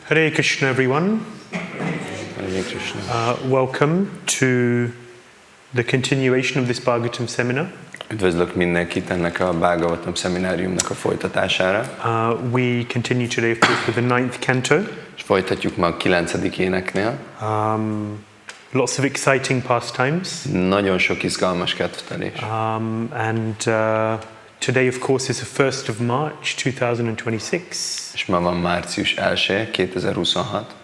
Hare Krishna, everyone. Hare Krishna. Welcome to the continuation of this Bhagavatam seminar. Üdvözlök mindenkit ennek a Bhagavatam szemináriumnak a folytatására. We continue today, of course, with the 9th canto. És folytatjuk ma a 9. éneknél. Lots of exciting pastimes. Nagyon sok izgalmas kedvtelés. And today, of course, is the 1st of March 2026. És ma van március 1, 2026.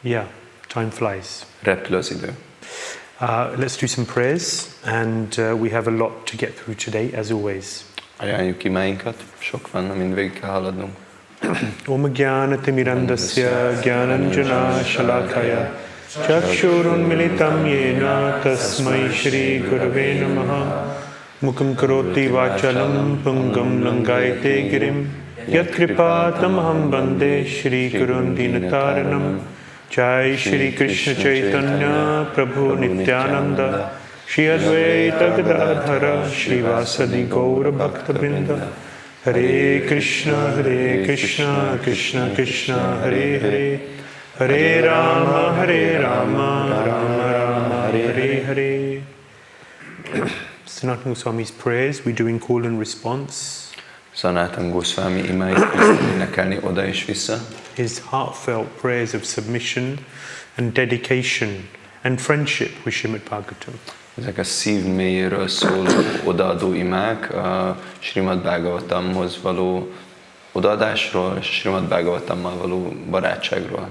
Yeah, time flies. Repül az idő. Let's do some prayers, and we have a lot to get through today, as always. Ajánljuk imáinkat, sok van, amin végig kell haladnunk. Om Jnana-timirandasya Jnananjana Shalakaya Chakshurun Militam Yena Tasmai Shri Gurave Namaha Mukam Karoti Vachalam Pungam Langayate Girim Yat Kripatam Aham Bande Shri Gurun Dinataranam Jai Shri Krishna Chaitanya Prabhu Nityananda Shri Advaita Gadadhara Shri Vasadi Gaura Bhakta Vrinda Hare Krishna, Krishna Krishna, Hare Hare, Hare Rama, Rama Rama, Hare Hare. Sanatana Goswami's prayers we do in call and response. Sanatana Goswami imáit énekelni oda és vissza. His heartfelt prayers of submission and dedication and friendship with Śrīmad-Bhāgavatam. Ezek a szív mélyéről szóló odaadó imák a Śrīmad-Bhāgavatamhoz való odaadásról és a Śrīmad-Bhāgavatammal való barátságról.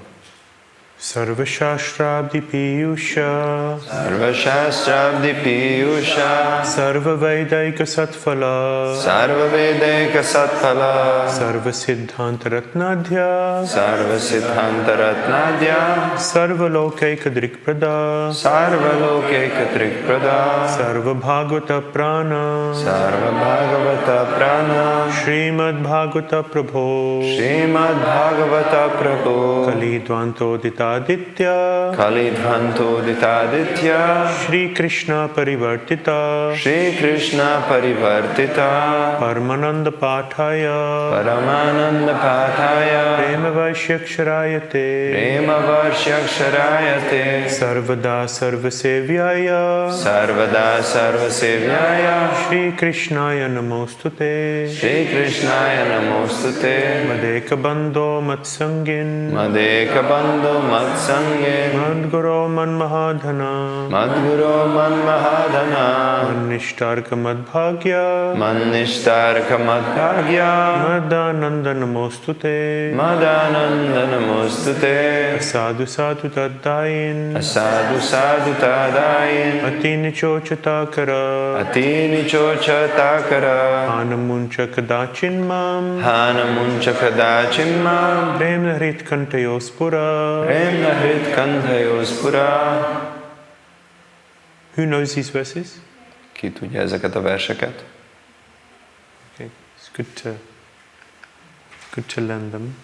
Sarva Shastrabdi Piyusha Sarva Shastrabdi Piyusha Sarva Vedaika Satphala Sarva Vedaika Satphala Sarva Siddhanta Ratnadhya Sarva Siddhanta Ratnadhya Sarva Lokaika Drikprada Sarva Lokaika Drikprada Sarva Bhagavata Prana Sarva Bhagavata Prana Śrīmad-Bhāgavata Prabho Śrīmad-Bhāgavata Prabho Kalidvanto Ditaditya Kalidvanto Ditaditya Shri Krishna Parivartita Shri Krishna Parivartita Paramananda Pathaya Paramananda Pathaya Prema Vaishyaksharayate Prema Vaishyaksharayate Sarvada Sarvasevyaya Sarvada Sarvasevyaya Shri Krishnaya Namostute Shri Krishnaya Namostute Madeka Bandho Matsangin Madeka Bandho Matsange Madguru Manmahadhana Madguru Manmahadhana Manishtarka Madbhagya Manishtarka Madbhagya Madananda Namostute Madananda Namostute Sadhu Sadhu Tadayin Sadhu Sadhu Tadayin Atini Chochatakara Atini Chochatakara Anamuncha Kadachin Mam Hanamuncha Kadachin Mam Premna Hrit Kantayospura. Premna Hrit Kantayospura. Who knows these verses? Ki tudja ezeket a verseket? Okay, it's good to learn them.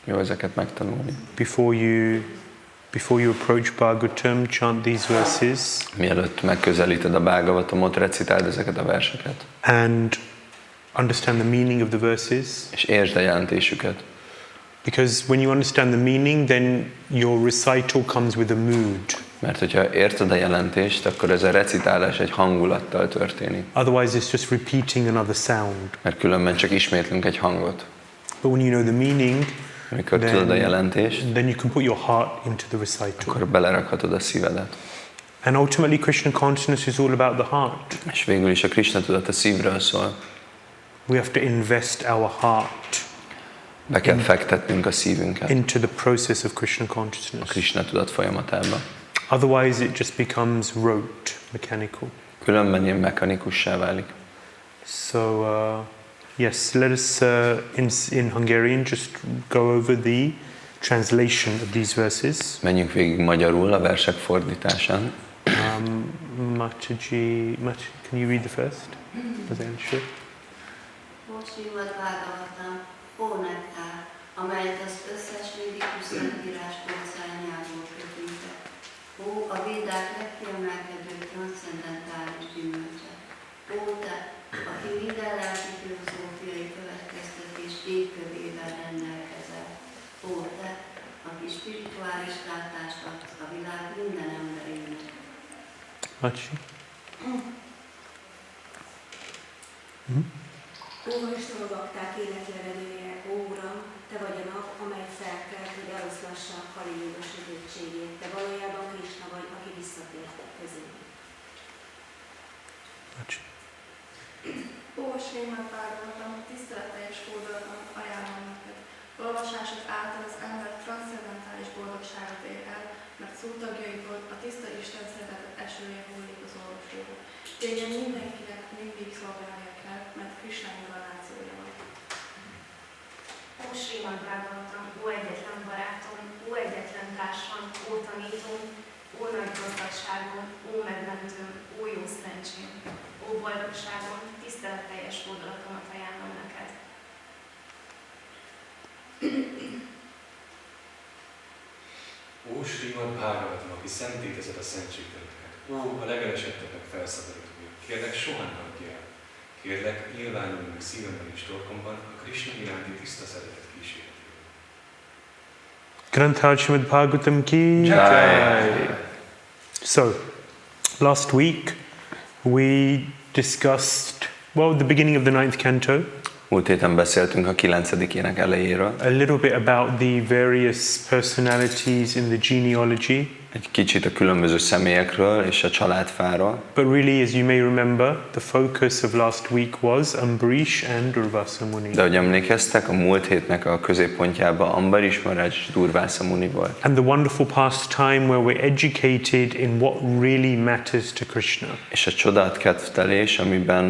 Jó ezeket megtanulni. Before you approach Bhagavatam, chant these verses. Mielőtt megközelíted a Bhagavatamot, recitáld ezeket a verseket. And understand the meaning of the verses. És értsd a jelentésüket. Because when you understand the meaning, then your recital comes with a mood. Mert hogyha érted a jelentést, akkor ez a recitálás egy hangulattal történik. Otherwise it's just repeating another sound. Mert különben csak ismétlünk egy hangot. But when you know the meaning, amikor tudod a jelentést, then you can put your heart into the recital. Akkor belerakhatod a szívedet. And ultimately Krishna consciousness is all about the heart. És végül is a Krishna tudat a szívről szól. We have to invest our heart. Be kell fektetnünk a szívünket. Into the process of Krishna consciousness. A Krishna tudat folyamatába. Otherwise it just becomes rote, mechanical. Különben ilyen mechanikussá válik. So yes, let us in Hungarian just go over the translation of these verses. Menjünk végig magyarul a versek fordításán. Mataji, can you read the first? Az első. Śrīmad-Bhāgavatam, ó nektár, amelyet az összes védikus szentírás polcányából kötünk. Ó, a védák legkiemelkedőbb transzcendentális gyümölcse. Ó, te, aki minden lelki filozófiai következtetés égkövével rendelkezel. Machi? Ó, Vajsnava bakták életlevelője, ó Uram, Te vagy a nap, amely felkelt, hogy eloszlassa a Kali Yuga sötétségét. Te valójában Krisna vagy, aki visszatért közénk. Machi. Ó, Śrīmad-Bhāgavatam, tiszteletteljes fordulaton ajánlom neked. Olvasásod által az ember transzcendentális boldogságot ér el, mert szótagjaiból a tiszta Isten szeretetet esője hullik az olvasóba. Téged mindenkinek mindig szolgálnia kell, mert Krisna inkarnációja vagy. Ó, Śrīmad-Bhāgavatam, ó egyetlen barátom, ó egyetlen társam, ó tanítom, ó nagy gazdagságom, ó megmentőm, ó jó szerencsém, ó boldogságom, tiszteletteljes fordulatomat ajánlom neked. Ó, Śrīmad-Bhāgavatam, aki szentítezed a szentségteleneket. Ó, a legelesettebbek felszabadítója, kérlek, soha ne hagyj el. Kérlek, nyilvánulj meg szívemben és torkomban a Krisna iránti tiszta szeretet kíséretében. Granthā Śrīmad-Bhāgavatam ki Jai. So, last week we discussed, well, the beginning of the 9th canto. Múlt héten beszéltünk a 9. ének elejéről. A little bit about the various personalities in the genealogy. Egy kicsit a különböző személyekről és a családfáról. But really, as you may remember, the focus of last week was Ambarish and Durvasa Muni. De ahogy emlékeztek, a múlt hétnek a középpontjában Ambarish Maharaj és Durvasa Muni volt. And the wonderful pastime where we're educated in what really matters to Krishna. És a csodát kedvtelés, amiben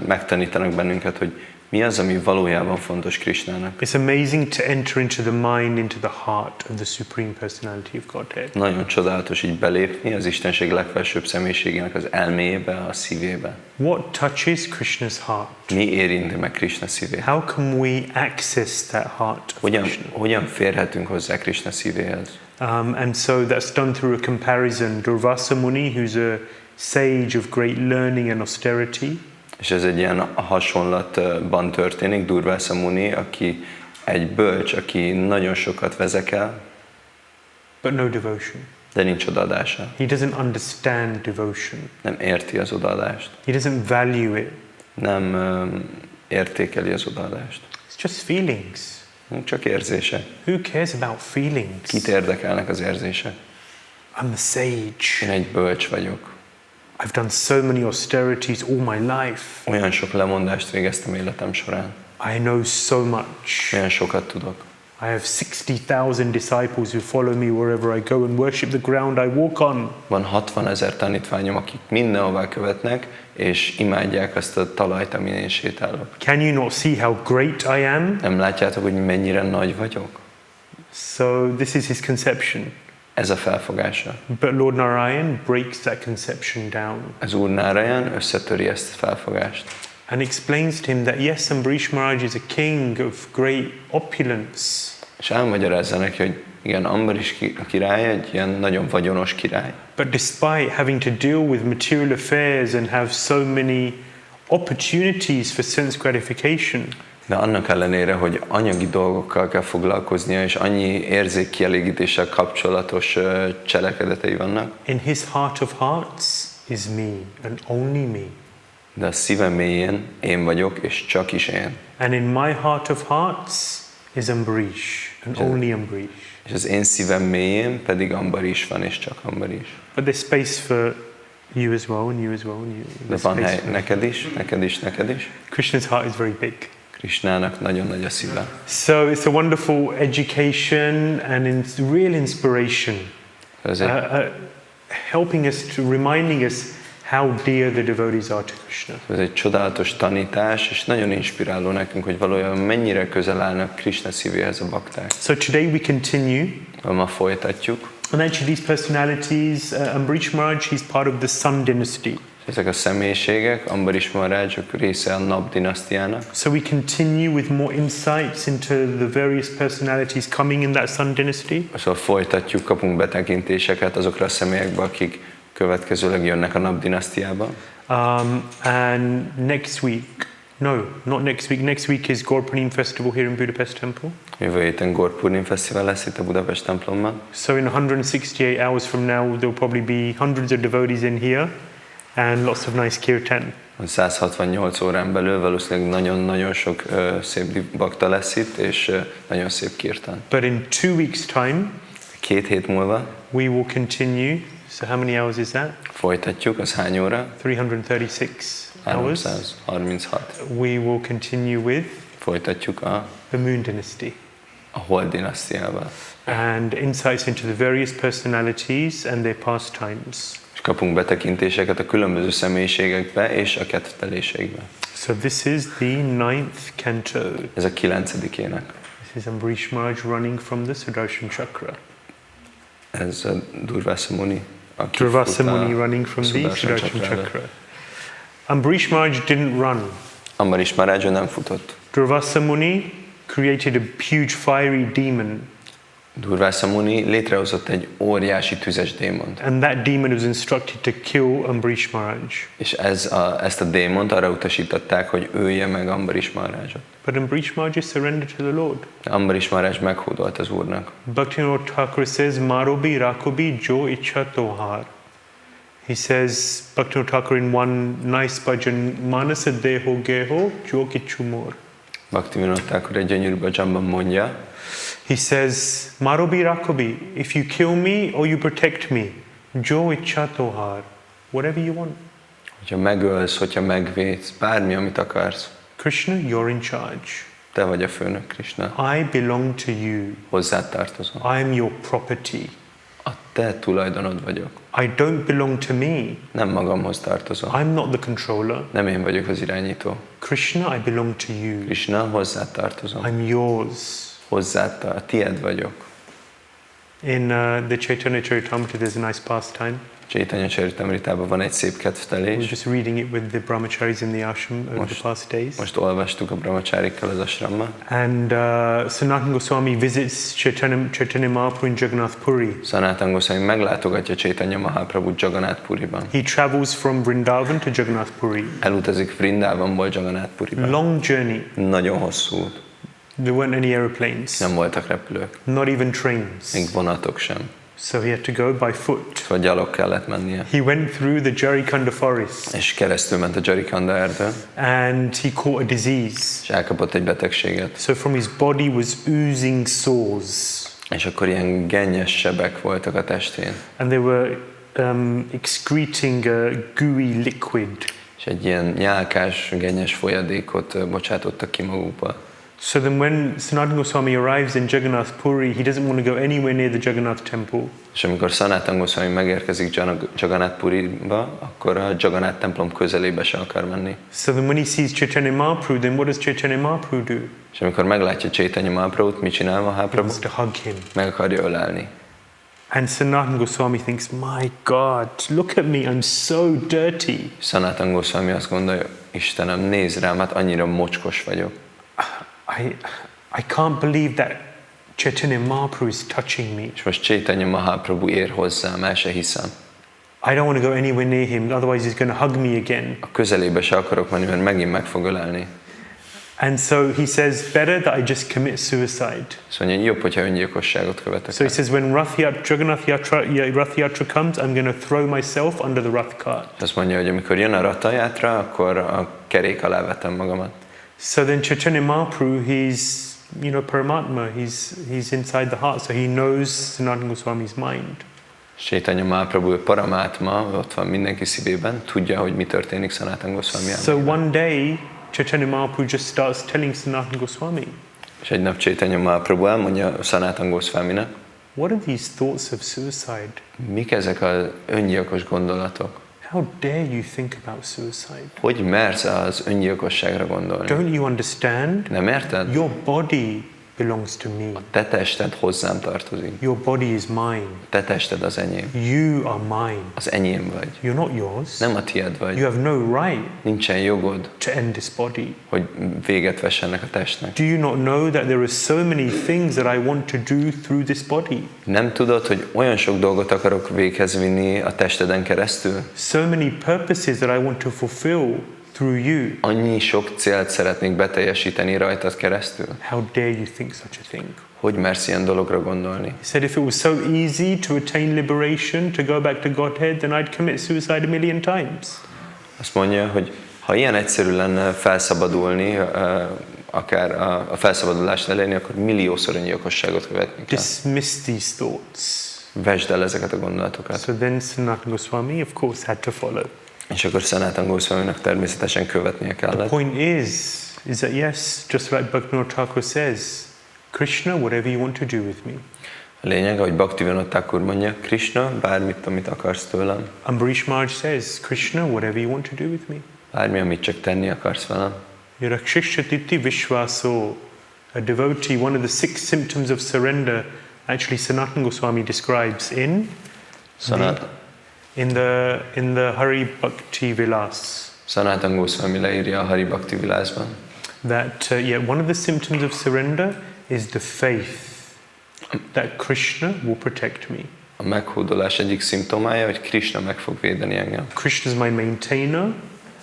megtanítanak bennünket, hogy mi az, ami valójában fontos Krishnának. It's amazing to enter into the mind, into the heart of the Supreme Personality of Godhead. Nagyon csodálatos így belépni az Istenség legfelsőbb személyiségének az elméjébe, a szívébe. What touches Krishna's heart? Mi érinti meg Krishna szívét? How can we access that heart of Krishna? Hogyan férhetünk hozzá Krishna szívéhez? And so that's done through a comparison. Durvasa Muni, who's a sage of great learning and austerity. És ez egy ilyen hasonlatban történik. Durvasa Muni, aki egy bölcs, aki nagyon sokat vezekel, but no devotion. De nincs odaadása. He doesn't understand devotion. Nem érti az odaadást. He doesn't value it. Nem értékeli az odaadást. It's just feelings. Csak érzése. Who cares about feelings? Kit érdekelnek az érzések? I'm a sage. Én egy bölcs vagyok. I've done so many austerities all my life. Olyan sok lemondást végeztem életem során. I know so much. Olyan sokat tudok. I have 60,000 disciples who follow me wherever I go and worship the ground I walk on. Van 60,000 tanítványom, akik mindenhová követnek, és imádják azt a talajt, amin én sétálok. Can you not see how great I am? Nem látjátok, hogy mennyire nagy vagyok? So this is his conception. Ez a felfogása. But Lord Narayan breaks that conception down. Az Úr Narayan összetöri ezt a felfogást. And explains to him that yes, Ambarish Maharaj is a king of great opulence. És elmagyarázza neki, hogy igen, Ambarish a király egy ilyen nagyon vagyonos király. But despite having to deal with material affairs and have so many opportunities for sense gratification, de annak ellenére, hogy anyagi dolgokkal kell foglalkoznia, és annyi érzékkielégítéssel kapcsolatos cselekedetei vannak, in his heart of hearts is me and only me. De a szívem mélyén én vagyok, és csak is én. And in my heart of hearts is Ambarish and only Ambarish. És az én szívem mélyén pedig Ambarish van, és csak Ambarish. But there's space for you as well, and you as well, and you. De van hely neked is, neked is, neked is. Krishna's heart is very big. Krishnának nagyon nagy a szíve. So it's a wonderful education and it's real inspiration. Helping us to reminding us how dear the devotees are to Krishna. Ez egy csodálatos tanítás, és nagyon inspiráló nekünk, hogy valójában mennyire közel állnak Krishna szívéhez a bakták. So today we continue. Ma folytatjuk. And actually these personalities, Ambarish Maharaj, he's part of the Sun Dynasty. Ezek a személyiségek, Ambarish Maharaj, része a Nap-dinasztiának. So we continue with more insights into the various personalities coming in that Sun Dynasty. Szóval folytatjuk, kapunk betekintéseket azokra a személyekbe, akik következőleg jönnek a Nap-dinasztiába. And next week, no, not next week. Next week is Gaur-Purnima Festival here in Budapest Temple. Jövő héten Gaur-Purnima Fesztivál lesz itt a Budapest templomban. So in 168 hours from now, there will probably be hundreds of devotees in here. and lots of nice kirtan. 168 órán belül valószínűleg nagyon-nagyon sok szép bakta lesz itt, és nagyon szép kirtan. But in 2 weeks' time, 2 hét múlva we will continue. So how many hours is that? folytatjuk, az hány óra? 336 hours. 336. We will continue with Folytatjuk the Moon Dynasty. a Hold dinasztiával. And insights into the various personalities and their pastimes. És kapunk betekintéseket a különböző személyiségekbe és a kettelésekbe. So this is the 9th canto. Ez a 9. ének. This is Ambarish Maharaj running from the Sudarshan Chakra. Ez a Durvasa Muni. aki Durvasa fut a Muni running from the Sudarshan Sudarshan Chakrára. Chakra. Ambarish Maharaj didn't run. Ambarish Maharaj nem futott. Durvasa Muni created a huge fiery demon. Durvasa Muni létrehozott egy óriási tüzes démont. And that demon was instructed to kill Ambarish Maharaj. És ezt a démont arra utasították, hogy ölje meg Ambarish Maharajot. But Ambarish Maharaj surrendered to the Lord. Ambarish Maharaj meghódolt az Úrnak. Bhaktivinoda Thakur says, Marobi Rakobi Jo Icha Tohar. He says, Bhaktivinoda Thakur in one nice bhajan, Manasa Deho Geho Jo Kichumor. Bhaktivinoda Thakur egy gyönyörű bhajanban mondja, He says, Marobi Rakobi, if you kill me or you protect me, Jo Icha Tohar, whatever you want. hogyha megölsz, hogyha megvédsz, bármi, amit akarsz, Krishna, you're in charge. te vagy a főnök, Krishna. I belong to you. Hozzád tartozom. I am your property. A te tulajdonod vagyok. I don't belong to me. Nem magamhoz tartozom. I'm not the controller. Nem én vagyok az irányító. Krishna, I belong to you. Krishna, hozzád tartozom. I'm yours. Hozzád, tied vagyok. In the Chaitanya Charitamrita, there's a nice pastime. Chaitanya Charitamritában van egy szép We were kedvtelés. just reading it with the brahmacharis in the ashram over the past days. Most olvastuk a brahmacsárikkal az asramma. And Sanatana Goswami visits Chaitanya Mahaprabhu in Jagannath Puri. Sanatana Goswami meglátogatja Chaitanya Mahaprabhut Jagannath Puriban. He travels from Vrindavan to Jagannath Puri. Elutazik Vrindavanból Jagannath Puriban. Long journey. Nagyon hosszú út. There weren't any aeroplanes. Nem voltak repülők. Not even trains. Még vonatok sem. So he had to go by foot. Szóval gyalog kellett mennie. He went through the Jarikanda forest. És keresztül ment a Jarikanda erdőn. And he caught a disease. És elkapott egy betegséget. So from his body was oozing sores. És akkor ilyen gennyes sebek voltak a testén. And they were excreting a gooey liquid. És egy ilyen nyálkás, gennyes folyadékot bocsátottak ki magukba. So then when Sanatana Goswami arrives in Jagannath Puri, he doesn't want to go anywhere near the Jagannath temple. És amikor Sanatana Goswami megérkezik Jagannath Puriba, akkor a Jagannath templom közelébe se akar menni. So then when he sees Chaitanya Mahaprabhu, then what does Chaitanya Mahaprabhu do? És amikor meglátja Chaitanya Mahaprabhut, mit csinál He Mahaprabhu? wants to hug him. Meg akarja ölelni. And Sanatana Goswami thinks, my God, look at me, I'm so dirty. Sanatana Goswami azt gondolja, Istenem, nézd rám, hát annyira mocskos vagyok. I can't believe that Chaitanya Mahaprabhu is touching me. És most Chaitanya Mahaprabhu ér hozzám, el se hiszem. I don't want to go anywhere near him, otherwise he's going to hug me again. A közelébe se akarok menni, mert megint meg fog ölelni. And so he says, better that I just commit suicide. Szóval jobb, hogyha öngyilkosságot követek So he el. says, when Rath Yatra comes, I'm going to throw myself under the Rath cart. Azt mondja, hogy amikor jön a Ratha Yatra, akkor a kerék alá vetem magamat. So then Chaitanya Mahaprabhu, he's, Paramatma, he's inside the heart, so he knows Sanatana Goswami's mind. Chaitanya Mahaprabhu Paramátma, ott van mindenki szívében, tudja, hogy mi történik Sanatana Goswami So elmében. one day, Chaitanya Mahaprabhu just starts telling Sanatana Goswami, És egy nap Chaitanya Mahaprabhu elmondja Sanatana Goswaminak, what are these thoughts of suicide? mik ezek az öngyilkos gondolatok? How dare you think about suicide? Hogy mersz az öngyilkosságra gondolni? Don't you understand? Nem érted? Your body belongs to me. Te tested hozzám tartozik. Your body is mine. Te tested az enyém. You are mine. Az enyém vagy. You're not yours. Nem a tied vagy. You have no right Nincsen jogod, to end this body. hogy véget vessenek a testnek. Do you not know that there are so many things that I want to do through this body? Nem tudod, hogy olyan sok dolgot akarok véghez vinni a testeden keresztül? So many purposes that I want to fulfill through you. Annyi sok célt szeretnék beteljesíteni rajtad keresztül? How dare you think such a thing? hogy mersz ilyen dologra gondolni? He said, if it was so easy to attain liberation, to go back to Godhead, then I'd commit suicide a million times. Azt mondja, hogy ha ilyen egyszerű lenne felszabadulni, akár a felszabadulást elérni, akkor milliószor öngyilkosságot követni kell. Dismiss these thoughts. Vesd el ezeket a gondolatokat. So then Sanatana Goswami, of course, had to follow. És akkor Sanatana Goswaminak természetesen követnie The kellett. point is that yes, just like Bhaktivinoda Thakur says, Krishna, whatever you want to do with me. A lényeg, ahogy Bhaktivinoda Thakur mondja, Krishna, bármit, amit akarsz tőlem. Ambarish Maharaj says, Krishna, whatever you want to do with me. Bármi, amit csak tenni akarsz velem. Yarakshishati vishvaso, a devotee, one of the 6 symptoms of surrender, actually Sanatana Goswami describes in the Hari Bhakti Vilas. Sanatana Goswami leírja a Hari Bhakti Vilasban. That one of the symptoms of surrender is the faith that Krishna will protect me. A meghódolás egyik szimptomája, hogy Krishna meg fog védeni engem. Krishna is my maintainer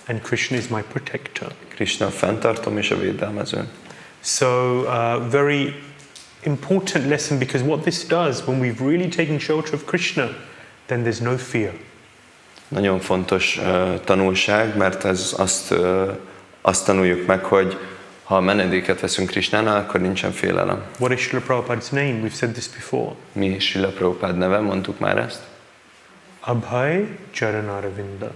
and Krishna is my protector. Krishna a fenntartom és a védelmező. So very important lesson, because what this does, when we've really taken shelter of Krishna, then there's no fear. Nagyon fontos tanulság, mert ez azt tanuljuk meg, hogy ha menedéket veszünk Krishnánál, akkor nincsen félelem. What is Srila Prabhupada's name? We've said this before. Mi Srila Prabhupád neve, mondtuk már ezt. Abhay Charanaravinda.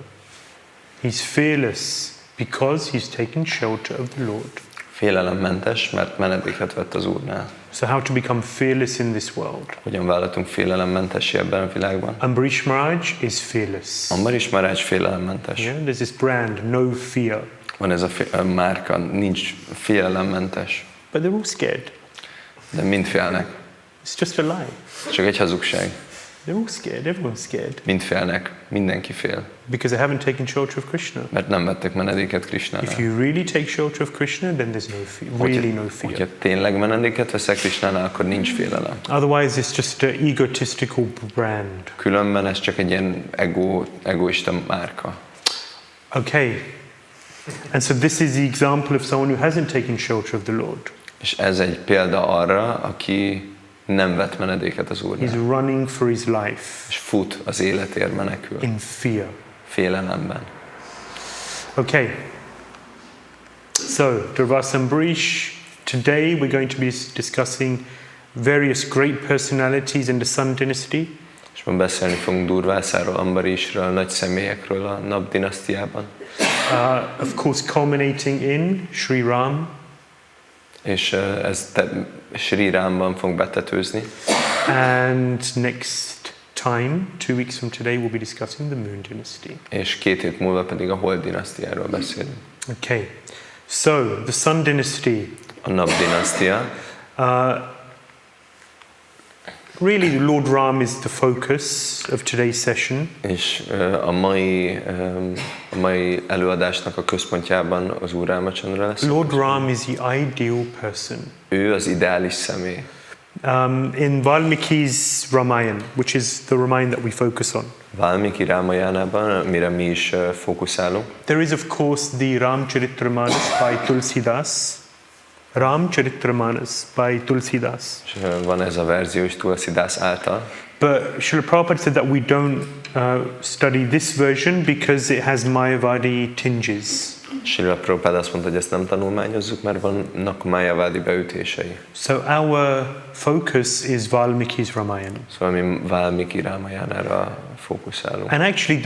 He's fearless because he's taken shelter of the Lord. Félelemmentes, mert menedéket vett az Úrnál. So how to become fearless in this world? Hogyan válhatunk félelemmentessé ebben a világban? Ambarish Maharaj is fearless. Ambarish Maharaj félelemmentes. Yeah, there's this brand, no fear. Van ez a márka, nincs félelemmentes. But they're all scared. De mind félnek. It's just a lie. Csak egy hazugság. They're all scared, everyone's scared. Mind félnek, mindenki fél. Because they haven't taken shelter of Krishna. Mert nem vettek menedéket Krishnánál. If you really take shelter of Krishna, then there's no fear, really no fear. Hogyha tényleg menedéket veszek Krishnánál, akkor nincs félelem. Otherwise it's just an egotistical brand. Különben ez csak egy ilyen egoista márka. Okay. And so this is the example of someone who hasn't taken shelter of the Lord. És ez egy példa arra, aki nem vett menedéket az Úrnál. He's running for his life. És fut az életért, menekül. In fear. Félelemben. Okay. So, Durvasa Ambarish, today we're going to be discussing various great personalities in the Sun Dynasty. És ma beszélni fogunk Durvászáról, Ambarishről, nagy személyekről a Nap-dinasztiában. Of course, culminating in Sri Ram. És ez Sri Ramban fog betetőzni. And next time, 2 weeks from today, we'll be discussing the Moon Dynasty. És 2 hét múlva pedig a Hold dinasztiáról beszélünk. Okay. So, the Sun Dynasty. A Nap-dinasztia. Really, Lord Ram is the focus of today's session. És a mai előadásnak a központjában az Úr Rámachandra lesz. Lord Ram is the ideal person. Ő az ideális személy. In Valmiki's Ramayana, which is the Ramayana that we focus on. Valmiki Rámayánában, amire mi is fókuszálunk. There is of course the Ramcharitramanas by Tulsidas. Ramcharitramanas by Tulsidas. És van ez a verzió is Tulsidas által. But Srila Prabhupada said that we don't study this version because it has Mayavadi tinges. Srila Prabhupada azt mondta, hogy ezt nem tanulmányozzuk, mert vannak Mayavadi beütései. So our focus is Valmiki's Ramayana. Szóval mi Valmiki Rámajánára fókuszálunk. And actually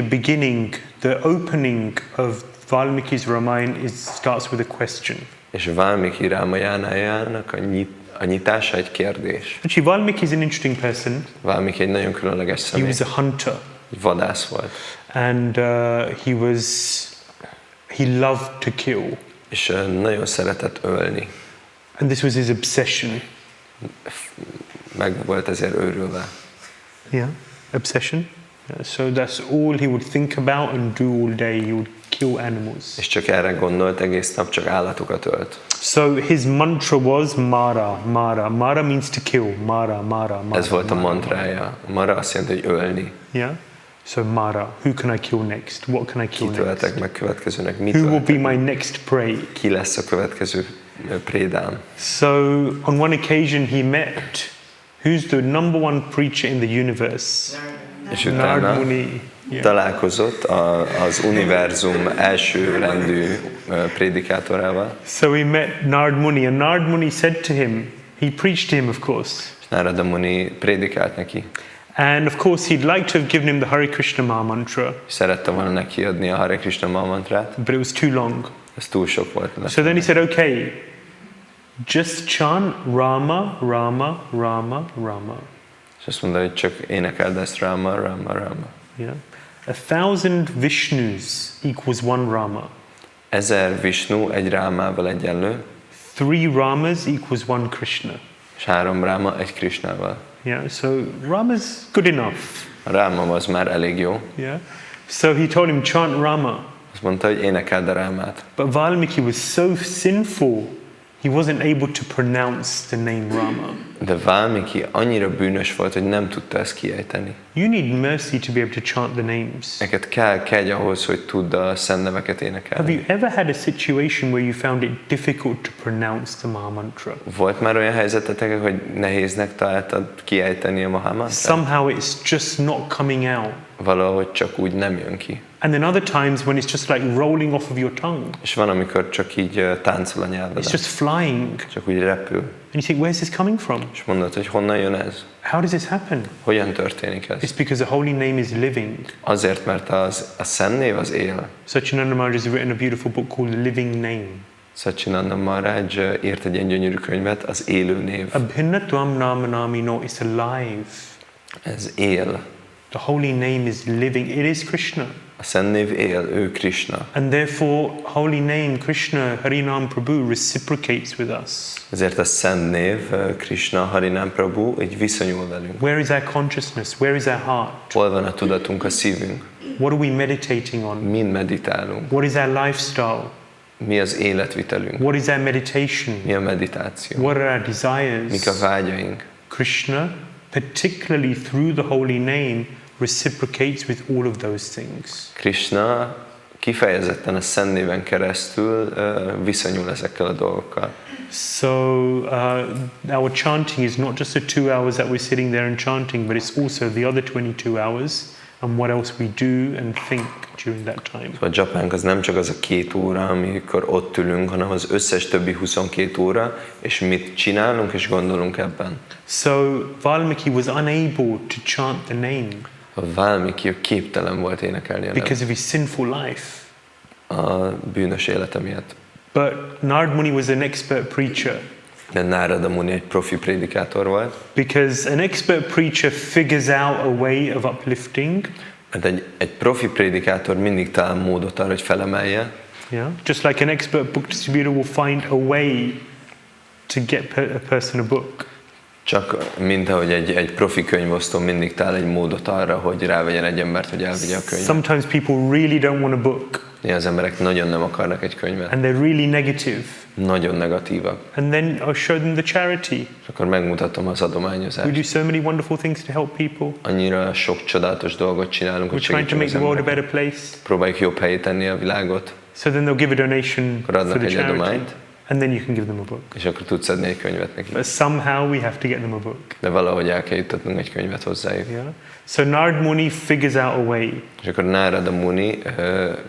the opening of Valmiki's Ramayana starts with a question. És Valmiki Rámajánájának a nyitása egy kérdés. Actually, Valmiki is an interesting person. Valmiki egy nagyon különleges He személy. was a hunter. Egy vadász volt. And he loved to kill. És nagyon szeretett ölni. And this was his obsession. Meg volt ezért őrülve. Yeah, obsession. So that's all he would think about and do all day. He would kill animals. És csak erre gondolt egész nap, csak állatokat ölt. So his mantra was Mara, Mara. Mara means to kill. Mara, Mara, Mara. Ez volt a mantrája. Mara azt jelenti, hogy ölni. Yeah. So Mara, who can I kill next? What can I kill Kit öltek next? meg következőnek? Mit Who will be öltek? my next prey? Ki lesz a következő prédán. So on one occasion he met, who's the number one preacher in the universe? És utána Nard Muni. Yeah. találkozott az univerzum első rendű prédikátorával. So he met Nard Muni, and Nard Muni said to him, he preached to him, of course. És Narada Muni prédikált neki. And of course he'd like to have given him the Hare Krishna Maha Mantra, Szerette volna neki adni a Hare Krishna Maha Mantrát, but it was too long. ez túl sok volt. So then he said, okay, just chant Rama, Rama, Rama, Rama. És azt mondta, hogy csak énekeld ezt Rama, Rama, Rama. Yeah. 1000 Vishnus equals one Rama. 1000 Vishnu egy Rámával egyenlő, 3 Ramas equals one Krishna. és 3 Ráma egy Krishnával. Yeah, so Rama's good enough. A Ráma az már elég jó. Yeah. So he told him, chant Rama. Azt mondta, hogy énekeld a Rámát. But Valmiki was so sinful, he wasn't able to pronounce the name Rama. De Valmiki annyira bűnös volt, hogy nem tudta ezt kiejteni. You need mercy to be able to chant the names. Neked kell kegy ahhoz, hogy tudd a szent neveket Have énekelni. you ever had a situation where you found it difficult to pronounce the Maha Mantra? Volt már olyan helyzetetek, hogy nehéznek találtad kiejteni a Maha Mantrát? Somehow it's just not coming out. Valahogy csak úgy nem jön ki. And then other times when it's just like rolling off of your tongue. És van, amikor csak így táncol a nyelveden. It's just flying. Csak úgy repül. And you think, where's this coming from? És mondod, hogy honnan jön ez? How does this happen? Hogyan történik ez? It's because the holy name is living. Azért, mert a szent név az él. Satchidananda Maharaj has written a beautiful book called The Living Name. Satchidananda Maharaj írt egy ilyen gyönyörű könyvet, az élő név. Abhinatvam nama namino is alive. Ez él. The holy name is living. It is Krishna. A szent név él, ő Krishna. And therefore, holy name, Krishna, Harinam Prabhu, reciprocates with us. Ezért a szent név, Krishna, Harinam Prabhu, így viszonyul velünk. Where is our consciousness? Where is our heart? Hol van a tudatunk, a szívünk? What are we meditating on? Mind meditálunk. What is our lifestyle? Mi az életvitelünk? What is our meditation? Mi a meditáció? What are our Mik desires? a vágyaink? Krishna, particularly through the holy name, reciprocates with all of those things. Krishna kifejezetten a szent néven keresztül viszonyul ezekkel a dolgokkal. So our chanting is not just the 2 hours that we're sitting there and chanting, but it's also the other 22 hours and what else we do and think during that time. A japánk az nem csak az a 2 óra, amikor ott ülünk, hanem az összes többi 22 óra, és mit csinálunk és gondolunk ebben. So Valmiki was unable to chant the name A Valmiki képtelen volt énekelni a because of his sinful life. a bűnös élete miatt. But Nard Muni was an expert preacher De Narada Muni egy profi prédikátor volt, because an expert preacher figures out a way of uplifting. mert egy profi prédikátor mindig talál módot arra, hogy felemelje, Yeah, just like an expert book distributor will find a way to get a person a book. csak mint ahogy egy profi könyvosztó mindig talál egy módot arra, hogy rávegyen egy embert, hogy elvigye a könyvet. Sometimes people really don't want a book Az emberek nagyon nem akarnak egy könyvet, and they're really negative. nagyon negatívak. And then I'll show them the charity. És akkor megmutatom az We adományozást. do so many wonderful things to help people. Annyira sok csodálatos dolgot csinálunk, We're hogy trying to segítsünk make az the world a embereket. better place. Próbáljuk jobb helyé tenni a világot, So then they'll give a donation akkor for adnak the egy charity. adományt, And then you can give them a book. és akkor tudsz adni egy könyvet neki. But somehow we have to get them a book. De valahogy el kell juttatnunk egy könyvet hozzájuk. Yeah. So Nard Muni figures out a way. És akkor Narada Muni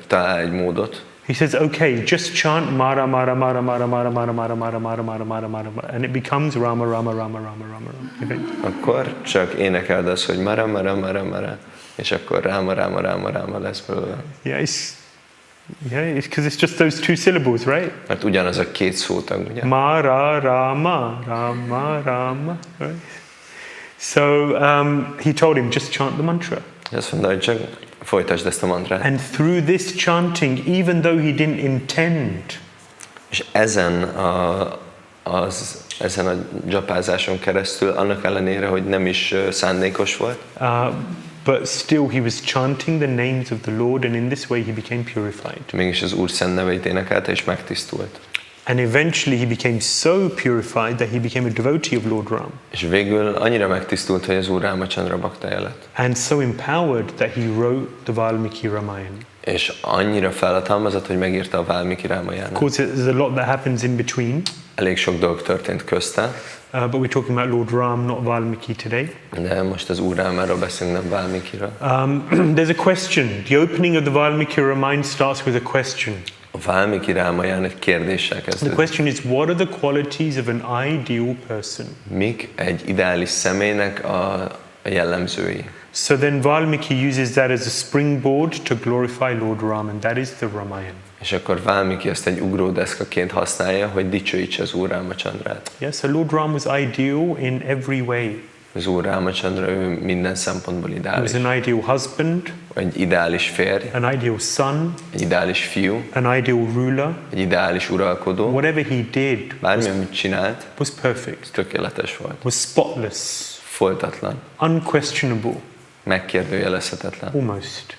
talál egy módot, He says, okay, just chant Mara, Mara, Mara, Mara, Mara, Mara, Mara, Mara, Mara, Mara, Mara, Mara, and it becomes Rama, Rama, Rama, Rama, Rama, Rama. akkor csak énekeld azt, hogy Mara, Mara, Mara, Mara, és akkor Ráma, Ráma, Ráma, Ráma lesz belőle. Yeah, it's because it's just those 2 syllables, right? Mert ugyanaz a 2 szótag, ugye? Mara, Rama, Rama, Rama, right? So he told him, just chant the mantra. Azt mondta, hogy csak folytasd ezt a mantrát. And through this chanting, even though he didn't intend, És ezen a dzsapázáson keresztül, annak ellenére, hogy nem is szándékos volt, but still he was chanting the names of the Lord, and in this way he became purified. mégis az Úr szent neveit énekelte és megtisztult. And eventually he became so purified that he became a devotee of Lord Ram. És végül annyira megtisztult, hogy az Úr Rámachandra baktája lett. And so empowered that he wrote the Valmiki Ramayana. És annyira felhatalmazott, hogy megírta a Valmiki Of Rámajánánt. course, there's a lot that happens in between, Elég sok dolog történt közte, but we're talking about Lord Ram, not Valmiki today. de most az Úr Rámáról beszélünk, nem Valmikiről. There's a question. The opening of the Valmiki Ramayana starts with a question. A Valmiki Rámaján egy kérdéssel The kezdődik. question is, what are the qualities of an ideal person? Mik egy ideális személynek a jellemzői? So then Valmiki uses that as a springboard to glorify Lord Ram, and that is the Ramayana. És akkor Valmiki ezt egy ugródeszkaként használja, hogy dicsőítse az Úr Rámachandrát. Yeah, so Lord Ram was ideal in every way. Az Úr Rámachandra ő minden szempontból He ideális. was an ideal husband, Egy ideális férj, an ideal son, egy ideális fiú, an ideal ruler. egy ideális uralkodó. Whatever he did Bármi, amit csinált, was perfect, tökéletes volt. was spotless, Folytatlan, unquestionable, megkérdőjelezhetetlen. almost.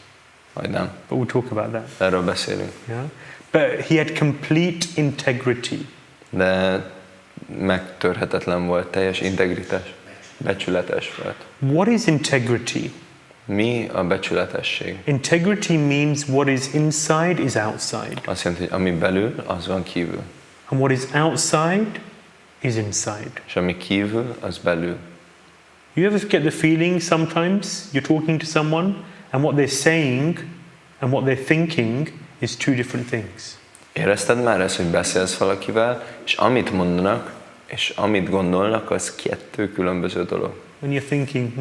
Majdnem. But we'll talk about that. Erről beszélünk. Yeah, but he had complete integrity. De megtörhetetlen volt, teljes integritás. Becsületes volt. What is integrity? Mi a becsületesség? Integrity means what is inside is outside, Azt jelenti, hogy ami belül, az van kívül. and what is outside is inside. És ami kívül, az belül. You ever get the feeling sometimes you're talking to someone and what they're saying and what they're thinking is two different things? Érezted már ezt, hogy beszélsz valakivel, és amit mondanak, és amit gondolnak, az kettő különböző dolog. When you're thinking,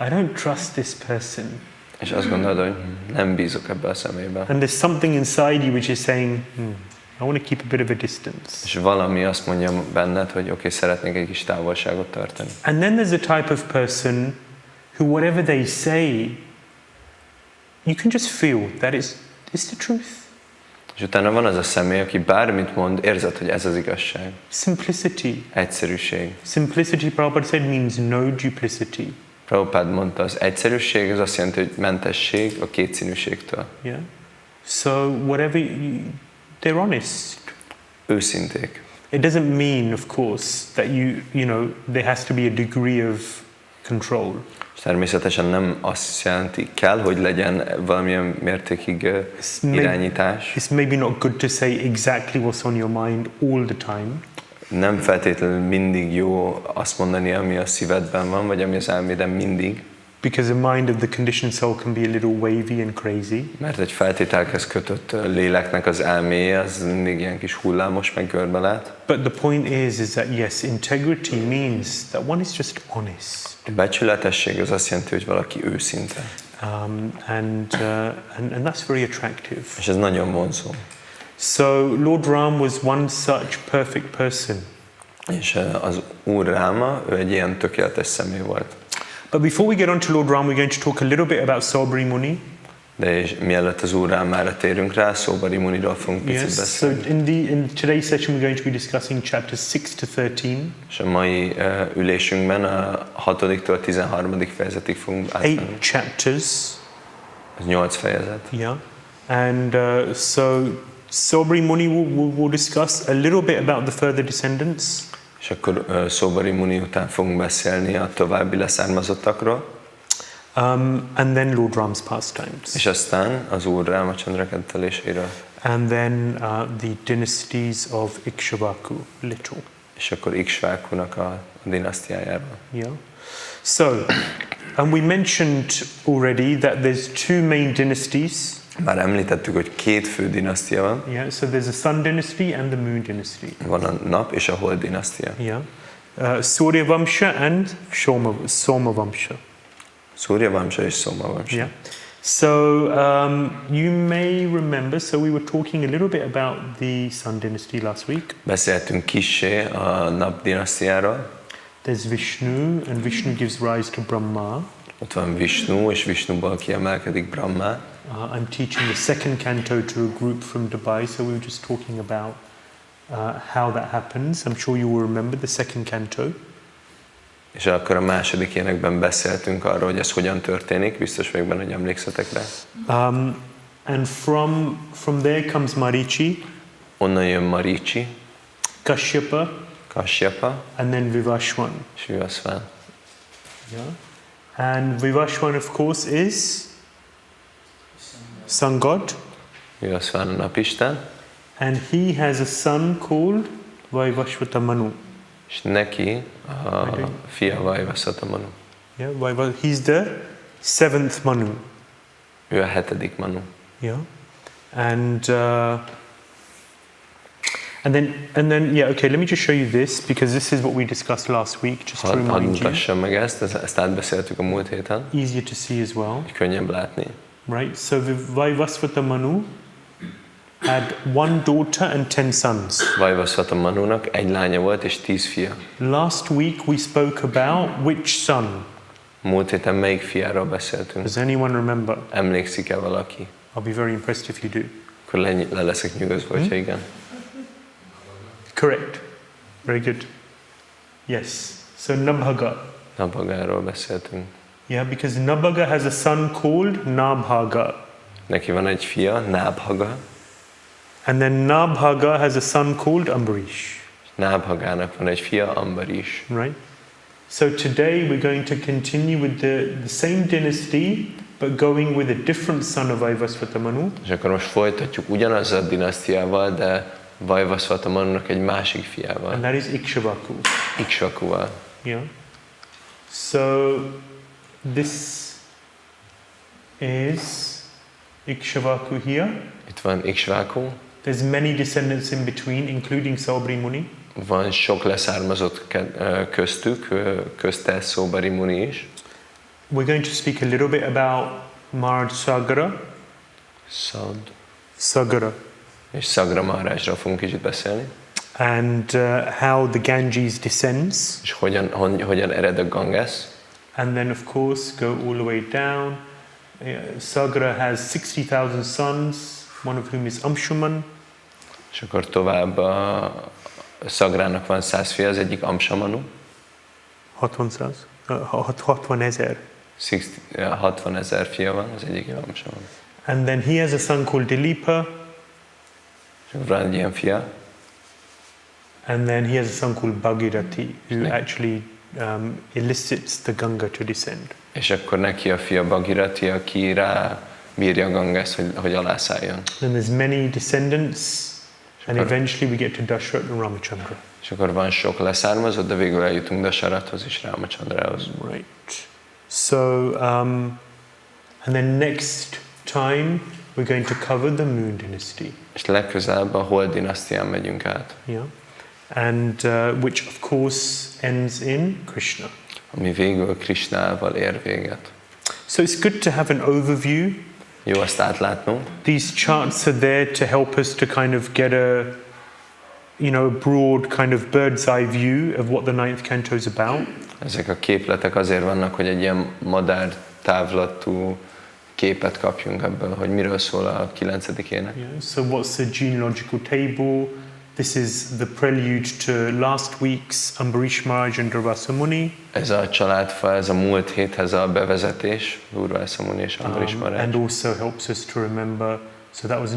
I don't trust this person. És azt gondolod, hogy nem bízok ebbe a személybe. And there's something inside you which is saying, I want to keep a bit of a distance. És valami azt mondja benned, hogy oké, szeretnék egy kis távolságot tartani. And then there's a type of person who whatever they say, you can just feel that is the truth. És utána van az a személy, aki bármit mond, érzed, hogy ez az igazság. Simplicity. Egyszerűség. Simplicity, Prabhupada said, means no duplicity. Prabhupád mondta, az egyszerűség, az azt jelenti, hogy mentesség a kétszínűségtől. Yeah. So whatever they're honest. Őszinték. It doesn't mean, of course, that you know there has to be a degree of control. És természetesen nem azt jelenti, kell, hogy legyen valamilyen mértékig irányítás. It's maybe not good to say exactly what's on your mind all the time. Nem feltétlenül mindig jó azt mondani, ami a szívedben van, vagy ami az elméden mindig. Because the mind of the conditioned soul can be a little wavy and crazy. Mert egy feltételhez kötött léleknek az elméje, az mindig ilyen kis hullámos, meg görbelát. But the point is that yes, integrity means that one is just honest. A becsületesség az azt jelenti, hogy valaki őszinte. And that's very attractive. És ez nagyon vonzó. So Lord Ram was one such perfect person. És az Úr Ráma, ő egy ilyen tökéletes személy volt. But before we get on to Lord Ram, we're going to talk a little bit about Saubhari Muni. De és mielőtt az Úr Rámára térünk rá, Saubhari Muniról fogunk picit Yes. So beszélni. in today's session, we're going to be discussing chapters 6 to 13. És a mai ülésünkben a 6-től 13. fejezetig fogunk 8 átmenni. chapters. Ez 8 fejezet. Yeah. And so Saubhari Muni will discuss a little bit about the further descendants. És akkor Saubhari Muni után fogunk beszélni a további leszármazottakról. And then Lord Ram's pastimes. És aztán az Úr Rámachandra kedveléséről. And then the dynasties of Ikshvaku, little. És akkor Ikshvákunak a dinasztiájáról. Yeah. So, we mentioned already that there's two main dynasties. Már említettük, hogy két fő dinasztia van. Yeah. So there's a Sun Dynasty and the Moon Dynasty. Van a Nap és a Hold dinasztia. Yeah. Sūrya-vaṁśa and Soma-vaṁśa. Sūrya-vaṁśa és Soma-vaṁśa. Yeah. So you may remember, so we were talking a little bit about the Sun Dynasty last week. Beszéltünk kissé a Nap-dinasztiáról. There's Vishnu, and Vishnu gives rise to Brahma. Ott van Vishnu, és Vishnuból kiemelkedik Brahma. I'm teaching the second canto to a group from Dubai, so we were just talking about how that happens. I'm sure you will remember the second canto. És akkor a második énekben beszéltünk arról, hogy ez hogyan történik, biztos vagyok benne, hogy emlékszetek rá. And from there comes Marichi, Onnan jön Marichi, Kashyapa, and then Vivashwan. és Yeah. And Vivashwan, of course, is sun god. Ő a Svan, a napisten, And he has a son called Vaivasvata Manu. és neki a fia Vaivasvata Manu. Yeah, he's the 7th Manu. Ő a 7. Manu. Yeah, and then yeah. Okay, let me just show you this because this is what we discussed last week. Just to Hadd remind you, mutassam meg ezt átbeszéltük a múlt héten, easier to see as well. hogy könnyebb látni. Right. So the Vaivasvata Manu had one daughter and 10 sons. Vaivasvata Manunak egy lánya volt és 10 fia. Last week we spoke about which son. Múlt héten melyik fiáról beszéltünk? Does anyone remember? Emlékszik-e valaki? I'll be very impressed if you do. Akkor le leszek nyugodva, hogyha igen. Correct. Very good. Yes. So Nabhaga. Nabhagáról beszéltünk. Yeah, because Nabhaga has a son called Nabhaga. Neki van egy fia, Nabhaga. And then Nabhaga has a son called Ambarish. Nabhagának van egy fia, Ambarish. Right? So today we're going to continue with the same dynasty, but going with a different son of Vaivasvata Manu. És akkor most folytatjuk ugyanazzal a dinasztiával, de Vaivasvata Manunak egy másik fiával. And that is Ikshvaku. Ikshvakuval. Yeah. So this is Ikshvaku here. Itt van Ikshvaku. There's many descendants in between, including Saubri Muni. Van sok leszármazott köztük, közte Saubri Muni is. We're going to speak a little bit about Maharaj Sagara. Sagara. És Sagra Maharajra fogunk kicsit beszélni. And how the Ganges descends. És hogyan ered a Ganges. And then of course go all the way down. Sagara has 60,000 sons, one of whom is Amshuman. És akkor tovább a Sagrának van 100 fia, az egyik Amshamanu. 60,000. 60 000 fia van, az egyik Amshamanu. And then he has a son called Dilipa. És akkor van egy ilyen fia. And then he has a son called Bhagirathi, who actually elicits the Ganga to descend. És akkor neki a fia Bhagirathi, aki rá bírja a Ganges, hogy alászálljon. Then there's many descendants, and eventually we get to Dasharath and Ramachandra. És akkor van sok leszármazott, de végül eljutunk Dasharathhoz és Ramachandrahoz. Right. So, and then next time we're going to cover the Moon Dynasty. És legközelebb a Hold dinasztián megyünk át. Yeah. And which of course ends in Krishna. Ami végül Krishnával ér véget. So it's good to have an overview. Jó azt átlátnunk. These charts are there to help us to kind of get a broad kind of bird's eye view of what the 9th canto is about. Ezek a képletek azért vannak, hogy egy ilyen madár távlatú képet kapjunk ebből, hogy miről szól a 9. ének. Yeah, so what's the genealogical table? This is the prelude to last week's Ambarish Maharaj and Durvasa Muni. Ez a családfa, ez a múlt héthez a bevezetés, Durvasa Muni és Ambarish Maharaj. And also helps us to remember, so that was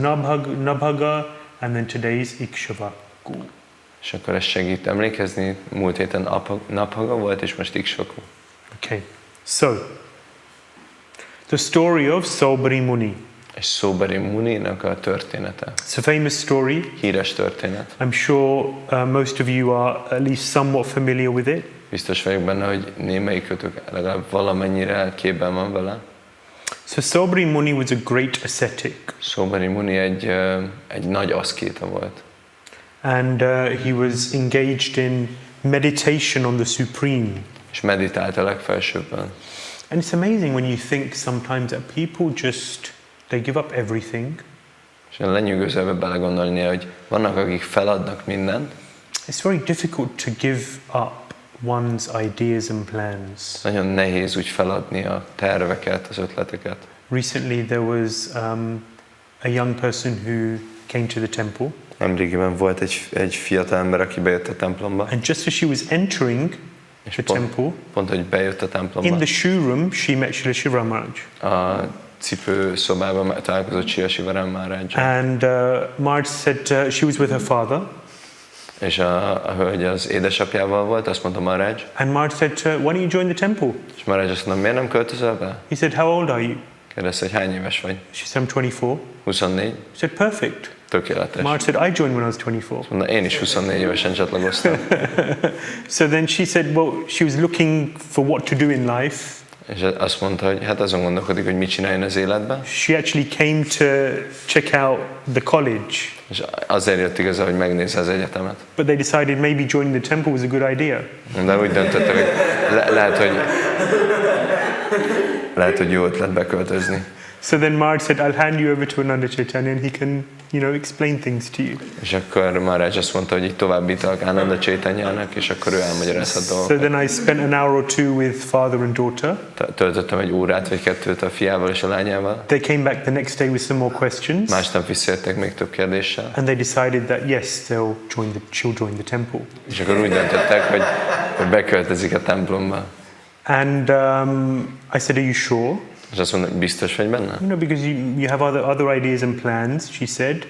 Nabhaga, and then today is Ikshvaku. És akkor ez segít emlékezni, múlt héten Nabhaga volt, és most Ikshvaku. Okay, so the story of Saubri Muni. És Saubri Muninak a története. It's a famous story. Híres történet. I'm sure most of you are at least somewhat familiar with it. Biztos vagyok benne, hogy némelyikőtök legalább valamennyire képben van vele. So Saubri Muni was a great ascetic. Saubri Muni egy nagy aszkéta volt. And he was engaged in meditation on the Supreme. És meditált a legfelsőbben. And it's amazing when you think sometimes that people they give up everything. És lenyűgözőbb belegondolni, hogy vannak, akik feladnak mindent. It's very difficult to give up one's ideas and plans. Nagyon nehéz úgy feladni a terveket, az ötleteket. Recently there was a young person who came to the temple. Nemrégiben volt egy fiatal ember, aki bejött a templomba. And just as she was entering the temple, pont hogy bejött a templomba. in the shoe room she met Srila Shiva Maharaj. A cipőszobában találkozott Srila Shiva Maharaj. And Maharaj said she was with her father. És a hölgy az édesapjával volt, azt mondta Maharaj. And Maharaj said, why don't you join the temple? És Maharaj azt mondta, miért nem költözöl be? He said, how old are you? Kérdezte, hogy hány éves vagy? She said, I'm 24. 24. She said, perfect. Tökéletes. Marge said, I joined when I was 24. Mondta, én is 24 évesen csatlakoztam. So then she said, well, she was looking for what to do in life. És azt mondta, hogy hát azon gondolkodik, hogy mit csináljon az életben. She actually came to check out the college. És azért jött igazán, hogy megnézze az egyetemet. But they decided maybe joining the temple was a good idea. De úgy döntöttek, hogy lehet, hogy jó ötlet beköltözni. So then Marge said, I'll hand you over to Ānanda Caitanya and he can, explain things to you. És akkor Maharaj azt mondta, hogy így továbbítalak Ānanda Caitanyának, és akkor ő elmagyarázhat So dolgokat. then I spent an hour or two with father and daughter. Töltöttem egy órát vagy kettőt a fiával és a lányával. They came back the next day with some more questions. Másnap visszajöttek még több kérdéssel. And they decided that yes, she'll join the temple. És akkor úgy döntöttek, hogy beköltözik a templomba. And I said, are you sure? És azt mondta, biztos vagy benne? Because you have other ideas and plans, she said.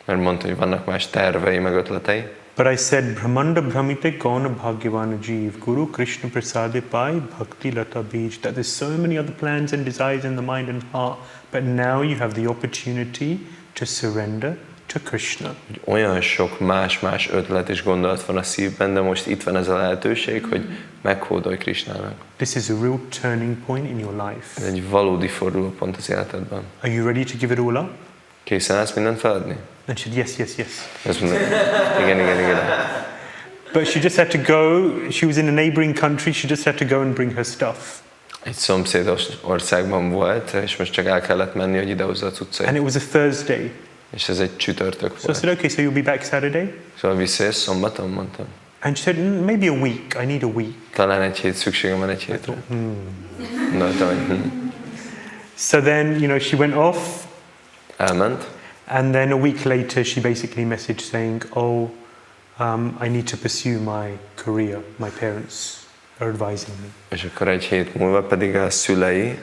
Mert mondta, hogy vannak más tervei, meg ötletei. But I said, Brahmanda Brahmite Gauna Bhagavana Jeev, Guru Krishna Prasade Pai Bhakti Lata Bij, that there's so many other plans and desires in the mind and heart, but now you have the opportunity to surrender to Krishna. Olyan sok más ötlet és gondolat van a szívben, de most itt van ez a lehetőség, hogy meghódolj Krishnának. This is a real turning point in your life. Ez egy valódi fordulópont az életedben. Are you ready to give it all up? Készen állsz mindent feladni? And she said, yes, yes, yes. Azt mondta, igen. But she just had to go, she was in a neighboring country, she just had to go and bring her stuff. Egy szomszédos országban volt, és most csak el kellett menni, hogy idehozza a cuccait. And it was a Thursday. És ez egy csütörtök So I volt. said, okay, so you'll be back Saturday? Szóval visszajössz szombaton, mondtam. And she said, maybe a week, I need a week. Talán egy hét, szükségem van egy hétre. Gondoltam, hogy So then, she went off. Elment. And then a week later, she basically messaged saying, I need to pursue my career. My parents are advising me. És akkor egy hét múlva pedig a szülei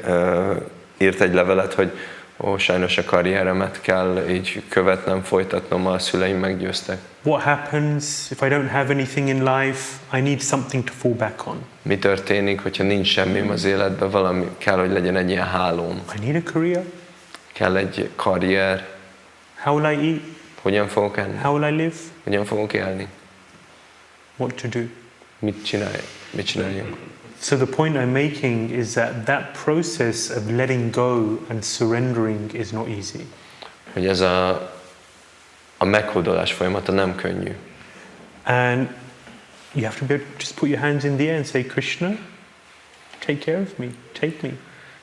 írt egy levelet, hogy sajnos a karrieremet kell így követnem, folytatnom, a szüleim meggyőztek. What happens if I don't have anything in life? I need something to fall back on. Mi történik, hogyha nincs semmim az életben, valami kell, hogy legyen egy ilyen hálóm. I need a career. Kell egy karrier. How will I eat? Hogyan fogok enni? How will I live? Hogyan fogok élni? What to do? Mit csináljunk? So the point I'm making is that process of letting go and surrendering is not easy. Hogy ez a meghódolás folyamata nem könnyű. And you have to be able to just put your hands in the air and say, Krishna, take care of me, take me.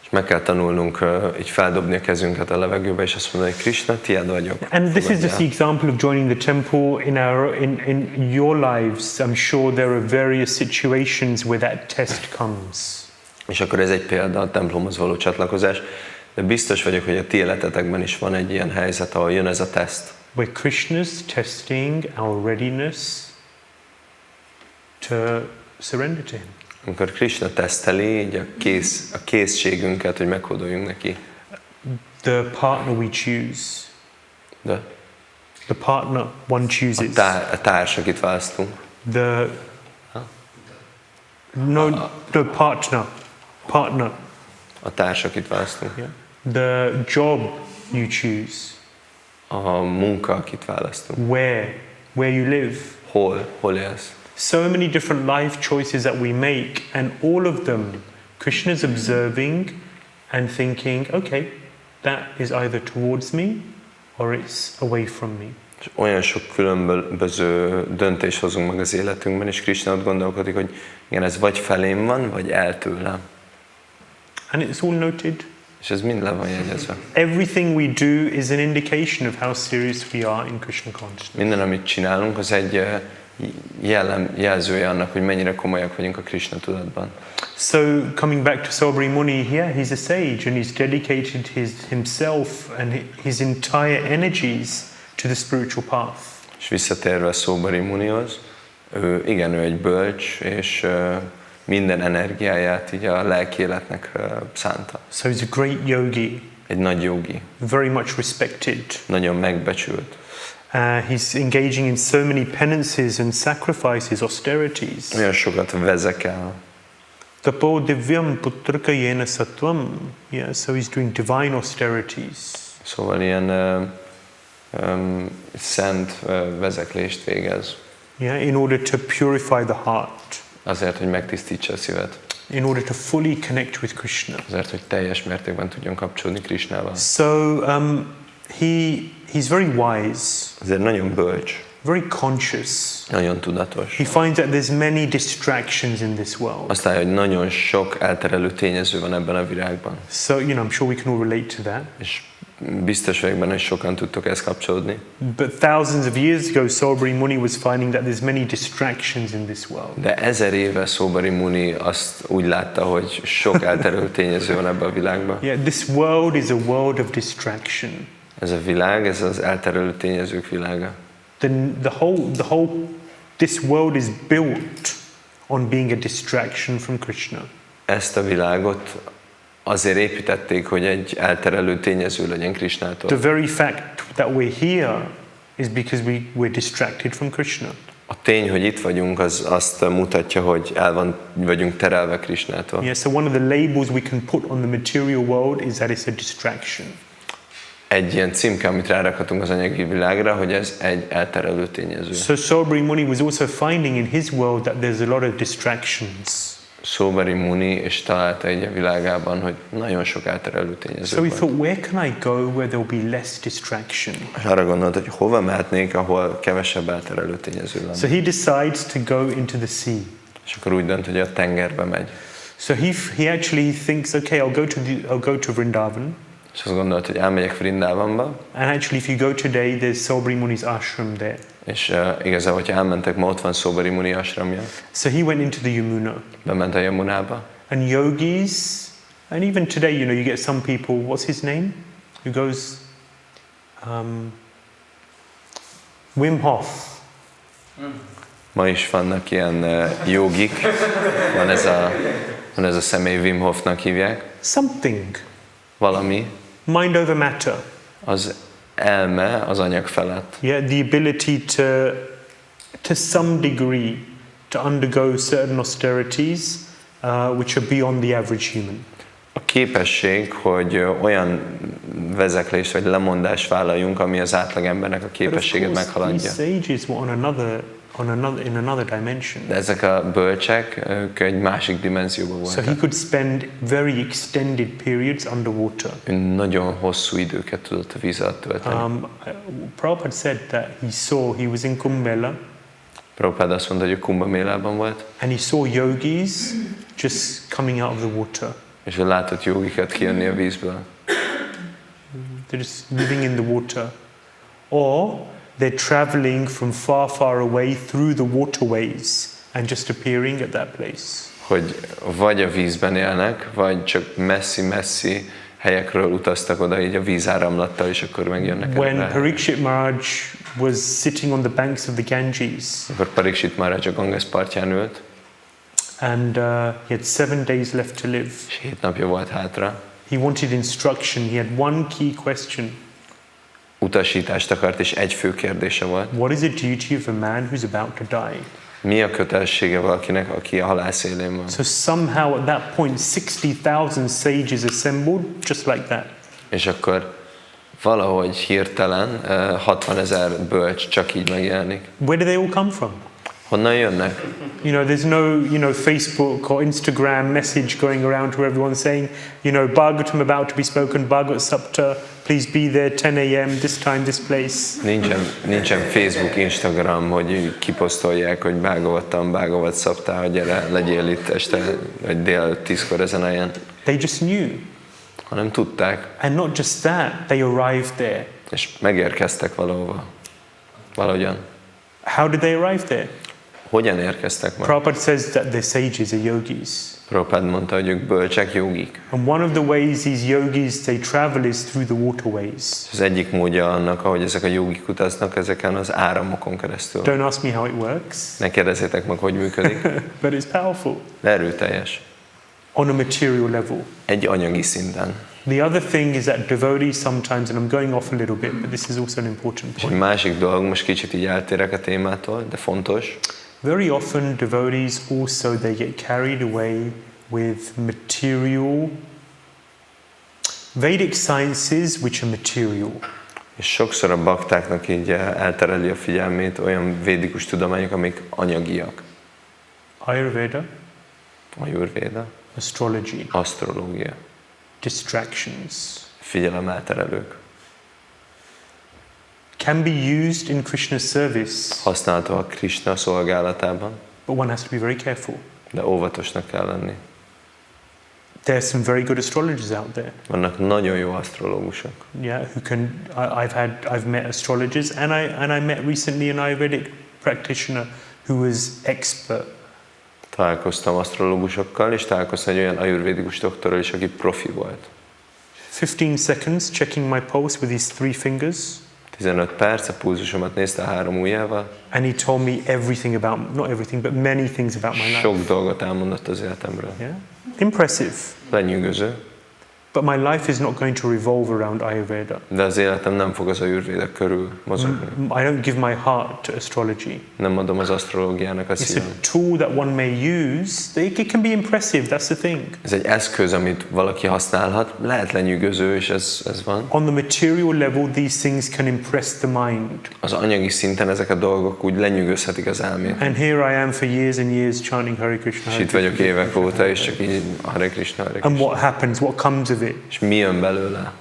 És meg kell tanulnunk így feldobni a kezünket a levegőbe, és azt mondani, hogy Krishna, tiéd vagyok. And this is just the example of joining the temple in your lives. I'm sure there are various situations where that test comes. És akkor ez egy példa a templomhoz való csatlakozás, de biztos vagyok, hogy a ti életetekben is van egy ilyen helyzet, ahol jön ez a teszt. Where Krishna's testing our readiness to surrender to him. Amikor Krishna teszteli így a készségünket, hogy meghódoljunk neki. The partner we choose. De The partner one chooses. a társ, akit választunk. Partner. A társ, akit választunk. Yeah. The job you choose. A munka, akit választunk. Where you live. Hol élsz. So many different life choices that we make, and all of them, Krishna is observing and thinking, okay, that is either towards me or it's away from me. És olyan sok különböző döntést hozunk meg az életünkben, és Krishna ott gondolkodik, hogy igen, ez vagy felém van, vagy el tőlem. And it's all noted. És ez mind le van jegyezve. Everything we do is an indication of how serious we are in Krishna consciousness. Minden, amit csinálunk, az egy jelzője annak, hogy mennyire komolyak vagyunk a Krishna tudatban. So coming back to Sobri Muni, yeah, he's a sage and he's dedicated himself and his entire energies to the spiritual path. És visszatérve a Sobri Munihoz, ő egy bölcs, és minden energiáját így a lelki életnek szánta. So he's a great yogi. Egy nagy jogi. Very much respected. Nagyon megbecsült. He's engaging in so many penances and sacrifices, austerities. Olyan sokat vezekel. Tapo divyam putraka yena sattvam. Yeah, so he's doing divine austerities. Szóval ilyen szent vezeklést végez. Yeah, in order to purify the heart. Azért, hogy megtisztítsa a szívet. In order to fully connect with Krishna. Azért, hogy teljes mértékben tudjon kapcsolódni Krishnával. So he's very wise. Azért nagyon bölcs. Very conscious. Nagyon tudatos. He finds that there's many distractions in this world. Azt látja, hogy nagyon sok elterelő tényező van ebben a világban. So, I'm sure we can all relate to that. És biztos vagyok benne, hogy sokan tudtok ezt kapcsolódni. But thousands of years ago, Sobri Muni was finding that there's many distractions in this world. De 1000 éve Sobri Muni azt úgy látta, hogy sok elterelő tényező van ebben a világban. Yeah, this world is a world of distraction. Ez a világ, ez az elterelő tényezők világa. This world is built on being a distraction from Krishna. Ezt a világot azért építették, hogy egy elterelő tényező legyen Krishnától. The very fact that we're here is because we're distracted from Krishna. A tény, hogy itt vagyunk, az azt mutatja, hogy vagyunk terelve Krishnától. Yeah, so one of the labels we can put on the material world is that it's a distraction. Egy ilyen címke, amit rárakhatunk az anyagi világra, hogy ez egy elterelő tényező. So Sobri Muni was also finding in his world that there's a lot of distractions. Sobri Muni és találta egy a világában, hogy nagyon sok elterelő tényező So he van. thought, where can I go where there will be less distraction? És arra gondolt, hogy hova mehetnék, ahol kevesebb elterelő tényező lenne. So he decides to go into the sea. És akkor úgy dönt, hogy a tengerbe megy. So he actually thinks, okay, I'll go to Vrindavan. És azt gondolt, hogy elmegyek Vrindavanba. And actually, if you go today, there's Sobri Muni's ashram there. És igazából, hogyha elmentek, ma ott van Sobri Muni ashramja. So he went into the Yamuna. Bement a Yamunába. And yogis, and even today, you get some people, what's his name? Who goes, Wim Hof. Ma is vannak ilyen jogik. Van ez a személy, Wim Hofnak hívják. Something. Valami. Mind over matter. Az elme az anyag felett. Yeah, the ability to some degree to undergo certain austerities which are beyond the average human. A képesség, hogy olyan vezeklést vagy lemondást vállaljunk, ami az átlagembernek a képességet meghaladja. These sages were in another dimension. De ezek a bölcsek, ők egy másik dimenzióban So he voltak. could spend very extended periods underwater. Ő nagyon hosszú időket tudott a víz alatt tölteni. Prabhupada said that he was in Kumbh Mela, Prabhupád azt mondta, hogy Kumbh Mélában volt, and he saw yogis just coming out of the water. és ő látott jogikat kijönni a vízből. They're just living in the water. Or they're traveling from far, far away through the waterways and just appearing at that place. Hogy vagy a vízben élnek, vagy csak messzi-messzi helyekről utaztak oda így a vízáramlattal, és akkor megjönnek When erre. Parikshit Maharaj was sitting on the banks of the Ganges, Akkor Parikshit Maharaj a Ganges partján ült, and he had 7 days left to live. és 7 napja volt hátra. He wanted instruction. He had one key question. Utasítást akart, és egy fő kérdése volt. What is the duty of a man who's about to die? Mi a kötelessége valakinek, aki a halál szélén van? So somehow at that point 60,000 sages assembled just like that. És akkor valahogy hirtelen 60 000 bölcs csak így megjelenik. Where do they all come from? Honnan jönnek? There's no Facebook or Instagram message going around to everyone saying, Bhagavatam about to be spoken, Bhagavat Sapta, please be there 10 a.m. this time, this place. Nincsen Facebook, Instagram, hogy kiposztolják, hogy Bhagavatam, Sapta, hogy gyere, legyél itt este, vagy dél 10-kor ezen a helyen. They just knew. Hanem tudták. And not just that, they arrived there. És megérkeztek valahova. Valahogyan. How did they arrive there? Hogyan érkeztek meg? Prabhupada says that the sages are yogis. Prabhupád mondta, hogy ők bölcsek, jogik. And one of the ways these yogis, they travel is through the waterways. Az egyik módja annak, ahogy ezek a jogik utaznak ezeken az áramokon keresztül. Don't ask me how it works, Ne kérdezzétek meg, hogy működik, but it's powerful de erőteljes. on a material level. Egy anyagi szinten. The other thing is that devotees sometimes, and I'm going off a little bit, but this is also an important És egy point. másik dolog, most kicsit így eltérek a témától, de fontos. Very often devotees also, they get carried away with material, Vedic sciences which are material. És sokszor a baktáknak így eltereli a figyelmét olyan védikus tudományok, amik anyagiak. Ayurveda, astrology, asztrológia, distractions. figyelemelterelők. Can be used in Krishna's service, Használhatóak Krishna szolgálatában, but one has to be very careful. de óvatosnak kell lenni. There are some very good astrologers out there. Vannak nagyon jó asztrológusok. Yeah, who can. I've met astrologers, and I met recently an Ayurvedic practitioner who was expert. Találkoztam asztrológusokkal, és találkoztam egy olyan ajurvédikus doktorral is, aki profi volt. 15 seconds checking my pulse with his 3 fingers. 15 perc, a pulzusomat nézte a 3 ujjával. And he told me everything about, not everything, but many things about my life. Sok dolgot elmondott az életemről. Yeah? Impressive. Lenyűgöző. But my life is not going to revolve around Ayurveda. De az életem nem fog az ajurvéda körül mozogni. I don't give my heart to astrology. Nem adom az asztrológiának a It's a szívem. tool that one may use. It can be impressive, that's the thing. Ez egy eszköz, amit valaki használhat, lehet lenyűgöző, és ez van. On the material level, these things can impress the mind. Az anyagi szinten ezek a dolgok úgy lenyűgözhetik az elmét. And here I am for years and years chanting Hare Krishna. És Hare itt vagyok Krishna. évek óta, és csak így Hare Krishna, Hare And Krishna. what happens? What comes of it? És mi jön belőle?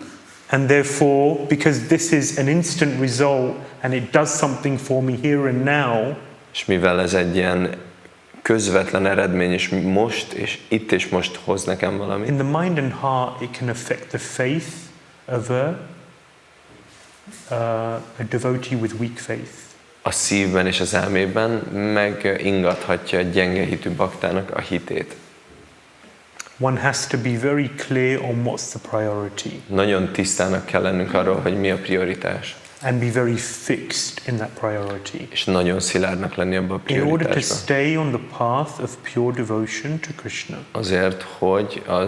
And therefore, because this is an instant result and it does something for me here and now, És mivel ez egy ilyen közvetlen eredmény, és most, és itt és most hoz nekem valamit, in the mind and heart, it can affect the faith of a devotee with weak faith. a szívben és az elmében megingathatja a gyenge hitű baktának a hitét. One has to be very clear on what's the priority Nagyon tisztának kell lennünk arról, hogy mi a prioritás. and be very fixed in that priority. És nagyon szilárdnak lenni abban a In order to prioritásban. stay on the path of pure devotion to Krishna. Azért, hogy a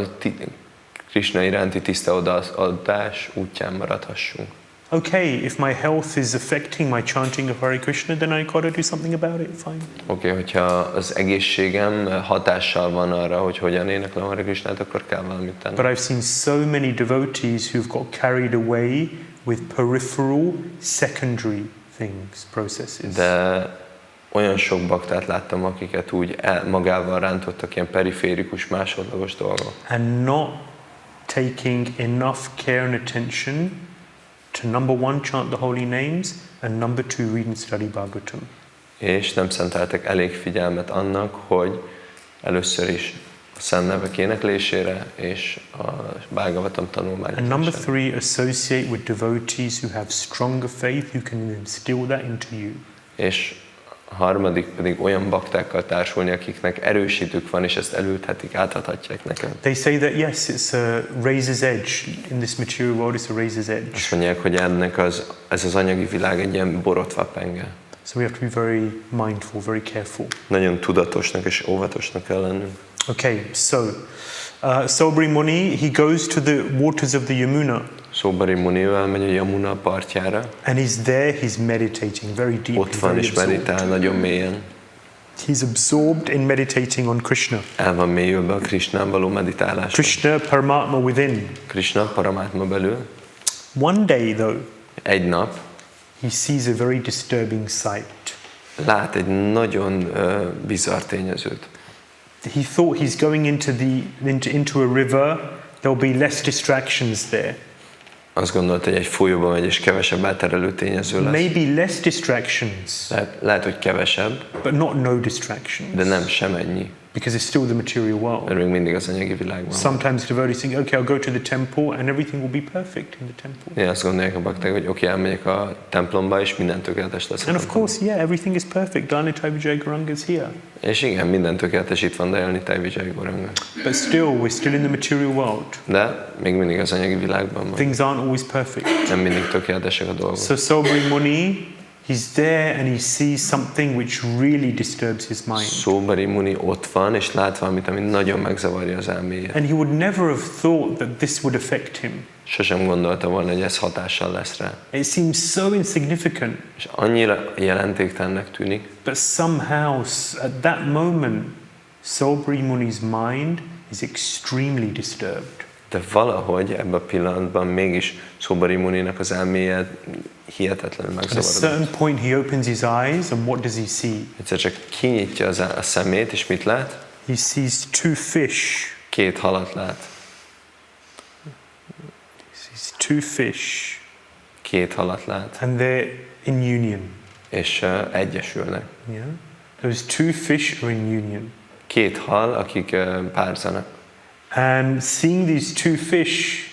Krishna iránti tiszta odaadás útján maradhassunk. Okay, if my health is affecting my chanting of Hare Krishna, then I got to do something about it. Fine. Oké, hogyha az egészségem hatással van arra, hogy hogyan éneklem Hare Krishnát, akkor kell valamit tenni. But I've seen so many devotees who've got carried away with peripheral, secondary things, processes. De olyan sok baktát láttam, akiket úgy magával rántottak ilyen periférikus, másodlagos dolgok. And not taking enough care and attention to number 1, chant the holy names, and number 2, read and study Bhagavatam. És nem szenteltek elég figyelmet annak, hogy először is a szent nevek éneklésére és a Bhagavatam tanulmányozásra. And number 3, associate with devotees who have stronger faith, who can instill that into you. És a harmadik pedig olyan baktákkal társulni, akiknek erősítők van, és ezt elülthetik, átadhatják neked. They say that yes, it's a razor's edge. In this material world, it's a razor's edge. Azt mondják, hogy ez az anyagi világ egy ilyen borotva penge. So we have to be very mindful, very careful. Nagyon tudatosnak és óvatosnak kell lennünk. Okay, so Sobri Muni, he goes to the waters of the Yamuna. Szóbari Munivel megy a Yamuna partjára, And he's there, he's meditating very deeply. ott van very és meditál absorbed. nagyon mélyen. He's absorbed in meditating on Krishna. El van mélyülve a Krishnán való meditálásban. Krishna Paramatma within. Krishna Paramátma belül. One day, though, Egy nap he sees a very disturbing sight. lát egy nagyon bizarr tényezőt. He thought he's going into a river, there'll be less distractions there. Azt gondolt, hogy egy folyóba megy, és kevesebb elterelő tényező lesz. Maybe less distractions, Lehet, hogy kevesebb, but not no distractions. de nem semennyi, Because it's still the material world. mert még mindig az anyagi világban van. Sometimes devotees think, okay, I'll go to the temple and everything will be perfect in the temple. Én azt gondolják a bakták, hogy oké, elmegyek a templomba, és minden tökéletes lesz. a And of templomban. course, yeah, everything is perfect. Dāna Vijay Gauranga is here. És igen, minden tökéletes itt van, Dayalni Vijay Gauranga. But still, we're still in the material world. De még mindig az anyagi világban van. Things aren't always perfect. Nem mindig tökéletesek a dolgok. So Sobri Muni, he's there and he sees something which really disturbs his mind. Szóbari Muni ott van, és lát valamit, ami nagyon megzavarja az elméjét. And he would never have thought that this would affect him. Sosem gondolta volna, hogy ez hatással lesz rá. It seems so insignificant, És annyira jelentéktelennek tűnik, but somehow at that moment Saubhari Muni's mind is extremely disturbed. De valahogy ebben a pillanatban mégis Saubhari Muninak az elméje hihetetlenül At a certain megzavarodott. point he opens his eyes and what does he see? Egyszer csak kinyitja a szemét, és mit lát? He sees two fish. 2 halat lát. He sees two fish 2 halat lát, and they're in union. és egyesülnek. Yeah? Those two fish are in union. 2 hal, akik párzanak. And seeing these two fish,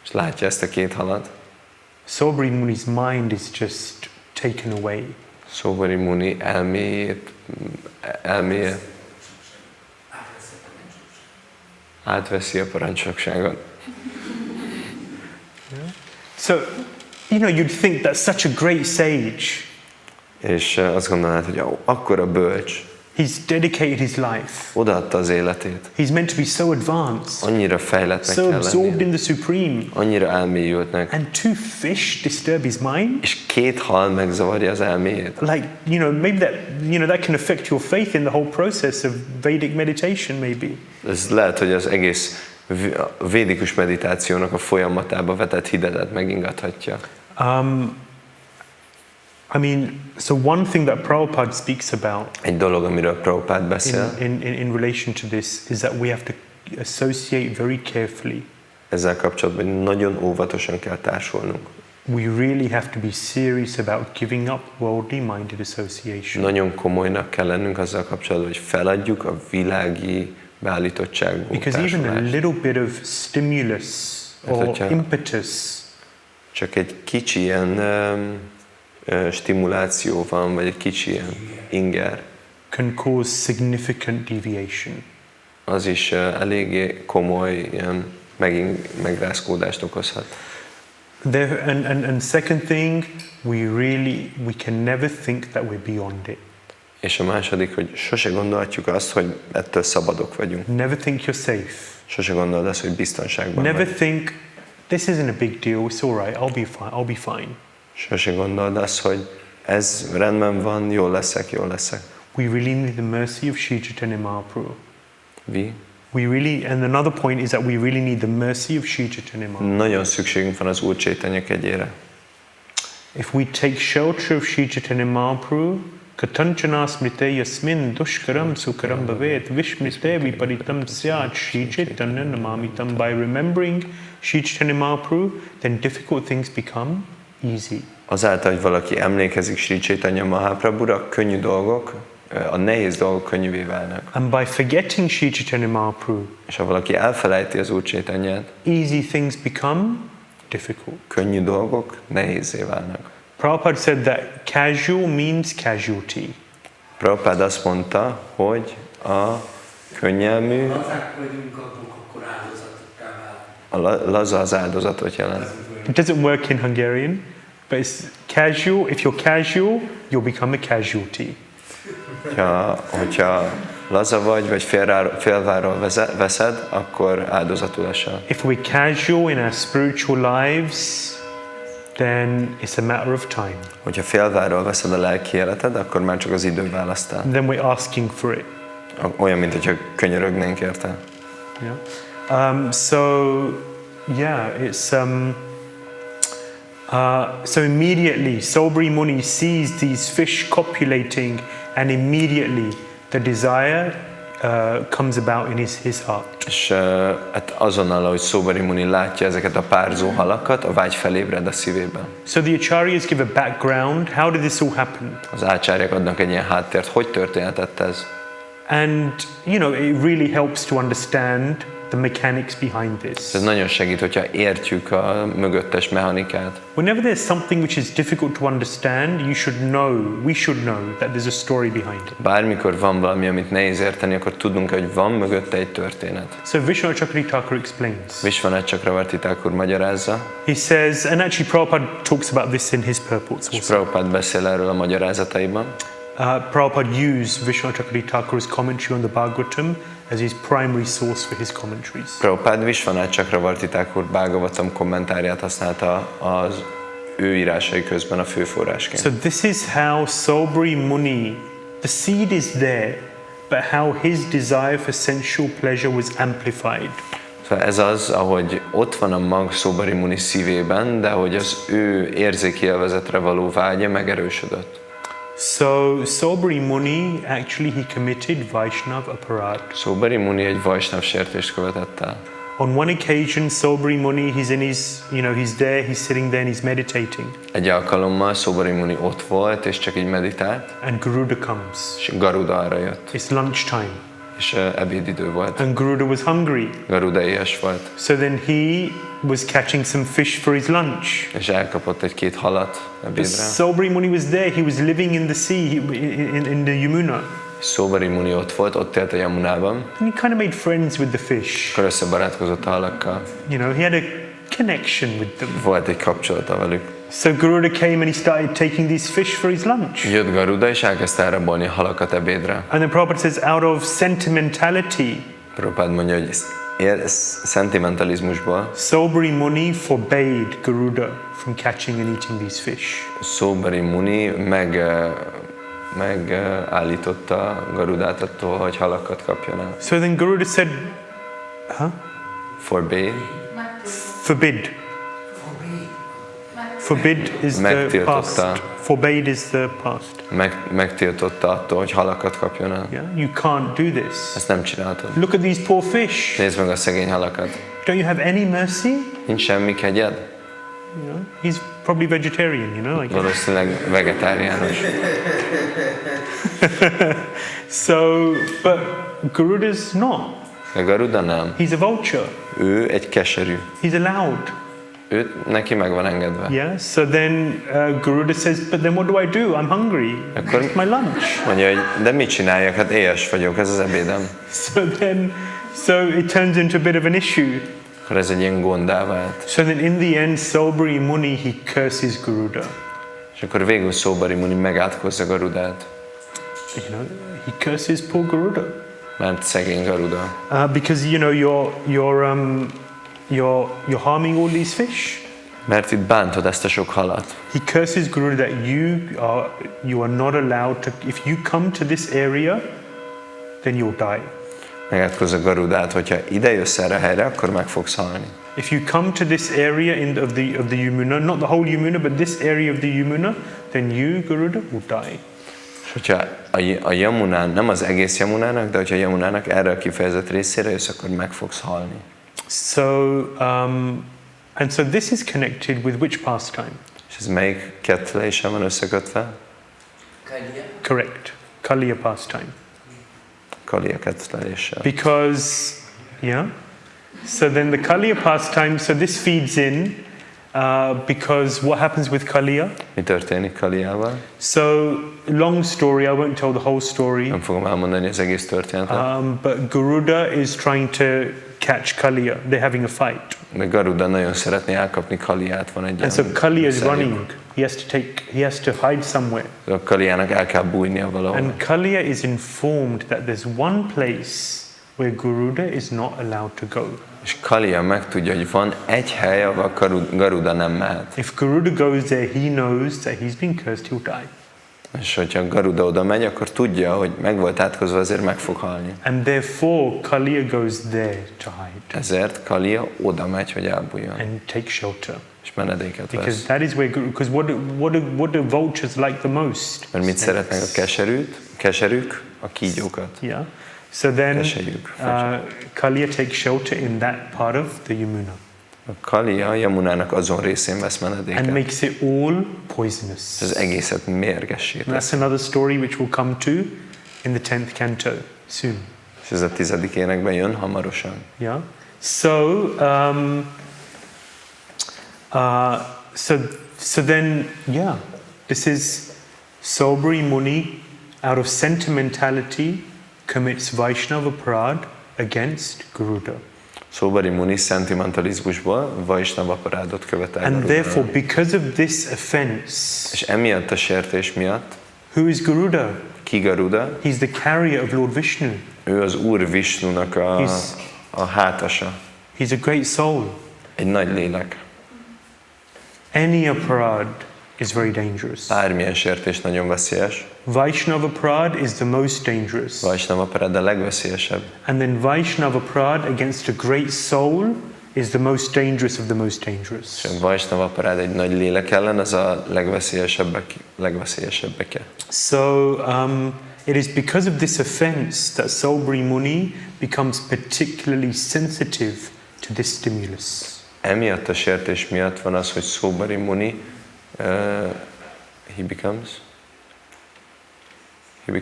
És látja ezt a 2 halat. Saubhari Muni's mind is just taken away. Saubhari Muni elméje átveszi a parancsnokságot. So, you'd think that's such a great sage. És azt gondolnád, hogy akkora bölcs, He's dedicated his life. odaadta az életét. He's meant to be so advanced, Annyira fejlettnek so kell absorbed lenni. in the supreme. Annyira elmélyültnek. And two fish disturb his mind? És 2 hal megzavarja az elméjét. Like, maybe that can affect your faith in the whole process of Vedic meditation, maybe. Ez lehet, hogy az egész védikus meditációnak a folyamatába vetett hidetet megingathatja. So one thing that Prabhupada speaks about Egy dolog, amiről Prabhupád beszél, in relation to this is that we have to associate very carefully. ezzel kapcsolatban hogy nagyon óvatosan kell társulnunk. We really have to be serious about giving up worldly-minded association. Nagyon komolynak kell lennünk azzal kapcsolatban, hogy feladjuk a világi beállítottságú Because even a társulást. little bit of stimulus or hogyha- impetus Csak egy kicsi ilyen stimuláció van, vagy egy kicsi ilyen inger, can cause significant deviation. az is eléggé komoly ilyen megrázkódást okozhat. And second thing, we can never think that we're beyond it. És a második, hogy sose gondolhatjuk azt, hogy ettől szabadok vagyunk. Never think you're safe. Sose gondold azt, hogy biztonságban Never vagy. think this isn't a big deal. It's all right. I'll be fine. Sose gondold azt, hogy ez rendben van, jól leszek. We really need the mercy of Sri Chaitanya Mahaprabhu. Vi? And another point is that we really need the mercy of Sri Chaitanya Mahaprabhu. Nagyon szükségünk van az Úr Chaitanya kegyére. If we take shelter of Sri Chaitanya Mahaprabhu, katanchana smrite yasmin dushkaram sukaram bhavet vishmrite viparitam syat Sri Chaitanya namamitam. By remembering Sri Chaitanya Mahaprabhu, then difficult things become easy. Azáltal, hogy valaki emlékezik Sri Chaitanya Mahaprabhura, könnyű dolgok, a nehéz dolgok könnyűvé válnak. And by forgetting Sri Chaitanya Mahaprabhu, És ha valaki elfelejti az Úr Chaitanyát, easy things become difficult. könnyű dolgok nehézzé válnak. Prabhupada said that casual means casualty. Prabhupád azt mondta, hogy a könnyelmű, a laza az áldozatot jelent. It doesn't work in Hungarian, but it's casual. If you're casual, you'll become a casualty. Hogyha laza vagy félváról veszed, akkor áldozatul esel. If we're casual in our spiritual lives, then it's a matter of time. Hogyha félváról veszed a lelki életed, akkor már csak az idő választál. And then we're asking for it. Olyan, mint hogyha könyörögnénk érte. Yeah. So immediately, Saubhari Muni sees these fish copulating, and immediately the desire comes about in his heart. És hát azonnal, ahogy Saubhari Muni látja ezeket a párzó halakat, a vágy felébred a szívében. So the acharyas give a background. How did this all happen? Az ácsárják adnak egy ilyen háttért, hogy történhetett ez? And it really helps to understand the mechanics behind this. Ez nagyon segít, hogyha értjük a mögöttes mechanikát. Whenever there's something which is difficult to understand, we should know that there's a story behind it. Bármikor van valami, amit nehéz érteni, akkor tudnunk, hogy van mögötte egy történet. So Vishwanath Chakravarti Thakur explains. Vishwanath Chakravarti Thakur magyarázza. He says, and actually Prabhupada talks about this in his purports És also. Prabhupád beszél erről a magyarázataiban. Prabhupada used Vishwanath Chakravarti Thakur's commentary on the Bhagavatam as his primary source for his commentaries. Prabhupád Vishwanath Chakravarti Thakur Bhagavatam kommentárját használta az ő írásai közben a főforrásként. So this is how Saubhari Muni, the seed is there, but how his desire for sensual pleasure was amplified. Szóval ez az, ahogy ott van a mag Szóbari Muni szívében, de hogy az ő érzéki élvezetre való vágya megerősödött. So Sobari Muni actually he committed Vaishnav aparad. Szóbari Muni egy Vaishnav sértést követett el. On one occasion, Sobari Muni, he's in his, he's there, he's sitting there and he's meditating. Egy alkalommal Szóbari Muni ott volt, és csak így meditált, And Garuda comes. és Garuda arra jött. It's lunchtime. És ebédidő volt. And Garuda was hungry. Garuda éhes volt. So then he was catching some fish for his lunch. És elkapott egy-két halat ebédre. Sobari Muni was there, he was living in the sea, in the Yamuna. Szóbari Muni ott volt, ott élt a Yamunában. And he kind of made friends with the fish. Akkor összebarátkozott a halakkal. He had a connection with them. Volt egy kapcsolata velük. So Garuda came and he started taking these fish for his lunch. Jött Garuda, és elkezdte elrabolni a halakat ebédre. And then Prabhupada says, out of sentimentality, Prabhupád mondja, hogy szentimentalizmusból Sobari Muni forbade Garuda from catching and eating these fish. Szóbari Muni megállította Garudát attól, hogy halakat kapjon el. So then Garuda said, Forbade. Forbid. Forbid is the Megtiltotta. past. Forbade is the past. Megtiltotta attól, hogy halakat kapjon el. Yeah, you can't do this. Ezt nem csináltad. Look at these poor fish. Nézd meg a szegény halakat. Don't you have any mercy? Nincs semmi kegyed? He's probably vegetarian, like. Valószínűleg vegetáriánus. So, but Garuda's not. De Garuda nem. He's a vulture. Ő egy keserű. He's allowed. Neki meg van engedve. Yeah. So then Garuda says, but then what do I do? I'm hungry. It's my lunch. Mondja, hogy de mit csináljak? Hát éhes vagyok, ez az ebédem. So it turns into a bit of an issue. Akkor ez egy ilyen gondá vált. So then in the end, Sobari Muni, he curses Garuda. És akkor végül Szóbari Muni megátkozza Garudát. He curses poor Garuda. Mert szegény Garuda. Because you're harming all these fish. Mert itt bántod ezt a sok halat. He curses Garuda that you are not allowed to. If you come to this area, then you'll die. Megátkozza Garudát, hogyha ide jössz erre a helyre, akkor meg fogsz halni. If you come to this area of the Yamuna, not the whole Yamuna, but this area of the Yamuna, then you, Garuda, will die. És hogyha a Yamunán, nem az egész Yamunának, de hogyha a Yamunának erre a kifejezett részére jössz, akkor meg fogsz halni. So this is connected with which pastime? És ez melyik kettőléssel van összekötve? Correct. Kaliya pastime. Kaliya kettőléssel. Because, so then the Kaliya pastime, so this feeds in, because what happens with Kaliya? Mi történik Kaliyával? So, long story, I won't tell the whole story. Nem fogom elmondani az egész történetet. But Garuda is trying to catch Kaliya. They're having a fight. De Garuda nagyon szeretné elkapni Kaliyát, van egy. And so Kaliya is running. He has to hide somewhere. A Kaliyának el kell bújnia valahol. And Kaliya is informed that there's one place where Garuda is not allowed to go. És Kaliya megtudja, hogy van egy hely, ahol Garuda nem mehet. If Garuda goes there, he knows that he's been cursed, he'll die. És hogyha Garuda oda megy, akkor tudja, hogy meg volt átkozva, azért meg fog halni. And therefore, Kaliya goes there to hide. Ezért Kaliya oda megy, hogy elbújjon. And take shelter. És menedéket Because vesz. that is where, because what do vultures like the most? Mert mit szeretnek a keserűk? A kígyókat. Yeah. So then, Keserűk. Kaliya takes shelter in that part of the Yamuna. A Kaliya Yamunának azon részén vesz menedéket. And makes it all poisonous. Az egészet mérgessé And that's teszi. another story which we'll come to in the 10th canto soon. És ez a 10. énekben jön hamarosan. Yeah. So, so then, this is Sobari Muni, out of sentimentality, commits Vaishnava aparad against Garuda. Szóbari Muni szentimentalizmusból Vaishnava aparádot követel And Garuda. therefore, because of this offense, És emiatt a sértés miatt, who is Garuda? ki Garuda? He's the carrier of Lord Vishnu. Ő az Úr Visnunak a hátasa. He's a great soul. Egy nagy lélek. Any aparad is very dangerous. Bármilyen sértés nagyon veszélyes. Vaishnava pride is the most dangerous. Vaishnava Prad a legveszélyesebb. And then Vaishnava pride against a great soul is the most dangerous of the most dangerous. És a Vaishnava Prad egy nagy lélek ellen, az a legveszélyesebbeke. So it is because of this offense that Saubhari Muni becomes particularly sensitive to this stimulus. Emiatt a sértés miatt van az, hogy Saubhari Muni he becomes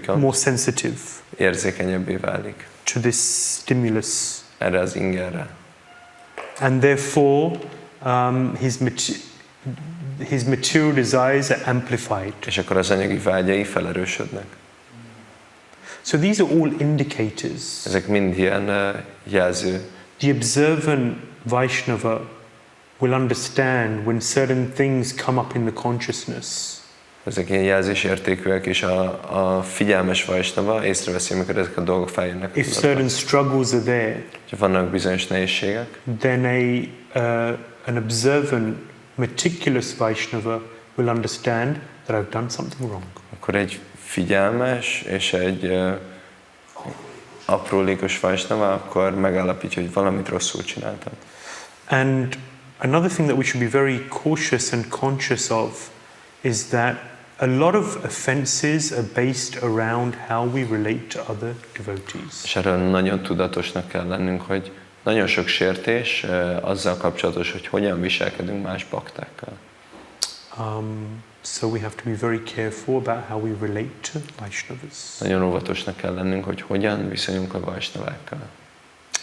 More sensitive érzékenyebbé válik to this stimulus. erre az ingerre. And therefore his material desires are amplified. És akkor az anyagi vágyai felerősödnek. So these are all indicators. Ezek mind ilyen jelző. The observant Vaishnava will understand when certain things come up in the consciousness. Ezek ilyen jelzésértékűek, és a figyelmes Vaishnava észreveszi, amikor ezek a dolgok feljönnek. If certain struggles are there, ha vannak bizonyos nehézségek, then an observant, meticulous Vaishnava will understand that I've done something wrong. Akkor egy figyelmes és egy aprólékos Vaishnava akkor megállapítja, hogy valamit rosszul csináltam. And another thing that we should be very cautious and conscious of is that a lot of offenses are based around how we relate to other devotees. És erről nagyon tudatosnak kell lennünk, hogy nagyon sok sértés azzal kapcsolatos, hogy hogyan viselkedünk más baktákkal. So we have to be very careful about how we relate to Vaishnavas. Nagyon óvatosnak kell lennünk, hogy hogyan viszonyunk a Vaishnavákkal.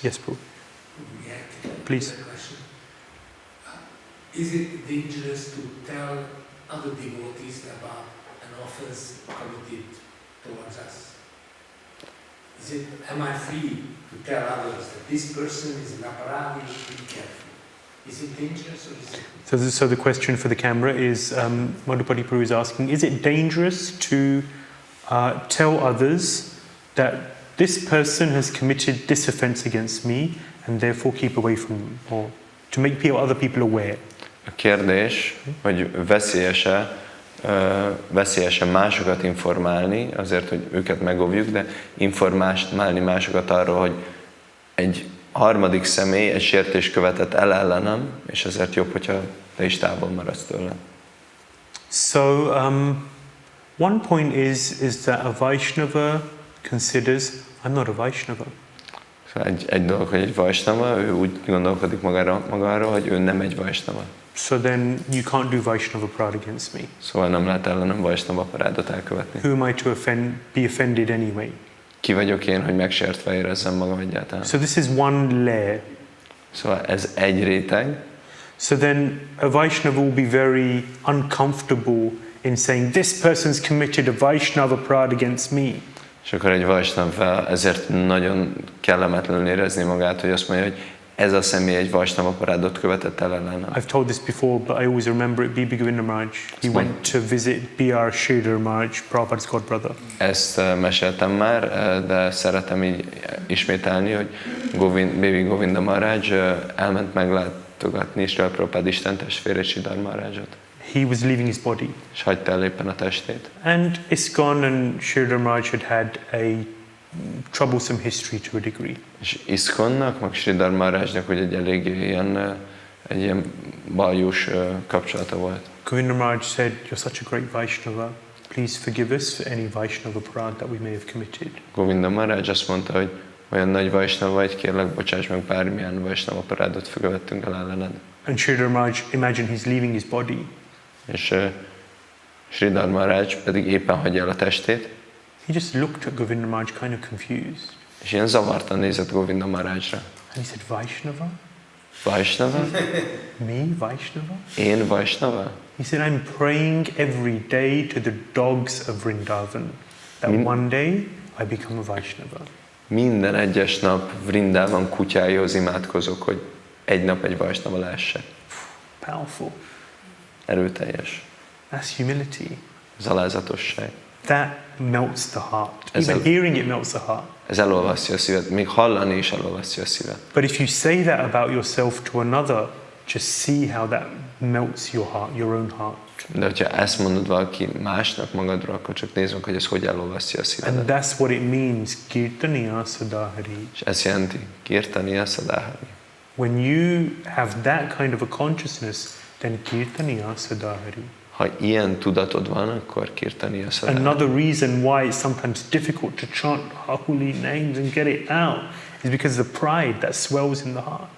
Yes, bro. Please. Is it dangerous to tell other devotees about an offense committed towards us? Am I free to tell others that this person is an aparadi, be careful? Is it dangerous or is it? So the question for the camera is, Madhupati Prabhu is asking, is it dangerous to tell others that this person has committed this offense against me and therefore keep away from them, or to make other people aware? A kérdés, hogy veszélyes-e másokat informálni, azért, hogy őket megóvjuk, de informálni másokat arról, hogy egy harmadik személy egy sértést követett el ellenem, és ezért jobb, hogyha te is távol maradsz tőle. So one point is that a Vaishnava considers, I'm not a Vaishnava. Egy dolog, hogy egy Vaishnava, ő úgy gondolkodik magáról, hogy ő nem egy Vaishnava. So then you can't do Vaishnava pride against me. Szóval nem lehet ellenem Vaishnava parádot elkövetni. Who am I to be offended anyway? Ki vagyok én, hogy megsértve érezzem magam egyáltalán? So this is one layer. Szóval ez egy réteg. So then a Vaishnava will be very uncomfortable in saying this person's committed a Vaishnava pride against me. És akkor egy Vaishnava ezért nagyon kellemetlenül érezni magát, hogy azt mondja, hogy ez a személy egy Vaishnava parádot követett el ellenem. I've told this before, but I always remember it. B.B. Govinda Maharaj, he went to visit B.R. Sridhar Maharaj, Prabhupada's godbrother. Ezt meséltem már, de szeretem így ismételni, hogy B.B. Govinda Maharaj elment meglátogatni Srila Prabhupád istentestvérét, Sridhar Maharajot. He was leaving his body. És hagyta el éppen a testét. And ISKCON and Sridhar Maharaj had a troublesome history to a degree. És ISKCON-nak, meg Sridhar Maharajnak ugye egy elég egy ilyen baljós kapcsolata volt. Govinda Maharaj said, "You're such a great Vaishnava. Please forgive us for any Vaishnava pride that we may have committed." Govinda Maharaj azt mondta, hogy olyan nagy Vaishnava vagy, kérlek, bocsáss meg, bármilyen Vaishnava parádot követtünk el ellened. And Sridhar Maharaj, imagine he's leaving his body. És Sridhar Maharaj pedig éppen hagyja el a testét. He just looked at Govinda Maharaj kind of confused. És ilyen zavartan nézett Govinda Maharajra. And he said, Vaishnava? Vaishnava? Me, Vaishnava? Én Vaishnava? He said, I'm praying every day to the dogs of Vrindavan that one day I become a Vaishnava. Minden egyes nap Vrindavan kutyáihoz imádkozok, hogy egy nap egy Vaishnava lehessek. Powerful. Erőteljes. That's humility. Az alázatosság. That melts the heart. Even hearing it melts the heart. Ez elolvasztja a szívet, még hallani is elolvasztja a szívet. But if you say that about yourself to another, just see how that melts your heart, your own heart. De hogyha ezt mondod valaki másnak magadról, akkor csak nézd meg, hogy ez hogy elolvasztja a And szívedet. that's what it means, kirtaniya sadahari. És ezt jelenti, kirtaniya sadahari. When you have that kind of a consciousness, then kirtaniya sadahari. Ha ilyen tudatod van, akkor kirtaniya sadahari. Another reason why it's sometimes difficult to chant holy names and get it out is because of the pride that swells in the heart.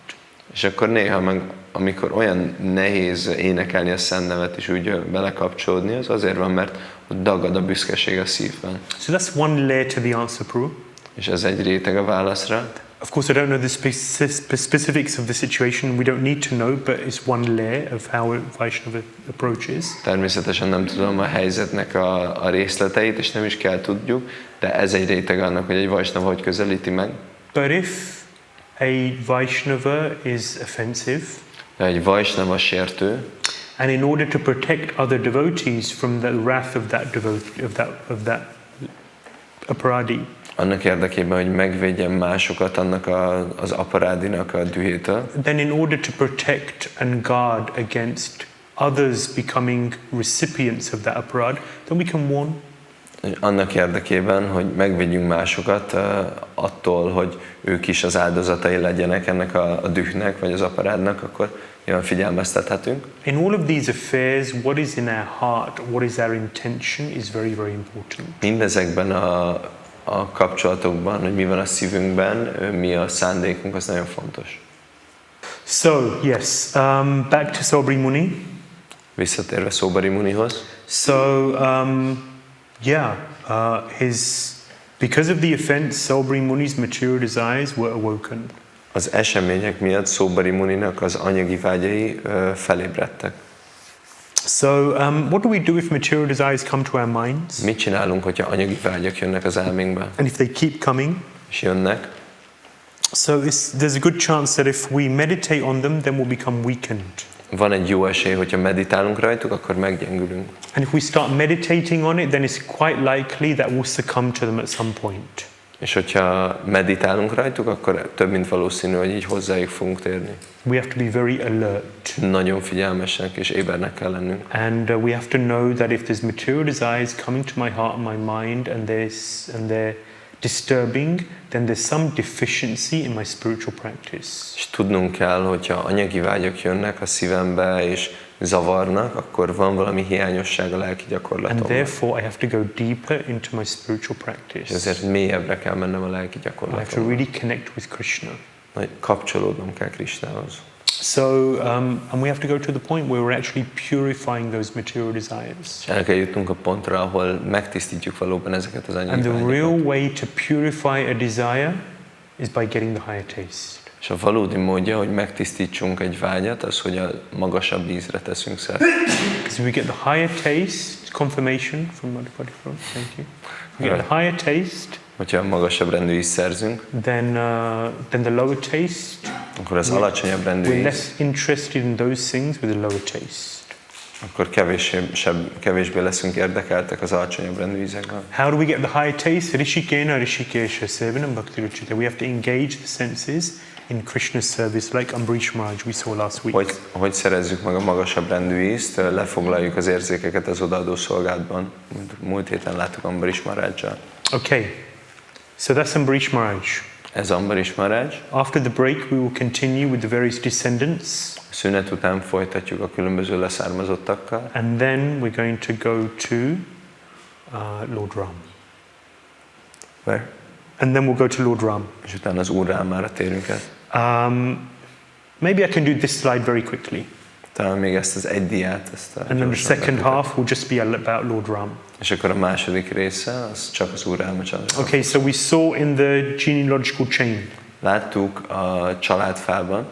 És akkor néha meg, amikor olyan nehéz énekelni a szent nevet és úgy belekapcsolódni, az azért van, mert ott dagad a büszkeség a szívben. So that's one layer to the answer, Prabhu. És ez egy réteg a válaszra. Of course, I don't know the specifics of the situation. We don't need to know, but it's one layer of how a Vaishnava approaches. Természetesen nem tudom a helyzetnek a részleteit, és nem is kell tudjuk, de ez egy réteg annak, hogy egy Vaishnava hogy közelíti meg. But if a Vaishnava is offensive, De egy Vaishnava sértő, and in order to protect other devotees from the wrath of that aparadi, annak érdekében, hogy megvédjen másokat annak az aparádinak a dühétől, then in order to protect and guard against others becoming recipients of that aparad, then we can warn. annak érdekében, hogy megvédjünk másokat attól, hogy ők is az áldozatai legyenek ennek a dühnek, vagy az aparádnak, akkor nyilván figyelmeztethetünk. In all of these affairs, what is in our heart, what is our intention is very, very important. Mindezekben a kapcsolatokban, hogy mi van a szívünkben, mi a szándékunk, az nagyon fontos. So, yes, back to Sobri Muni. Visszatérve Szóbari Munihoz. So, because of the offense, Sobri Muni's material desires were awoken. Az események miatt Szóbari Muninak az anyagi vágyai felébredtek. So, what do we do if material desires come to our minds? Mit csinálunk, hogyha anyagi vágyak jönnek az elménkbe? And if they keep coming? És jönnek. So, there's a good chance that if we meditate on them, then we'll become weakened. Van egy jó esély, hogyha meditálunk rajtuk, akkor meggyengülünk. And if we start meditating on it, then it's quite likely that we'll succumb to them at some point. És hogyha meditálunk rajtuk, akkor több mint valószínű, hogy így hozzájuk fogunk térni. We have to be very alert. Nagyon figyelmesek és ébernek kell lennünk. And we have to know that if there's material desires coming to my heart and my mind and they're disturbing, then there's some deficiency in my spiritual practice. És tudnunk kell, hogyha anyagi vágyak jönnek a szívembe és zavarnak, akkor van valami hiányosság a lelki And gyakorlatomban. therefore I have to go deeper into my spiritual És practice. ezért mélyebbre kell mennem a lelki I have to gyakorlatomban. really connect with Krishna. Kapcsolódnom kell Krisnához. So, and we have to go to the point where we're actually purifying those material desires. És el kell jutnunk a pontra, ahol megtisztítjuk valóban ezeket az anyagi And the real vágyakat. way to purify a desire is by getting the higher taste. És a valódi módja, hogy megtisztítsunk egy vágyat, az, hogy a magasabb ízre teszünk szert. Because we get the higher taste, confirmation from Madhupati Prabhu, thank you. We get the higher taste, Hogyha magasabb rendű ízt szerzünk, then the lower taste, akkor az alacsonyabb rendű we're íz, less interested in those things with a lower taste. akkor kevésbé leszünk érdekeltek az alacsonyabb rendű ízekben. How do we get the higher taste? Rishikena, Rishikesha, Sevanam, Bhakti Ruchita. We have to engage the senses in Krishna's service, like Ambrish Maharaj we saw last week. Hogy szerezzük meg a magasabb rendű ízt, lefoglaljuk az érzékeket az odaadó szolgálatban. Múlt héten láttuk Ambrish Maharajjal. Okay, so that's Ambrish Maharaj. Ez Ambrish Maharaj. After the break, we will continue with the various descendants. Szünet után folytatjuk a különböző leszármazottakkal. And then we're going to go to Lord Ram. Where? And then we'll go to Lord Ram. És utána az Úr Rámára térünk át. Maybe I can do this slide very quickly. Talán még ezt az egy diát. And then the second half will just be about Lord Ram. És akkor a második része, az csak az Úr Ráma család. Okay, so we saw in the genealogical chain. Láttuk a családfában.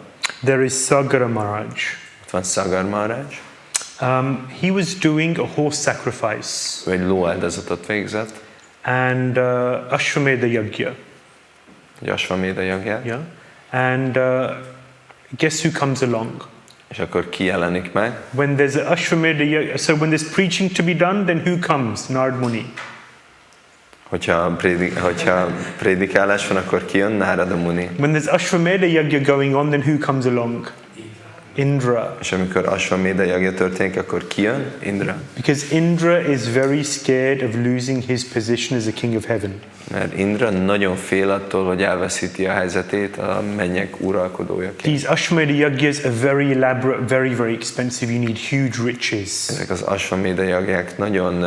There is Sagara Maharaj. Ott van Sagar Maharaj. He was doing a horse sacrifice. Ő egy lóáldozatot végzett. And Ashwamedha Yagya. Egy Asvaméda jagját. Yeah. And guess who comes along? És akkor ki jelenik meg? When there's a Ashwamedha Yagya, so when there's preaching to be done, then who comes? Narad Muni. Hogyha prédikálás van, akkor ki jön? Nárada Muni. When there's Ashwamedha Yagya going on, then who comes along? Indra. És amikor Asvaméda jagja történik, akkor ki jön? Indra. Because Indra is very scared of losing his position as a king of heaven. Mert Indra nagyon fél attól, hogy elveszíti a helyzetét a mennyek uralkodójaként. These Ashwamedha yajnas are very elaborate, very, very expensive. You need huge riches. Ezek az Asvaméda jagják nagyon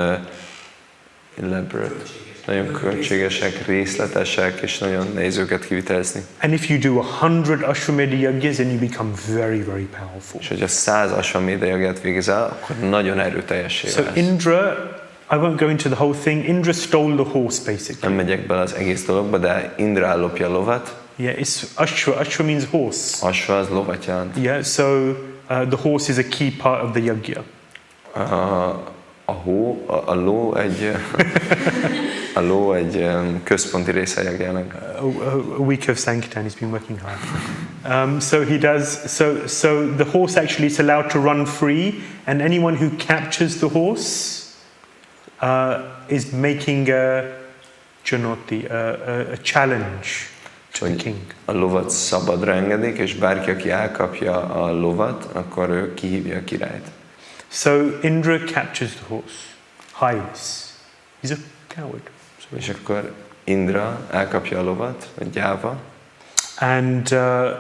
elaborate, nagyon költségesek, részletesek, és nagyon nehéz őket kivitelezni. And if you do 100 Ashwamedha yajnas, then you become very, very powerful. És hogyha 100 Asvaméda jagját végezel, akkor nagyon erőteljessé So válsz. Indra, I won't go into the whole thing. Indra stole the horse, basically. Nem megyek bele az egész dologba, de Indra ellopja a lovat. Yeah, it's Ashwa. Ashwa means horse. Asva az lovat jelent. Yeah, so the horse is a key part of the yajna. A ló egy központi része a jagjának. A week of Sankirtan, he's been working hard. So he does. So the horse actually is allowed to run free, and anyone who captures the horse is making a challenge to the king. A lovat szabadra engedik, és bárki, aki elkapja a lovat, akkor ő kihívja a királyt. So Indra captures the horse, hides. He's a coward. És akkor Indra elkapja a lovat, a gyáva. And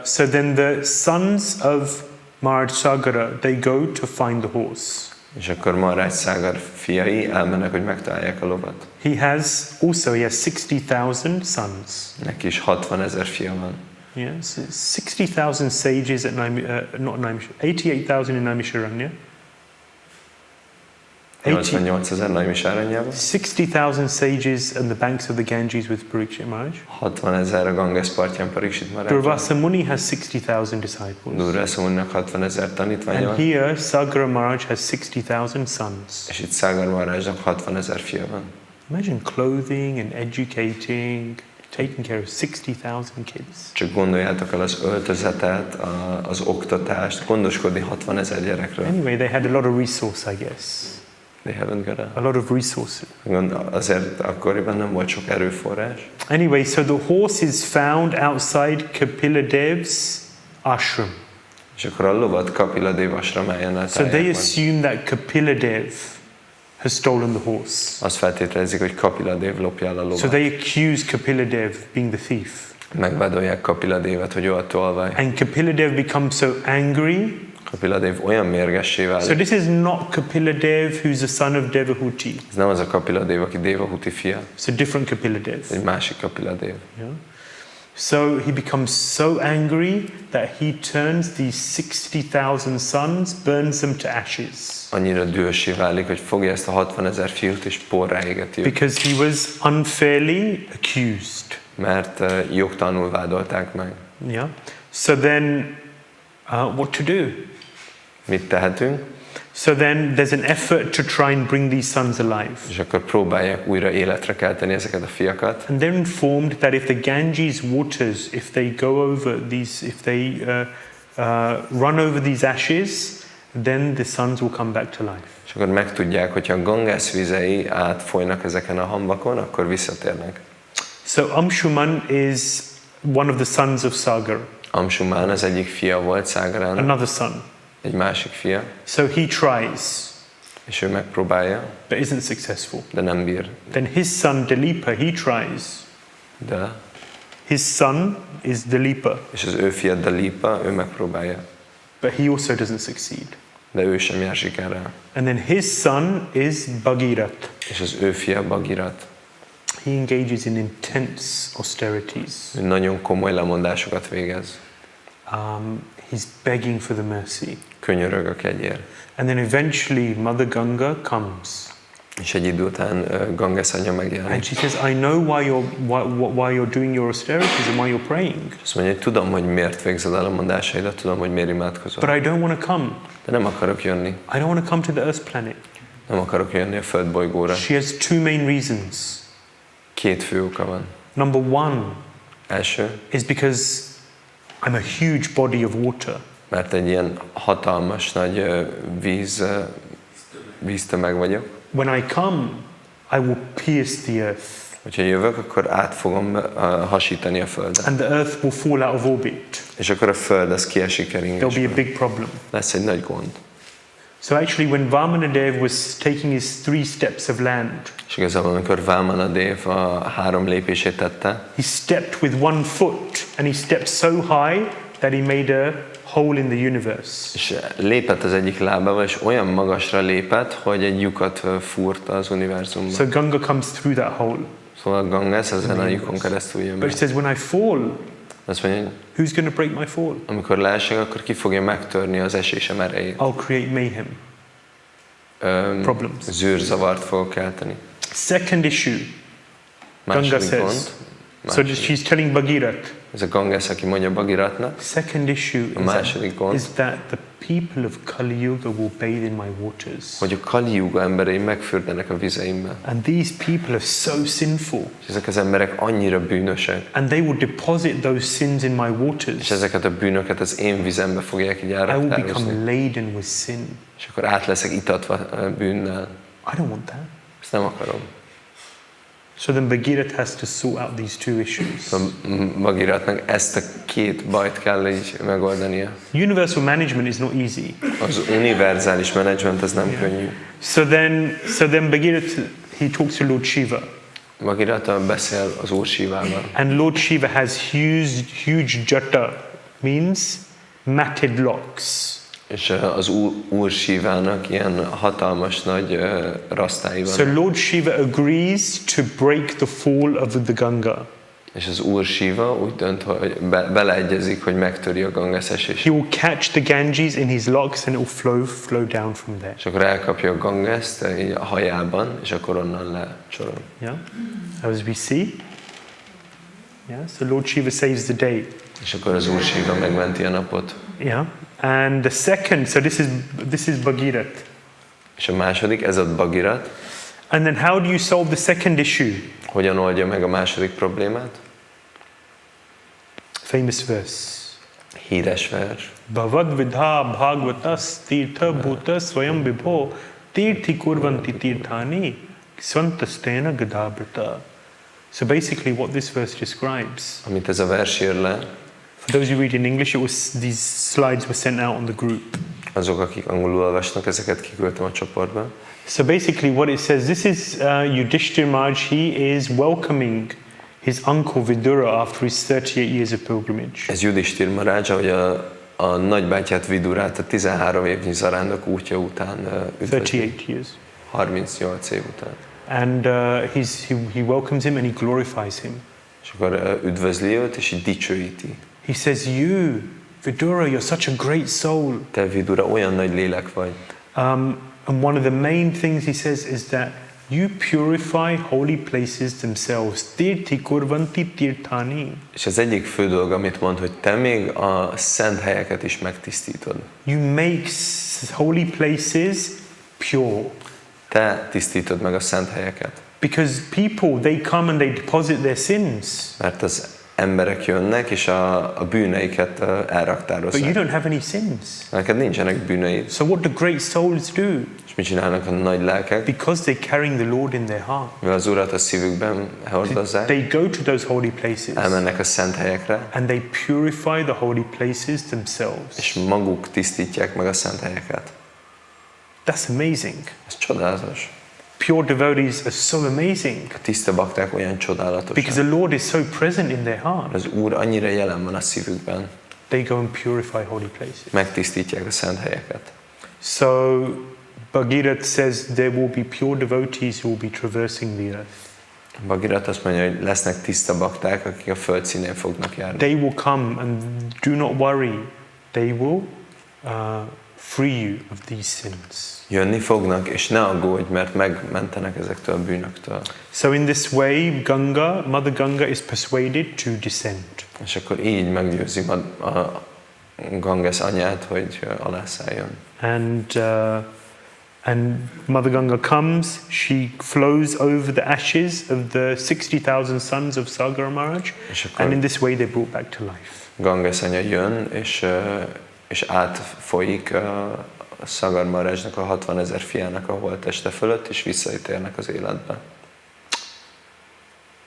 so then the sons of Maharaj Sagara, they go to find the horse. És akkor Maharaj Sagar fiai elmennek, hogy megtalálják a lovat. He has 60,000 sons. Neki is 60 000 fia van. Yes, 60,000 sages at not Naimisharanya, 88,000 in Naimisharanya. 88 000 Naimisharanyában. 60,000 sages on the banks of the Ganges with Parikshit Maharaj. 60 000 a Ganges partján Parikshit Maharaj. Durvasa Muni has 60,000 disciples. Durvasa Muninak 60 000 tanítványa And van. here Sagara Maharaj has 60,000 sons. És itt Sagar Maharajnak 60 000 fia van. Imagine clothing and educating, taking care of 60,000 kids. Csak gondoljátok el az öltözetet, az oktatást, gondoskodni 60 000 gyerekről. Anyway, they had a lot of resource, I guess. They haven't got A lot of resources. Azért akkoriban nem volt sok erőforrás. Anyway, so the horse is found outside Kapiladev's ashram. És akkor a lovat Kapiladev ashramájánál So they találják meg. assume that Kapiladev has stolen the horse. Azt feltételezik, hogy Kapiladev lopja el a lovat. So they accuse Kapiladev being the thief. Megvádolják Kapiladevet, hogy ő a tolvaj. And Kapiladev becomes so angry. Kapiladev olyan mérgessé válik. So this is not Kapiladev who's the son of Devahuti. Ez nem az a Kapiladev, aki Devahuti fia. It's a different Kapiladev. Egy másik Kapiladev. Yeah? So he becomes so angry that he turns these 60,000 sons, burns them to ashes. Annyira dühössé válik, hogy fogja ezt a 60 000 fiút és porrá égeti őket. Because he was unfairly accused. Mert jogtalanul vádolták meg. Yeah. So then, what to do? Mit tehetünk? So then there's an effort to try and bring these sons alive. És akkor próbálják újra életre kelteni ezeket a fiakat. And they're informed that if the Ganges waters, if they go over these, if they run over these ashes, then the sons will come back to life. És akkor megtudják, hogyha a Ganges vizei átfolynak ezeken a hambakon, akkor visszatérnek. So Amshuman is one of the sons of Sagar. Amsumán az egyik fia volt Szágarának, Another son. egy másik fia, So he tries, és ő megpróbálja, but isn't successful. de nem bír. Then his son Dilipa, he tries. De, His son is Dilipa, és az ő fia Dalipa, ő megpróbálja, but he also doesn't succeed. de ő sem jár sikerrel. And then his son is Bhagirat. És az ő fia Bhagirat, He engages in intense austerities. ő nagyon komoly lemondásokat végez. He's begging for the mercy. Könyörög a kegyért. And then eventually Mother Ganga comes. És egy idő után Ganges anya And megjelenik. she says, I know why you're doing your austerities and why you're praying. Azt mondja, hogy tudom, hogy miért végzed el a mondásaidat, tudom, hogy miért imádkozol. But I don't want to come. De nem akarok jönni. I don't want to come to the Earth planet. Nem akarok jönni a földbolygóra. She has two main reasons. Két fő oka van. Number one Első, is because I'm a huge body of water. mert egy ilyen hatalmas nagy víztömeg vagyok. When I come, I will pierce the earth. Hogyha jövök, akkor át fogom hasítani a földet. And the earth will fall out of orbit. És akkor a föld az kiesik there'll be a keringésből. big problem. Lesz egy nagy gond. So actually when Vamanadev was taking his 3 steps of land, És igazából, amikor Vámanadev a 3 lépését tette, he stepped with 1 foot and he stepped so high that he made a hole in the universe. és lépett az egyik lábával, és olyan magasra lépett, hogy egy lyukat fúrt az univerzumba. So Ganga comes through that hole. Szóval Ganges ezen a lyukon keresztül jön be. But it says when I fall, Azt mondja, hogy who's going to break my fall? amikor leesek, akkor ki fogja megtörni az esésem erejét. I'll create mayhem. Problems. Zűrzavart fogok kelteni. Second issue, Ganga Második says. gond. So she's telling Bhagirath. Ez a Ganges, aki mondja Bhagiratnak. Second issue A második gond, is that the people of Kali Yuga will bathe in my waters. hogy a Kali Yuga emberei megfürdenek a vizeimben. And these people are so sinful. És ezek az emberek annyira bűnösek, And they will deposit those sins in my és waters. ezeket a bűnöket az én vizembe fogják így I will elraktározni. become laden with sin. És akkor át leszek itatva bűnnel. I don't want that. Ezt nem akarom. So then Bhagirath has to sort out these 2 issues. A Bhagiratnak ezt a 2 bajt kell így megoldania. Universal management is not easy. Az univerzális menedzsment az nem könnyű. So then Bhagirath, he talks to Lord Shiva. Bhagirata beszél az Úr Sivával. And Lord Shiva has huge jata, means matted locks. És az Úr Sivának ilyen hatalmas nagy rasztái So van. Lord Shiva agrees to break the fall of the Ganga. És az Úr Siva úgy dönt, hogy beleegyezik, hogy megtöri a Ganges esését. He will catch the Ganges in his locks and it will flow down from there. És akkor elkapja a Gangest így a hajában, és akkor onnan lecsorol. Yeah, as we see. Yeah, so Lord Shiva saves the day. És akkor az Úr Siva megmenti a napot. Yeah, and the second, so this is Bhagirath. És a második, ez a Bhagirat. And then how do you solve the second issue? Hogyan oldja meg a második problémát? Famous verse. Híres vers. Bhavad vidha bhagavatas tirtha bhuta swayam vibho tirthi kurvanti tirthani svantastena gadabrata. So basically what this verse describes, Amit ez a vers ír le, for those who read in English, these slides were sent out on the group. azok, akik angolul olvasnak, ezeket kiküldtem a csoportba. So basically what it says, this is Yudhishthira Maharaj, he is welcoming his uncle Vidura after his 38 years of pilgrimage. Ez Yudhishthira Maharaj, hogy a nagybátyját Vidurát a 13 évnyi zarándok útja után üdvözli. 38 years. 38 év után. And he welcomes him and he glorifies him. És akkor üdvözli őt, és így dicsőíti. He says, you, Vidura, you're such a great soul. Te, Vidura, olyan nagy lélek vagy. And one of the main things he says is that you purify holy places themselves. Tirthi kurvanti tirthani. És az egyik fő dolog, amit mond, hogy te még a szent helyeket is megtisztítod. You make holy places pure. Te tisztítod meg a szent helyeket. Because people, they come and they deposit their sins. Mert az emberek jönnek, és a bűneiket But you elraktározzák. don't have any sins. Neked nincsenek bűneid. So what the great souls do? És mit csinálnak a nagy lelkek? Because they're carrying the Lord in their heart. Mivel az Urat a szívükben hordozzák, They go to those holy places elmennek a szent helyekre, and they purify the holy places themselves. és maguk tisztítják meg a szent helyeket. That's amazing. Ez csodálatos. Pure devotees are so amazing A tiszta bakták olyan csodálatosak. because the Lord is so present in their heart. Az Úr annyira jelen van a szívükben. They go and purify holy places. Megtisztítják a szent helyeket. So Bhagirath says there will be pure devotees who will be traversing the earth. Bhagirat azt mondja, hogy lesznek tiszta bakták, akik a föld színén fognak járni. They will come and do not worry. They will free you of these sins. Jönni fognak, és ne aggódj, mert megmentenek ezektől a bűnöktől. So in this way, Mother Ganga is persuaded to descend. És akkor így meggyőzi a Ganges anyát, hogy alászálljon. And Mother Ganga comes, she flows over the ashes of the 60,000 sons of Sagara Maharaj, and in this way they're brought back to life. Ganges anya jön, és átfolyik a Sagar Maharajnak a 60 000 fiának a holtteste fölött, és visszatérnek az életbe.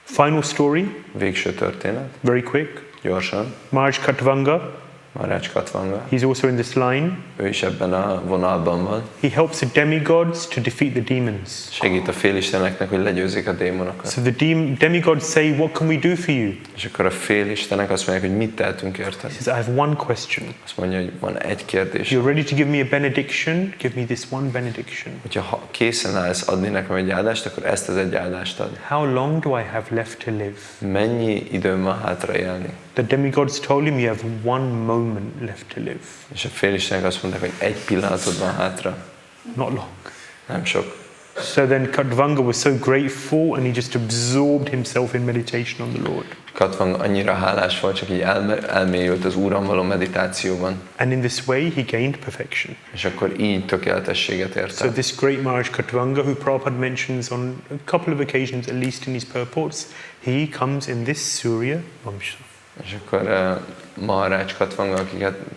Final story, Végső történet. very quick. gyorsan. Maharaj Katvanga, Maharaj Katvanga. he's also in this line. Ő is ebben a vonalban van. He helps the demigods to defeat the demons. Segít a félisteneknek, hogy legyőzik a démonokat. So the demigods say, what can we do for you? És akkor a félistenek azt mondják, hogy mit tehetünk érted. He says, I have one question. Azt mondja, hogy van egy kérdés. You're ready to give me a benediction? Give me this one benediction. Hogyha készen állsz adni nekem egy áldást, akkor ezt az egy áldást ad. How long do I have left to live? Mennyi időm van hátra élni? The demigods told him, you have one moment left to live. És a félistenek azt mondták, hogy egy pillanatod van hátra. Not long. Nem sok. So then Katvanga was so grateful and he just absorbed himself in meditation on the Lord. Katvanga annyira hálás volt, csak így elmélyült az Úron való meditációban. And in this way he gained perfection. És akkor így tökéletességet ért So el. this great Maharaj Katvanga, who Prabhupada mentions on a couple of occasions, at least in his purports, he comes in this Sūrya-vaṁśa. És akkor Maharaj Katvanga,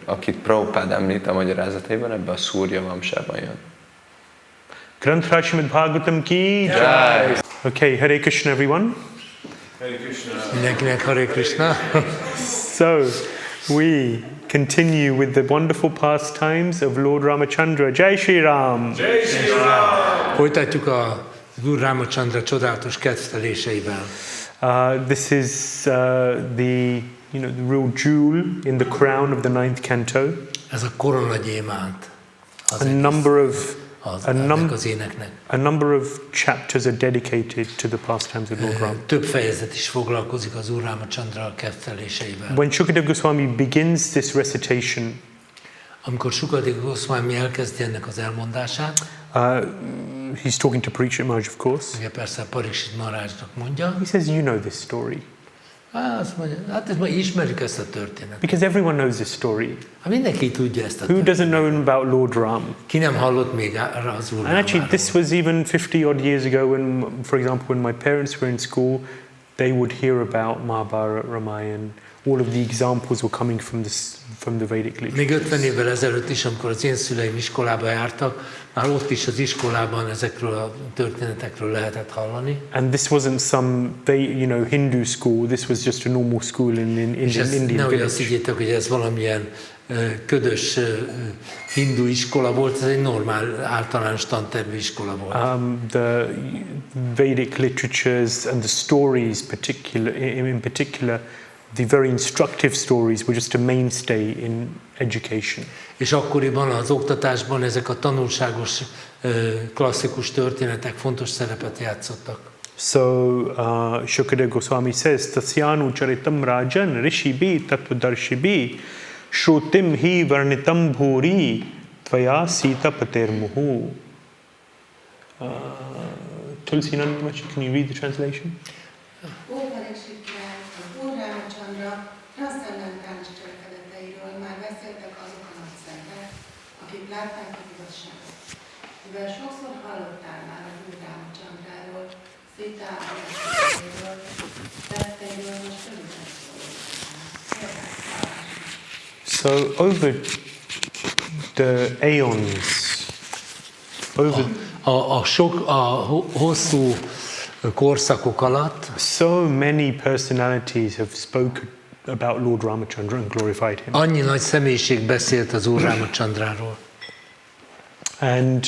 akit Prabhupada említ a magyarázatében, ebben a Sūrya-vaṁśában jön. Granth Śrīmad-Bhāgavatam ki jai. Okay, Hare Krishna everyone. Hare Krishna. Mindenkinek Hare Krishna. So, we continue with the wonderful pastimes of Lord Ramachandra. Jai Shri Ram. Jai Shri Ram. Folytatjuk a Úr Rámachandra csodálatos kedveléseivel. This is the real jewel in the crown of the 9th canto. Ez a koronagyémánt az A number of az éneknek. A number of chapters are dedicated to the pastimes of Lord Ram. Több fejezet is foglalkozik az Úr Rámachandra kedveléseivel. When Shukadeva Goswami begins this recitation, amikor Shukadeva Goswami elkezdi ennek az elmondását, he's talking to Parikshit Maharaj, of course. ugye persze Parikshit Maharajnak mondja, He says, you know this story. Azt mondja, hát ezt majd ismerjük ezt a történetet. Because everyone knows this story. Hát mindenki tudja ezt a Who történetet. doesn't know about Lord Ram? Ki nem hallott még az Úr And actually, this was even 50 odd years ago when, for example, when my parents were in school, they would hear about Mahabharata, Ramayana. All of the examples were coming from the Vedic literature. Még 50 évvel ezelőtt is, amikor az én szüleim iskolába jártak, már ott is az iskolában ezekről a történetekről lehetett hallani. And this wasn't some Hindu school. This was just a normal school in Indian Nehogy azt village. higgyétek, hogy ez valamilyen ködös hindu iskola volt, ez egy normál általános tantervű iskola volt. The Vedic literatures and the stories, in particular, the very instructive stories were just a mainstay in education. És akkoriban az oktatásban ezek a tanulságos klasszikus történetek fontos szerepet játszottak. So Shukadeva Goswami says, Tasyanu charitam rajan rishibi tatvadarshibhi shrutim hi varnitam bhuri tvaya sita patermuhu. Tulsi Nandamachi, can you read the translation? transzcendentális cselekedeteiről már beszéltek azok a nagyszentek, akik látták az igazságot. Mivel sokszor hallottál már az Úr Rámachandráról, Szítáról, tetteiről, most röviden szólítál. So over the aeons, A hosszú korszakok alatt so many personalities have spoken about Lord Ramachandra and glorified him. annyi nagy személyiség beszélt az Úr Rámachandráról. And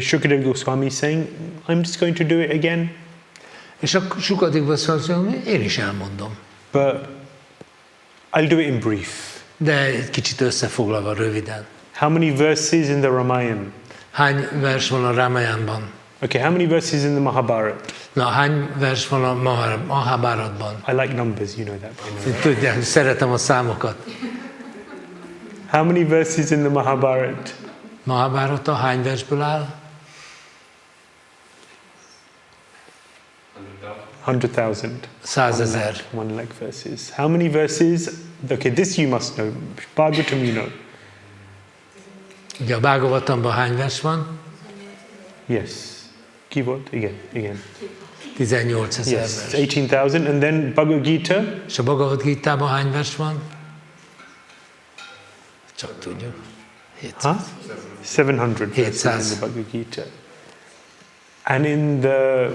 Shukadeva Goswami is saying, I'm just going to do it again. És a Shukadeva Goswami, én is elmondom. But I'll do it in brief. De egy kicsit összefoglalva röviden. How many verses in the Ramayana? Hány vers van a Ramayanban? Okay, how many verses in the Mahabharata? Na, hány vers van a Mahabharatban? I like numbers, you know that by now. Tudják, szeretem a számokat. How many verses in the Mahabharata? Mahabharata hány versből áll? 100,000. 100,000. One lakh verses. How many verses? Okay, this you must know. Bhagavatam you know. Ugye a Bhagavatamban hány vers van? Yes. Keyboard? Again. 18,000 Yes, vers. 18,000. And then Bhagavad Gita? És a Bhagavad Gitában hány vers van? Csak tudjuk. 700. 700 verses in the Bhagavad Gita. And in the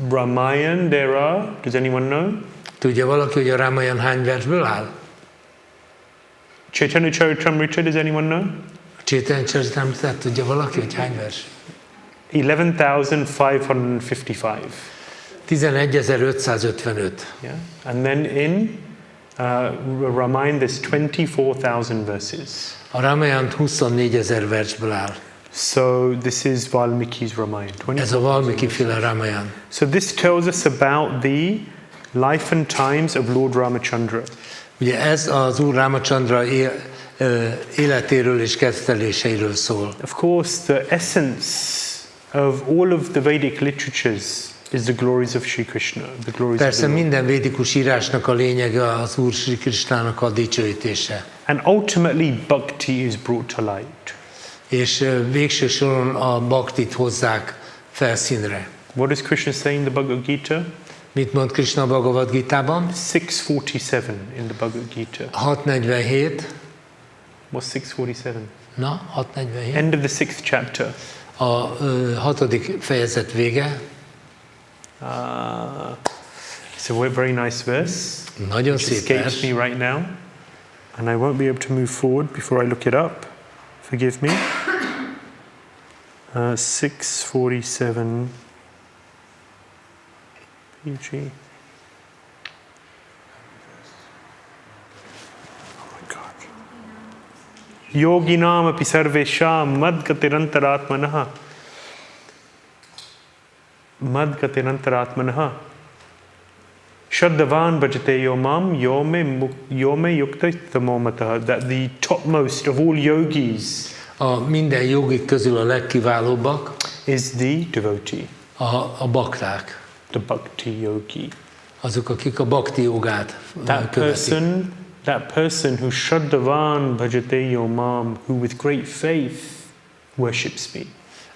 Ramayana there are, does anyone know? Tudja valaki, hogy a Ramayan hány versből áll? Chaitanya Charitamrita, does anyone know? Chaitanya Charitamrita, tudja valaki, hogy hány vers? 11,555. 11.555. Yeah. And then in Ramayana there's 24,000 verses. A Ramayana 24.000 versből áll. So this is Valmiki's Ramayana. Ez a Valmiki-féle Ramayana. So this tells us about the life and times of Lord Ramachandra. Ugye ez az Úr Ramachandra életéről és kezdteléseiről szól. Of course, the essence of all of the Vedic literatures is the glories of Sri Krishna, the glories Persze of the Lord. minden védikus írásnak a lényege az Úr Sri Krishnának a dicsőítése. And ultimately, bhakti is brought to light. És végső soron a bhaktit hozzák felszínre. What does Krishna say in the Bhagavad Gita? Mit mond Krishna a Bhagavad Gitában? 647 in the Bhagavad Gita. 647. What's 647? Na, 647. End of the 6th chapter. A 6. fejezet vége. It's a very nice verse. Nagyon Which szép escapes vers. me right now, and I won't be able to move forward before I look it up. Forgive me. 647 PG. Oh my God. Yoginam api sarvesham madgatirantaratmanaha. Madgatirantaratmanaha. Shraddhavan bhajate yomam yome yukta tamomataha. That the topmost of all yogis A minden jogik közül a legkiválóbbak is the devotee, a bakták. the bhakti yogi. Azok, akik a bhakti jogát követik. That person who Shraddhavan bhajate yomam, who with great faith worships me.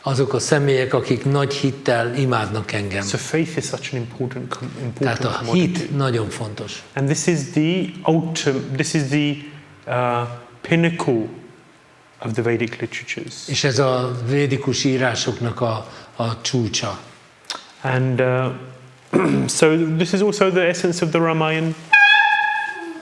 Azok a személyek, akik nagy hittel imádnak engem. So faith is such an important Tehát a commodity. hit nagyon fontos. And this is the pinnacle of the Vedic literatures. És ez a védikus írásoknak a csúcsa. And so this is also the essence of the Ramayana.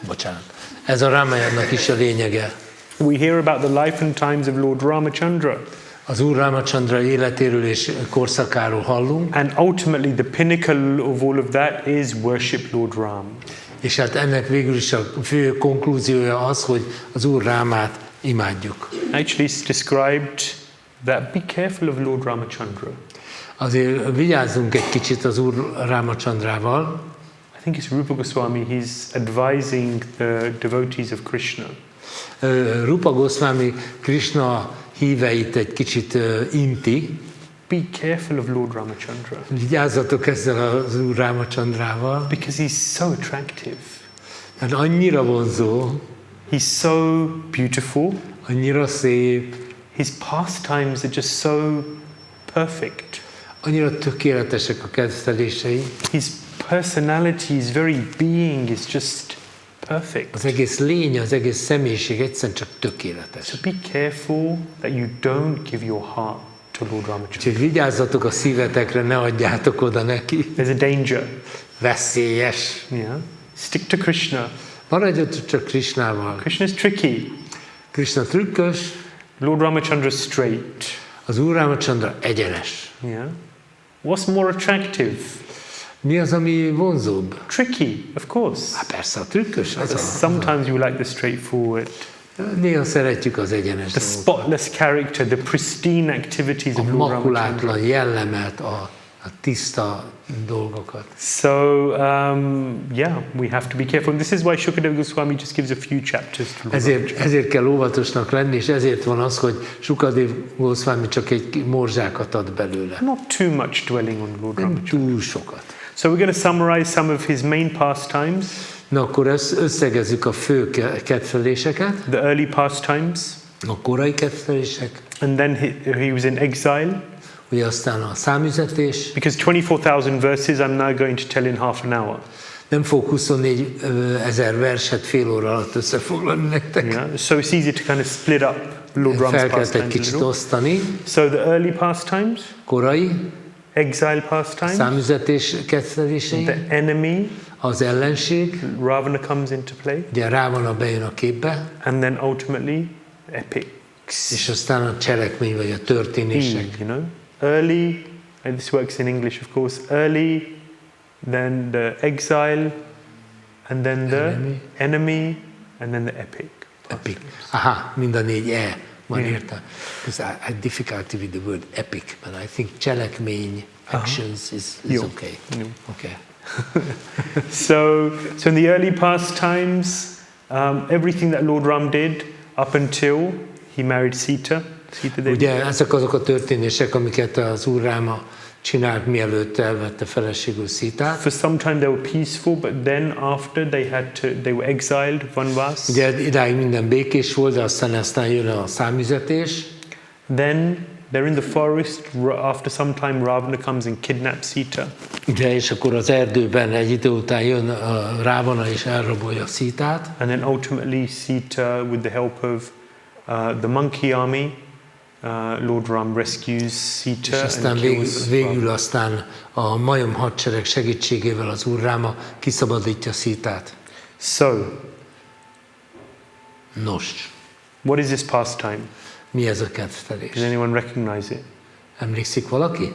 Bocsánat. Ez a Ramayannak is a lényege. We hear about the life and times of Lord Ramachandra. Az Úr Ramachandra életéről és korszakáról hallunk. And ultimately the pinnacle of all of that is worship Lord Ram. És hát ennek végül is a fő konklúziója az, hogy az Úr Rámát imádjuk. Actually it's described that be careful of Lord Ramachandra. Azért vigyázzunk egy kicsit az Úr Ramachandrával. I think it's Rupa Goswami, he's advising the devotees of Krishna. Rupa Goswami Krishna híveit egy kicsit inti. Be careful of Lord Ramachandra. Vigyázzatok ezzel az Úr Ramachandrával. Because he's so attractive. Mert annyira vonzó, He's so beautiful. annyira szép, His pastimes are just so perfect. annyira tökéletesek a kezdtelései. His personality, his very being is just perfect. Az egész lény, az egész személyiség egyszerűen csak tökéletes. So be careful that you don't give your heart to Lord Ramachandra. Úgyhogy vigyázzatok a szívetekre, ne adjátok oda neki. There's a danger. Veszélyes. Yeah. Stick to Krishna. Maradjatok csak Krishnával. Krishna is tricky. Krishna trükkös, Lord Ramachandra is straight. az Úr Ramachandra egyenes. Yeah. What's more attractive? Mi az, ami vonzóbb? Tricky, of course. Hát persze a trükkös. Sometimes you like the straightforward, Néha szeretjük az egyenes the dolgokat. spotless character, the pristine activities A of Lord Ramachandra. makulátlan jellemet, a tiszta dolgokat. So, yeah, we have to be careful. And this is why Shukadeva Goswami just gives a few chapters to Lord Ramachandra. Ezért kell óvatosnak lenni, és ezért van az, hogy Sukadev Goswami csak egy morzsákat ad belőle. Not too much dwelling on Lord Nem Ramachandra. túl sokat. So we're going to summarize some of his main pastimes, Na akkor összegezzük a fő kedveléseket, the early pastimes, a korai kedvelések, and then he was in exile. ugye aztán a számüzetés. Because 24,000 verses I'm now going to tell in half an hour. Nem fog 24 000 verset fél óra alatt összefoglalni nektek. Yeah? So it's easy to kind of split up Lord Ram's Fel kell egy pastimes. kicsit osztani. So the early pastimes, Korai, exile pastimes, számüzetés kedvelései, the enemy, az ellenség, Ravana comes into play, ugye Rávana bejön a képbe, and then ultimately epics. és aztán a cselekmény vagy a történések. You know, early, and this works in English, of course. Early, then the exile, and then the enemy, and then the epic. Epic. Aha, mind a 4 E van érte. Because I had difficulty with the word epic, but I think cselekmény, actions is okay. Okay. So in the early past times, everything that Lord Ram did up until he married Sita. Ugye ezek azok a történések, amiket az Úr Ráma csinált, mielőtt elvette feleségül Szítát. For some time they were peaceful, but then after they were exiled, Vanvas. Ugye idáig minden békés volt, de aztán jön a számüzetés. Then they're in the forest. After some time, Ravana comes and kidnaps Sita. Ugye, és akkor az erdőben egy idő után jön a Rávana és elrabolja Szítát. And then ultimately Sita, with the help of the monkey army, Lord Ram rescues Sita. És aztán végül aztán a majom hadsereg segítségével az Úr Ráma kiszabadítja Szítát. So, nos, what is this pastime? mi ez a kedvelés? Does anyone recognize it? Emlékszik valaki?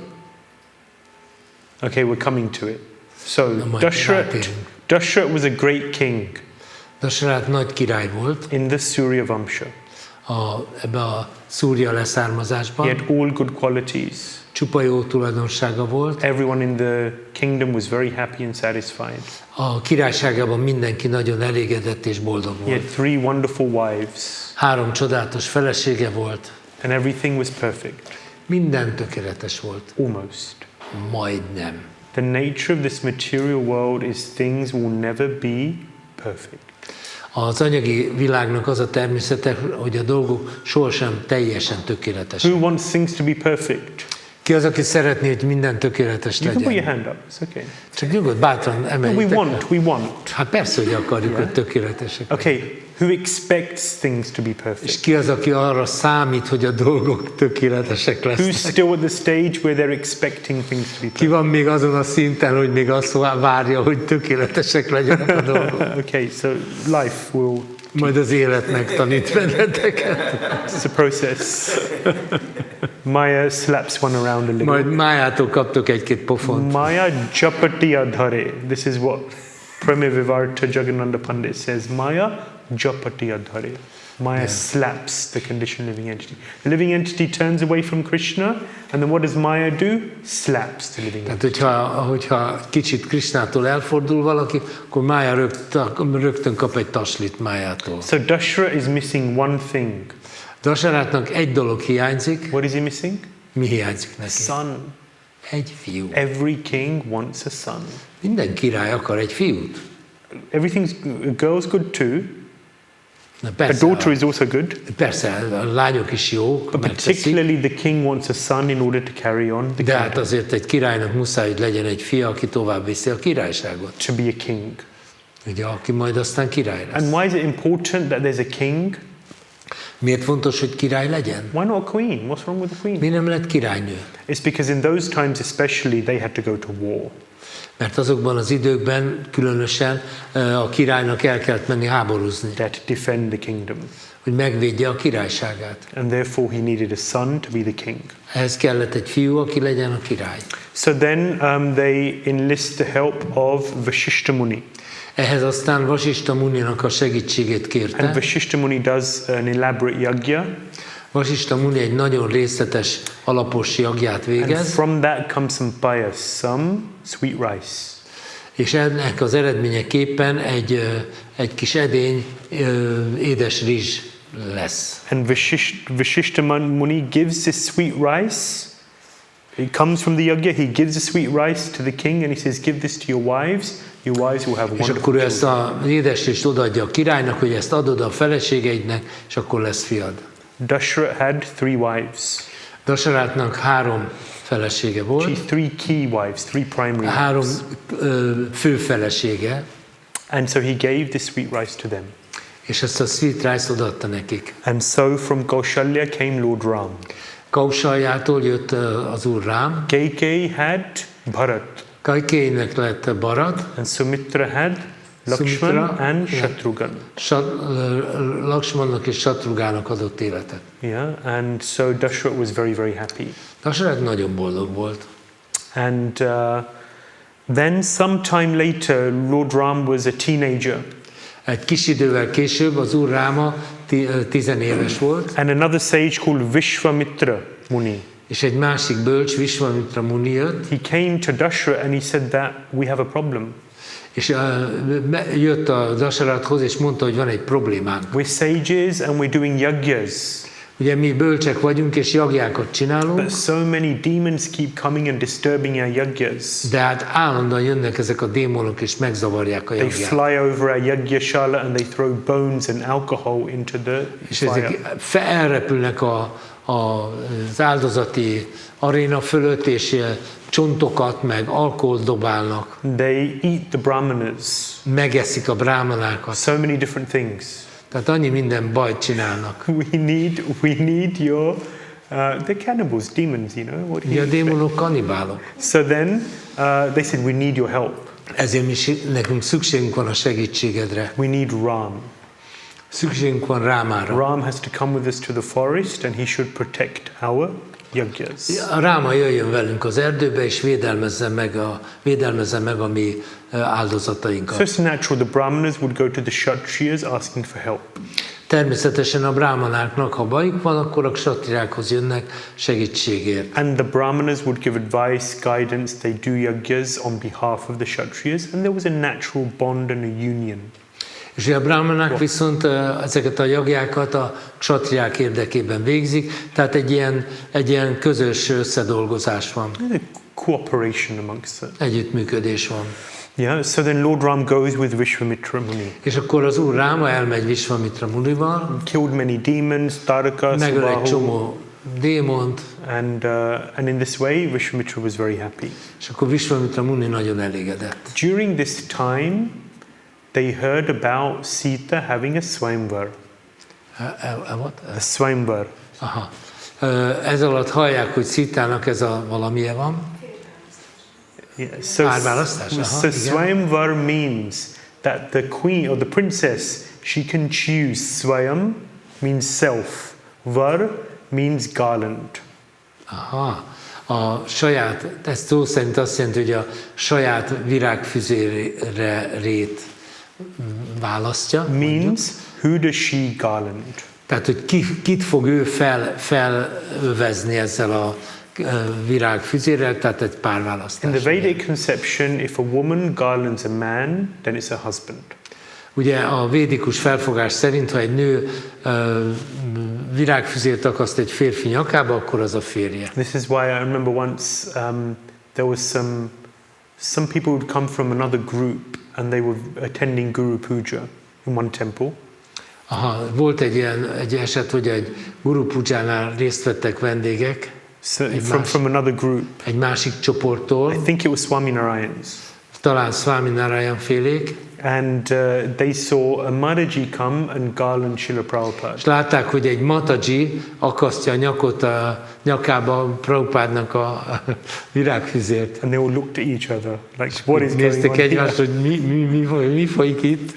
Okay, we're coming to it. So, Dashrath was a great king. Dashrath nagy király volt. In the Sūrya-vaṁśa. Ebbe a Szúrja leszármazásban. He had all good qualities. Csupa jó tulajdonsága volt. Everyone in the kingdom was very happy and satisfied. A királyságában mindenki nagyon elégedett és boldog volt. He had 3 wonderful wives. 3 csodálatos felesége volt. And everything was perfect. Minden tökéletes volt. Almost. Majdnem. The nature of this material world is things will never be perfect. Az anyagi világnak az a természete, hogy a dolgok sohasem teljesen tökéletesek. Who wants things to be perfect? Ki az, aki szeretné, hogy minden tökéletes legyen? You can put your hand up. It's okay. Csak nyugodt, bátran emeljétek. We want. Hát persze, hogy akarjuk, hogy tökéletesek. Okay. Who expects things to be perfect? És ki az, aki arra számít, hogy a dolgok tökéletesek lesznek? Who's still at the stage where they're expecting things to be perfect? Ki van még azon a szinten, hogy még azt várja, hogy tökéletesek legyenek a dolgok? Okay, so life will... Majd az élet megtanít benneteket. It's a process. Maya slaps one around a little. Majd Májától kaptok egy-két pofont. Maya japati adhare. This is what Prema Vivarta Jagannanda Pandit says. Maya japati adhare. Maya slaps the conditioned living entity. The living entity turns away from Krishna, and then what does Maya do? Slaps the living entity. Tehát, hogyha kicsit Krishnától elfordul valaki, akkor Mája rögtön kap egy taslit Májától. So Dashrath is missing one thing. Dashrathnak egy dolog hiányzik. What is he missing? Mi hiányzik neki? Son. Egy fiú. Every king wants a son. Minden király akar egy fiút. A girl's good too. Persze, a daughter is also good. Persze, a lányok is jók. But particularly the king wants a son in order to carry on the De hát azért egy királynak muszáj, hogy legyen egy fia, aki tovább viszi a királyságot. To be a king. Ugye, aki majd aztán király lesz. And why is it important that there's a king? Miért fontos, hogy király legyen? Why not a queen? What's wrong with a queen? Miért nem lett királynő? It's because in those times especially they had to go to war. Mert azokban az időkben különösen a királynak el kellett menni háborúzni. That defend the kingdom. Hogy megvédje a királyságát. And therefore he needed a son to be the king. Ehhez kellett egy fiú, aki legyen a király. So then they enlist the help of Vasishta Muni. Ehhez aztán Vasishta Muninak a segítségét kérte. And Vasishta Muni does an elaborate yagya. Vasishta Muni egy nagyon részletes, alapos jagját végez. And from that comes some payas, some sweet rice. És ennek az eredményeképpen egy kis edény édes rizs lesz. And Vasishta Muni gives this sweet rice. It comes from the yagya. He gives the sweet rice to the king and he says, give this to your wives. Your wives will have wonderful és akkor ezt az édes rizst odaadja a királynak, hogy ezt adod a feleségeidnek, és akkor lesz fiad. Dashrath had 3 wives. Dashrathnak 3 felesége volt. 3 key wives, 3 primary wives. 3 fő felesége. And so he gave this sweet rice to them. És ezt a sweet rice odaadta nekik. And so from Kaushalya came Lord Ram. Kausaljától jött az úr Rám. Kaikeyi had Bharat. Kajkéinek lett Bharat, and Sumitra had Lakshman and Shatrughan. Lakshmannak és Satrugának adott életet. Yeah, and so Dashrath was very, very happy. Dashrath nagyon boldog volt. And then sometime later, Lord Ram was a teenager. Egy kis idővel később az úr Ráma 10 éves volt. And another sage called Vishwamitra Muni. És egy másik bölcs, Vishwamitra Muni jött. He came to Dashrath and he said that we have a problem. És jött a Dashrathhoz és mondta, hogy van egy problémánk. We're sages and we're doing yajnas. Ugye mi bölcsek vagyunk és jagjákat csinálunk. But so many demons keep coming and disturbing our yajnas. De hát állandóan jönnek ezek a démonok és megzavarják a They jagját. fly over our yajnashala and they throw bones and alcohol into the És fire. ezek elrepülnek az áldozati aréna fölött, és csontokat meg alkoholt dobálnak. They eat the brahmanas. Megeszik a brámanákat. So many different things. Tehát annyi minden bajt csinálnak. We need your they're cannibals, demons, you know. What do Ugye you a démonok kanibálok. So then they said, we need your help. Ezért nekünk szükségünk van a segítségedre. We need Ram. Szükségünk van Rámára. Ram has to come with us to the forest and he should protect our yajnas. A Ráma jöjjön velünk az erdőbe, és védelmezze meg a mi áldozatainkat. So it's natural the brahmanas would go to the kshatriyas asking for help. Természetesen a brámanáknak, ha bajuk van, akkor a ksatriákhoz jönnek segítségért. And the brahmanas would give advice, guidance, they do yajnas on behalf of the kshatriyas, and there was a natural bond and a union. És a brámanák viszont ezeket a jagjákat a ksatriák érdekében végzik, tehát egy ilyen közös összedolgozás van. Cooperation amongst it. Együttműködés van. Yeah, so then Lord Ram goes with Vishwamitra Muni. És akkor az úr Ráma elmegy Vishwamitra Munival, Killed many demons, Taraka, megöl egy Subahu, csomó démont, and in this way Vishwamitra was very happy. és akkor Vishwamitra Muni nagyon elégedett. During this time, they heard about Sita having a swayamvar. A swayamvar. Aha. Ez alatt hallják, hogy Szitának ez a valamilyen van. Yeah, Párválasztás, so igen. swayamvar means that the queen or the princess, she can choose. Swayam means self. Var means garland. Aha. A saját, ez szó szerint azt jelenti, hogy a saját virágfüzérét választja. Means who does she garland? Tehát, hogy kit fog ő felövezni ezzel a virágfüzérrel, tehát egy párválasztás. In the Vedic conception, if a woman garlands a man, then it's a husband. Ugye a védikus felfogás szerint, ha egy nő virágfüzért akaszt egy férfi nyakába, akkor az a férje. This is why I remember once there was some people would come from another group and they were attending Guru Puja in one temple. Aha, volt egy eset, hogy egy Guru Pujánál részt vettek vendégek. So from another group. Egy másik csoporttól. I think it was Swaminarayan's. Talán Swaminarayan félék. And they saw a Mataji come and garland Srila Prabhupada. És látták, hogy egy Mataji akasztja a nyakot a nyakába Prabhupádnak a virágfüzért. And they all looked at each other like, what is going Néztek on egymást, here? hogy mi folyik itt.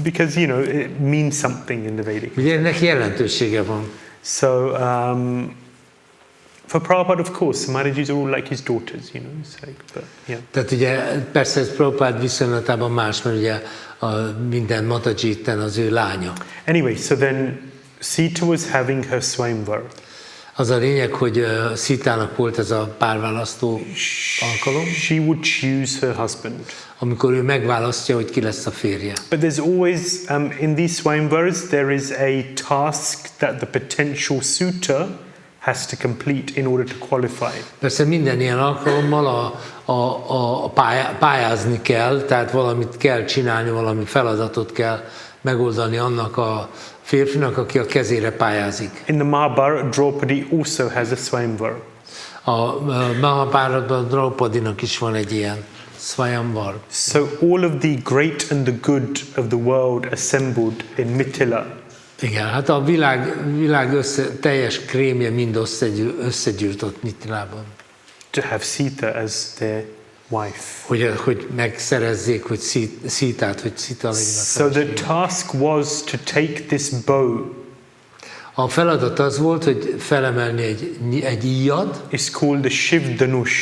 Because, you know, it means something in the Vedic. Ugye ennek jelentősége van. So, for Prabhupada, of course, Maharaji's are all like his daughters, you know. It's like, but, yeah. Tehát ugye persze ez Prabhupád viszonylatában más, mert ugye minden Mataji itten az ő lánya. Anyway, so then Sita was having her swayamvar. Az a lényeg, hogy Szitának volt ez a párválasztó alkalom, She would choose her husband. amikor ő megválasztja, hogy ki lesz a férje. But there's always, in these swayamvars, there is a task that the potential suitor has to complete in order to qualify. Persze minden ilyen alkalommal pályázni kell, tehát valamit kell csinálni, valami feladatot kell megoldani annak a férfinak, aki a kezére pályázik. In the Mahabharata, Draupadi also has a swayamvar. A Mahabharatban Draupadinak is van egy ilyen swayamvar. So all of the great and the good of the world assembled in Mithila. Igen, hát a világ teljes krémje mind összegyűlt ott Mithilában. To have Sita as their wife. Hogy megszerezzék, hogy Szítát, hogy Szita legyen a So the felesége. task was to take this bow. A feladat az volt, hogy felemelni egy íjat, It's called the Shiv Dhanush,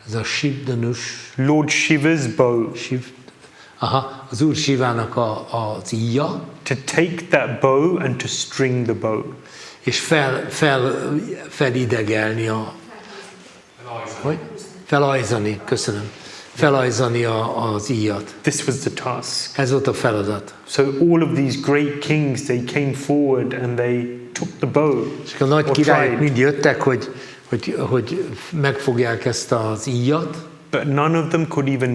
ez a Shiv Dhanush, Lord Shiva's bow. Az Úr Sivának az íja, To take that bow and to string the bow. és felidegelni felajzani, köszönöm. Felajzani az íjat. This was the task. Ez volt a feladat. So all of these great kings, they came forward and they took the bow. És a nagy or királyok tried. mind jöttek, hogy megfogják ezt az íjat. But none of them could even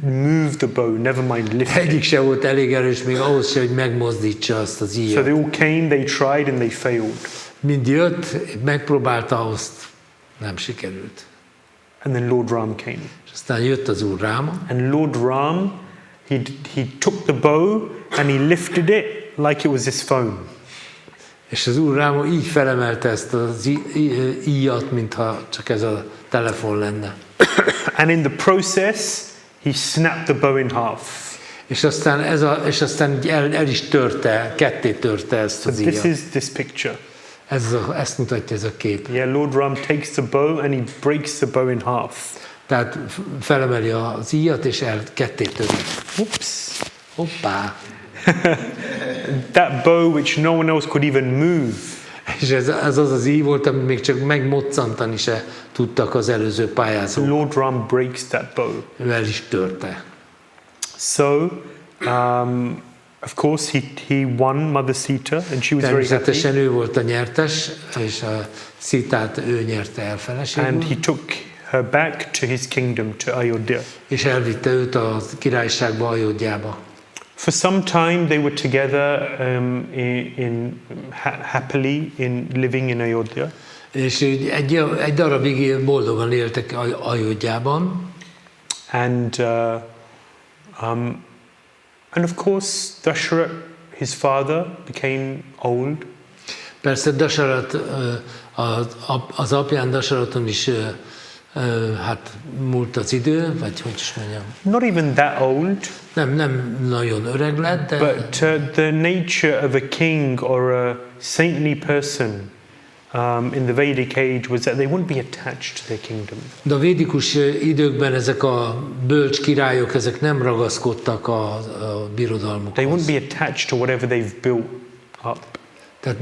move the bow, never mind lift Egyik it. se volt elég erős még ahhoz se, hogy megmozdítsa azt az So íjat. they all came, they tried and they failed. Mind jött, megpróbálta, azt nem sikerült. And then Lord Ram came. És aztán jött az Úr Ráma, And Lord Ram, he took the bow and he lifted it like it was his phone. és az Úr Ráma így felemelte ezt az íjat, mintha csak ez a telefon lenne. And in the process, he snapped the bow in half. És aztán így el is törte, ketté törte ezt So az this íjat. is this picture. Ezt mutatja ez a kép. Yeah, Lord Ram takes the bow and he breaks the bow in half. Tehát felemeli az íjat, és ketté töri. Whoops. Hoppá! That bow which no one else could even move. És ez az íj volt, amit még csak megmoccantani se tudtak az előző pályázók. Lord Ram breaks that bow. Ő el is törte. So, of course, he won Mother Sita, and she was very happy. Természetesen ő volt a nyertes, és a Szitát ő nyerte el And feleségül, he took her back to his kingdom, to Ayodhya. és elvitte őt a királyságba, Ajodhjába. For some time, they were together happily in living in Ayodhya. És egy darabig boldogan éltek Ajodhjában, And of course, Dasharath, his father, became old. Persze Dasarat, az apján Dasarathon is hát múlt az idő, vagy hogy is mondjam. Not even that old, Nem nagyon öreg lett, de but the nature of a king or a saintly person in the Vedic age was that they wouldn't be attached to their kingdom. de a védikus időkben ezek a bölcs királyok, ezek nem ragaszkodtak a They birodalmukhoz. wouldn't be attached to whatever they've built up. Tehát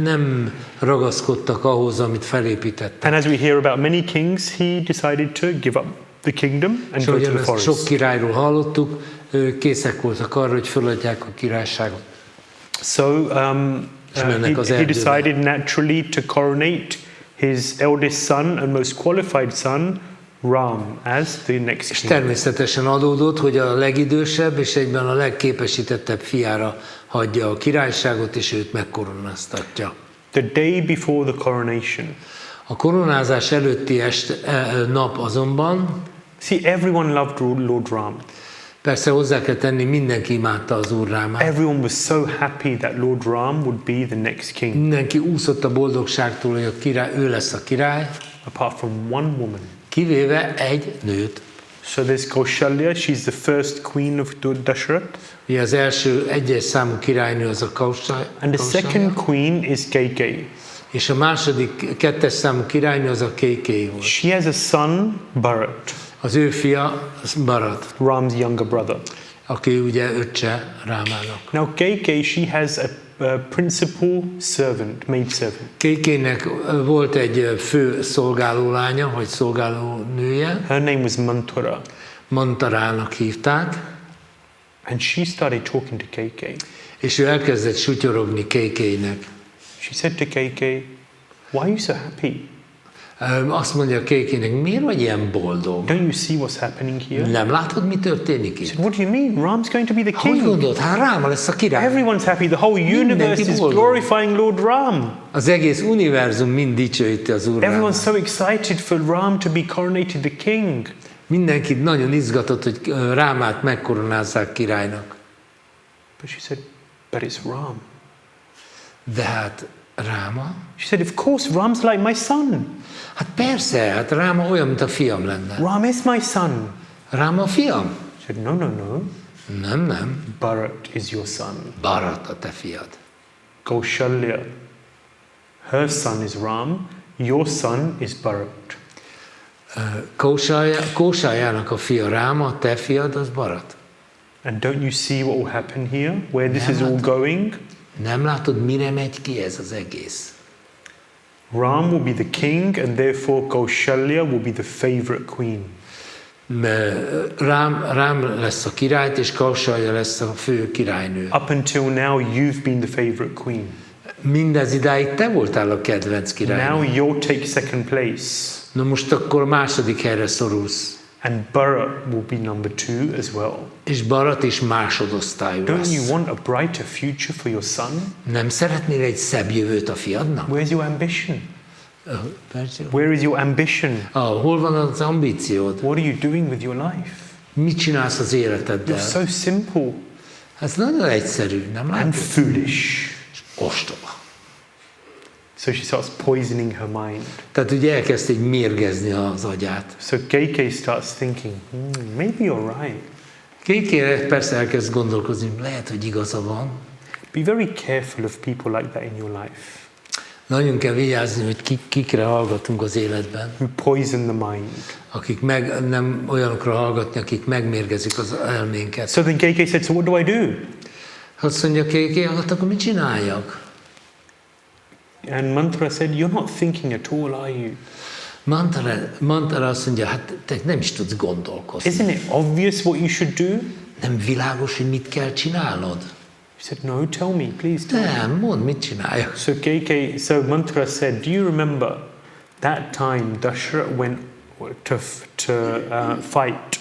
nem ragaszkodtak ahhoz, amit felépítettek. And as we hear about many kings, he decided to give up the kingdom and És go to ahogyan the ezt sok forest. királyról hallottuk, ők készek voltak arra, hogy föladják a királyságot. So mennek az he erdőbe. decided naturally to coronate his eldest son and most qualified son, Ram, as the next És king. természetesen adódott, hogy a legidősebb és egyben a legképesítettebb fiára hagyja a királyságot, és őt megkoronáztatja. The day before the coronation. A koronázás előtti nap azonban, See, everyone loved Lord Ram. persze hozzá kell tenni, mindenki imádta az Úr Rámát. Everyone was so happy that Lord Ram would be the next king, Mindenki úszott a boldogságtól, hogy a király, ő lesz a király, apart from one woman. kivéve egy nőt. So there's Kaushalya, she's the first queen of Dasharath. Ugye az első egyes számú királynő az a And the Kausalya, second queen is Kaikeyi. és a második, kettes számú királynő az a Kékéi volt. She has a son, Bharat, Az ő fia az Bharat, Ram's younger brother. aki ugye öccse Rámának. Now Kaikeyi, she has a principal servant, maidservant. Kékének volt egy fő szolgálólánya, vagy szolgálónője, Her name was Manthara. Mantarának hívták, And she started talking to Kaikeyi. és ő elkezdett sutyorogni Kékének. She said to Kaikeyi, why are you so happy? Azt mondja Kékének, miért vagy ilyen boldog? Don't you see what's happening here? Nem látod, mi történik She itt? said, what do you mean? Ram's going to be the Hogy king. gondolod? Hát Ráma lesz a király. Everyone's happy. The whole universe is boldog. glorifying Lord Ram. Az egész univerzum mind dicsőíti az Úr Everyone's Rámát. so excited for Ram to be coronated the king. Mindenki nagyon izgatott, hogy Rámát megkoronázzák királynak. But she said, but it's Ram. De hát Ráma? She said, of course, Ram's like my son. Hát persze, hát Ráma olyan, mint a fiam lenne. Ram is my son. Ráma a fiam? She said, no, no, no. Nem. Bharat is your son. Bharat a te fiad. Kaushalya, her son is Ram. Your son is Bharat. Kósájának a fia Ráma, a te fiad az Bharat. And don't you see what will happen here? Where this is all going? Nem látod, mire megy ki ez az egész? Ram will be the king, and therefore Kaushalya will be the favorite queen. Rám lesz a királyt, és Kausalya lesz a fő királynő. Up until now, you've been the favorite queen. Mindez idáig te voltál a kedvenc királynő. Now you'll take second place. Na most akkor második helyre szorulsz. And Bharat will be number 2 as well. És Bharat is másodosztályú Don't lesz. you want a brighter future for your son? Nem szeretnél egy szebb jövőt a fiadnak? Where's your ambition? Where is your ambition? Hol van az ambíciód? What are you doing with your life? Mit csinálsz az életeddel? You're so simple Ez nagyon egyszerű, nem and látod? foolish. Ostoba. So she starts poisoning her mind. Tehát ugye elkezd így mérgezni az agyát. So KK starts thinking, maybe you're right. Kékére persze elkezd gondolkozni, lehet, hogy igaza van. Be very careful of people like that in your life, Nagyon kell vigyázni, hogy kikre hallgatunk az életben. who poison the mind. Akik nem olyanokra hallgatni, akik megmérgezik az elménket. So then KK said, so what do I do? Azt mondja Kéké, hát akkor mit csináljak? And Mantra said, you're not thinking at all, are you? Mantra azt mondja, hát te nem is tudsz gondolkozni. Isn't it obvious what you should do? Nem világos, hogy mit kell csinálnod? He said, no, tell me, please tell me. Nem, mondd, mit csináljak. So Mantra said, do you remember that time Dashrath went to fight?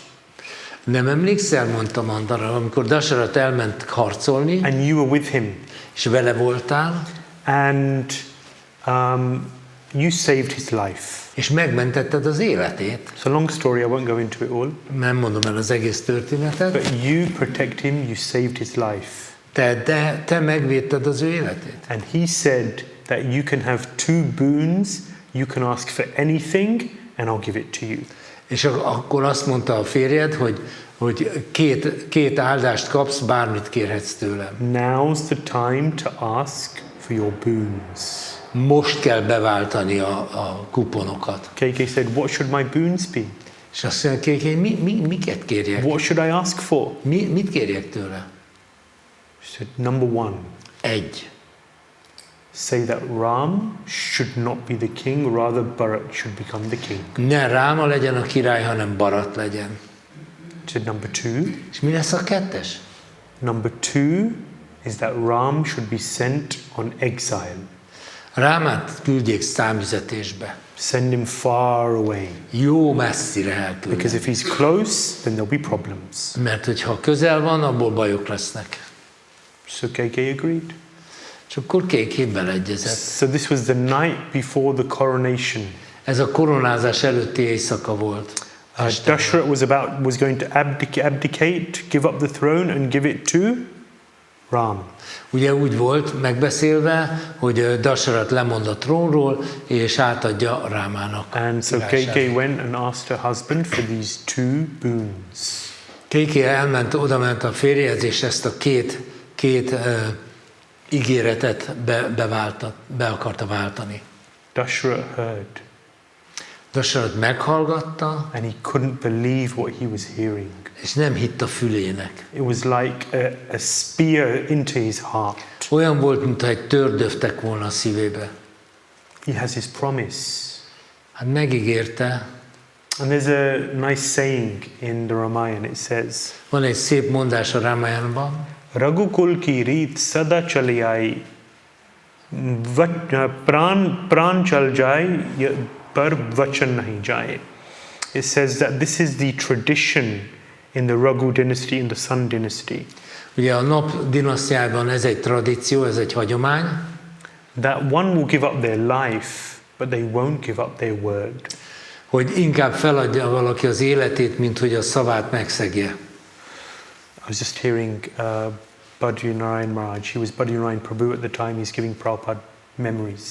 Nem emlékszel, mondta Mantra, amikor Dashrath elment harcolni, And you were with him. és vele voltál, And you saved his life. és megmentetted az életét. It's a long story, I won't go into it all. Nem mondom el az egész történetet. But you protect him, you saved his life. Te megvédted az ő életét. And he said that you can have 2 boons, you can ask for anything, and I'll give it to you. És akkor azt mondta a férjed, hogy két áldást kapsz, bármit kérhetsz tőlem. Now's the time to ask for your boons. Most kell beváltani a kuponokat. KK said, what should my boons be? És azt mondja, miket kérjek? What should I ask for? Mit kérjek tőle? She said, number 1, 1. say that Ram should not be the king, rather Bharat should become the king. Ne Ráma legyen a király, hanem Bharat legyen. She said, number 2, És mi lesz a 2-es? number 2 is that Ram should be sent on exile. Rámát küldjék számüzetésbe. Send him far away. Jó messzire elküldjék. Because if he's close, then there'll be problems. Mert hogyha közel van, abból bajok lesznek. So KK agreed. És akkor Kéké beleegyezett. So this was the night before the coronation. Ez a koronázás előtti éjszaka volt. Dashrath was going to abdicate, give up the throne and give it to Ram. Ugye úgy volt megbeszélve, hogy Dashrath lemond a trónról, és átadja Rámának. And so KK went and asked her husband for these 2 boons. Kéké odament a férjhez, és ezt a két ígéretet be akarta váltani. Dashrath heard. Dashrath meghallgatta, And he couldn't believe what he was hearing. és nem hitt a fülének. It was like a spear into his heart. Olyan volt, mintha egy tör döftek volna a szívébe. He has his promise. Hát megígérte. And there's a nice saying in the Ramayana. It says, Van egy szép mondás a Rámájánban. Raghukul ki rit sada chali aayi, pran chal jai, par vachan nahi jai. It says that this is the tradition in the Raghu dynasty, in the Sun Dynasty. Ugye a Nap-dinasztiában ez egy tradíció, ez egy hagyomány. That one will give up their life, but they won't give up their word. Hogy inkább feladja valaki az életét, mint hogy a szavát megszegje. I was just hearing Bhadri Narayan Maharaj. He was Bhadri Narayan Prabhu at the time. He's giving Prabhupada memories.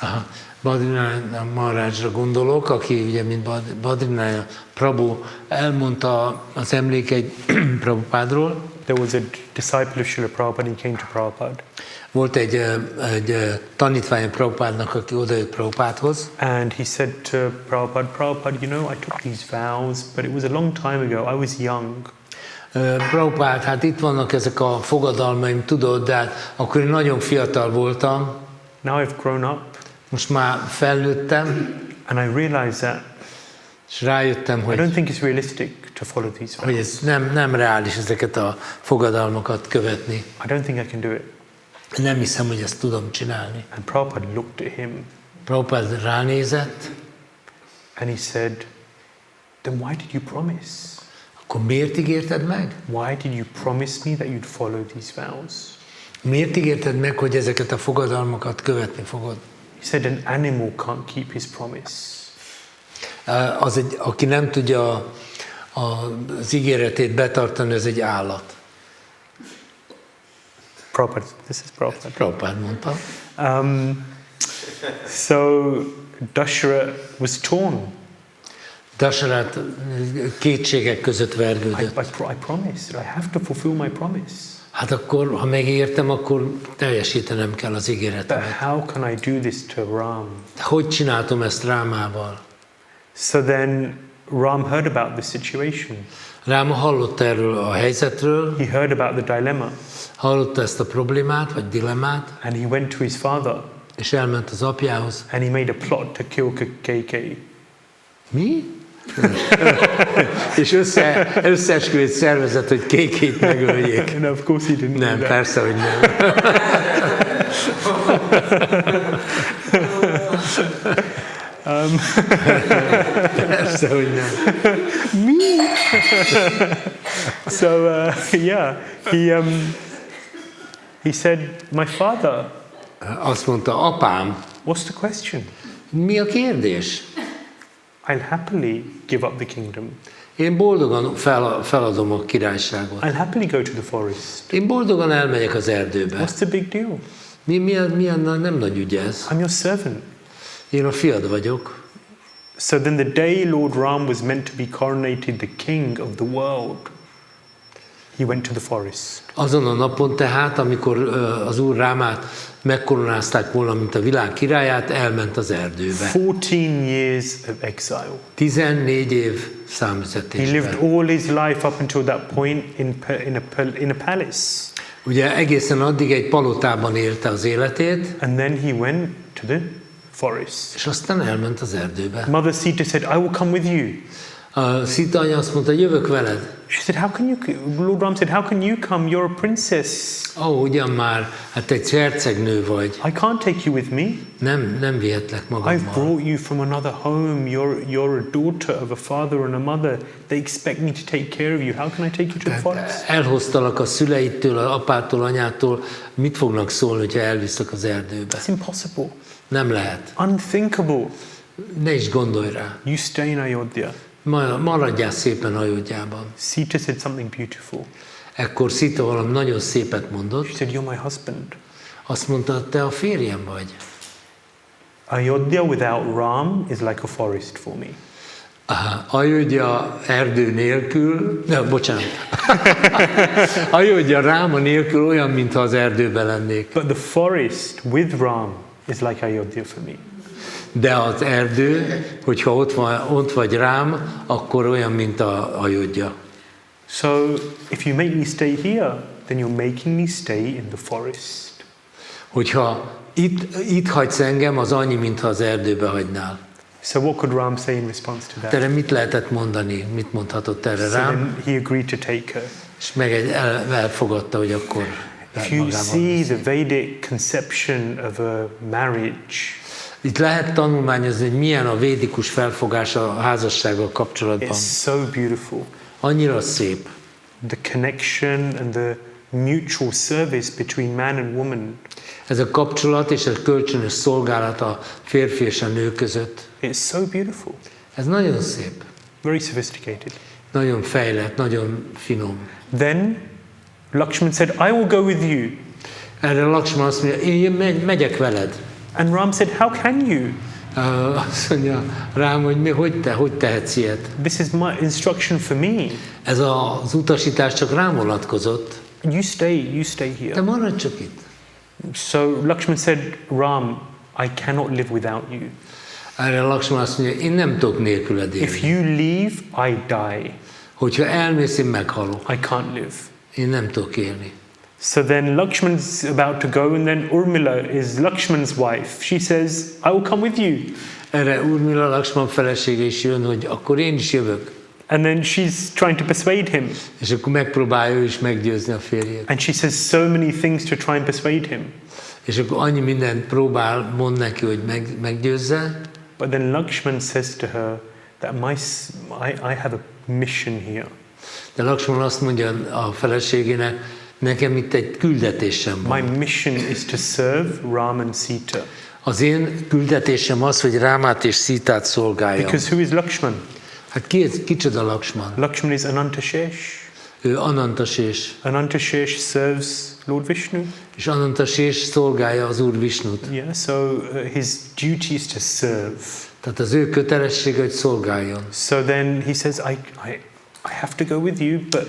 Aha. Badrinaya Maharajra gondolok, aki ugye, mint Badrinaya Prabhu elmondta az emlékeit Prabhupádról. There was a disciple of Srila Prabhupada, he came to Prabhupada. Volt egy tanítvány Prabhupádnak, aki odajött Prabhupádhoz. And he said to Prabhupada, Prabhupada, you know, I took these vows, but it was a long time ago, I was young. Prabhupád, hát itt vannak ezek a fogadalmaim, tudod, de hát akkor én nagyon fiatal voltam. Now I've grown up. Most már felnőttem. And I realized that És rájöttem, I hogy don't think it's realistic to follow these vows. hogy ez nem reális ezeket a fogadalmakat követni. I don't think I can do it. Nem hiszem, hogy ezt tudom csinálni. And Prabhupada looked at him Prabhupád ránézett, and he said, then why did you promise? akkor miért ígérted meg? Why did you promise me that you'd follow these vows? Miért ígérted meg, hogy ezeket a fogadalmakat követni fogod? He said, an animal can't keep his promise. Aki nem tudja az ígéretét betartani, az egy állat. Prabhupada, this is Prabhupada. Prabhupád mondta. So Dasharath was torn. Dasarát kétségek között vergődött. I promised, I have to fulfill my promise. Hát akkor, ha megígértem, akkor teljesítenem kell az But ígéretemet. how can I do this to Ram? Hogy csináltam ezt Rámával? So then Ram heard about the situation. Ráma hallott erről a helyzetről, He heard about the dilemma, hallotta ezt a problémát, vagy dilemmát, and he went to his father, és elment az apjához. and he made a plot to kill KK. Mi? És összeesküvét szervezett, hogy Kékét megöljék. And of course he didn't do Nem, that. persze, hogy nem. Persze, hogy nem. So yeah, he said, my father, Azt mondta, apám, what's the question? mi a kérdés? I'll happily give up the kingdom. Én boldogan feladom a királyságot. I'll happily go to the forest. Én boldogan elmegyek az erdőbe. What's the big deal? Nem nagy ügy ez. I'm your servant. Én a fiad vagyok. So then the day Lord Ram was meant to be coronated the king of the world, he went to the forest. Azon a napon tehát, amikor az Úr Rámát megkoronázták volna, mint a világ királyát, elment az erdőbe. 14 years of exile. 14 év He lived számüzetésben. all his life up until that point in a palace. Ugye egészen addig egy palotában élte az életét, And then he went to the forest. és aztán elment az erdőbe. Mother Sita said, I will come with you. A Szita anya azt mondta, jövök veled. She said, how can you, Lord Ram said, how can you come? You're a princess. Ugyan már, hát egy hercegnő vagy. I can't take you with me. Nem vihetlek I've magammal. brought you from another home. You're a daughter of a father and a mother. They expect me to take care of you. How can I take you to the forest? Elhoztalak a szüleitől, a apától, anyától. Mit fognak szólni, hogyha elviszlek az erdőbe? It's impossible. Nem lehet. Unthinkable. Ne is gondolj rá. You stay in Ayodhya. Maradjál szépen Ajodhyában. Sita said something beautiful. Ekkor Szita valami nagyon szépet mondott. She said, you're my husband. Azt mondta, te a férjem vagy. Ayodhya without Ram is like a forest for me. Ajodhya erdő nélkül, bocsánat. Ajodhya Ráma nélkül olyan, mintha az erdőben lennék. But the forest with Ram is like Ayodhya for me. De az erdő, hogyha ott vagy Rám, akkor olyan, mint a Ajodhya. So if you make me stay here, then you're making me stay in the forest. Hogyha itt hagysz engem, az annyi, mintha az erdőbe hagynál. So what could Ram say in response to that? Erre mit lehetett mondani? Mit mondhatott erre So Rám? then he agreed to take her. És elfogadta, hogy akkor If you see the Vedic conception of a marriage, itt lehet tanulmányozni, hogy milyen a védikus felfogás a házassággal kapcsolatban. it's so beautiful. Annyira szép. The connection and the mutual service between man and woman. Ez a kapcsolat és a kölcsönös szolgálat a férfi és a nő között. It's so beautiful. Ez nagyon szép. Very sophisticated. Nagyon fejlett, nagyon finom. Then Lakshman said, I will go with you. Erre Lakshman azt mondja, én megyek veled. And Ram said, how can you? Azt mondja rám, hogy hogy tehetsz ilyet? This is my instruction for me. Ez az utasítás csak rám vonatkozott. You stay Te here. maradj csak itt. So Lakshman said, Ram, I cannot live without you. Erre Lakshman azt mondja, én nem tudok nélküled If élni. you leave, I die. Hogyha elmész, én meghalok. I can't live. Én nem tudok élni. So then Lakshman's about to go, and then Urmila is Lakshman's wife. She says, I will come with you. Erre Urmila Lakshman felesége is jön, hogy akkor én is jövök. And then she's trying to persuade him. És akkor megpróbálja ő is meggyőzni a férjét. And she says so many things to try and persuade him. És akkor annyi mindent mond neki, hogy meggyőzze. But then Lakshman says to her that I have a mission here. De Lakshman azt mondja a feleségének, nekem itt egy küldetésem van. My mission is to serve Ram and Sita. Az én küldetésem az, hogy Rámát és Szítát szolgáljam. Because who is Lakshman? Hát kicsoda Lakshman? Lakshman is Ānanda Caitanya. Ő Ānanda Caitanya. Ānanda Caitanya serves Lord Vishnu. És Ānanda Caitanya szolgálja az Úr Visnut. Yeah, so his duty is to serve. Tehát az ő kötelessége, hogy szolgáljon. So then he says, I have to go with you, but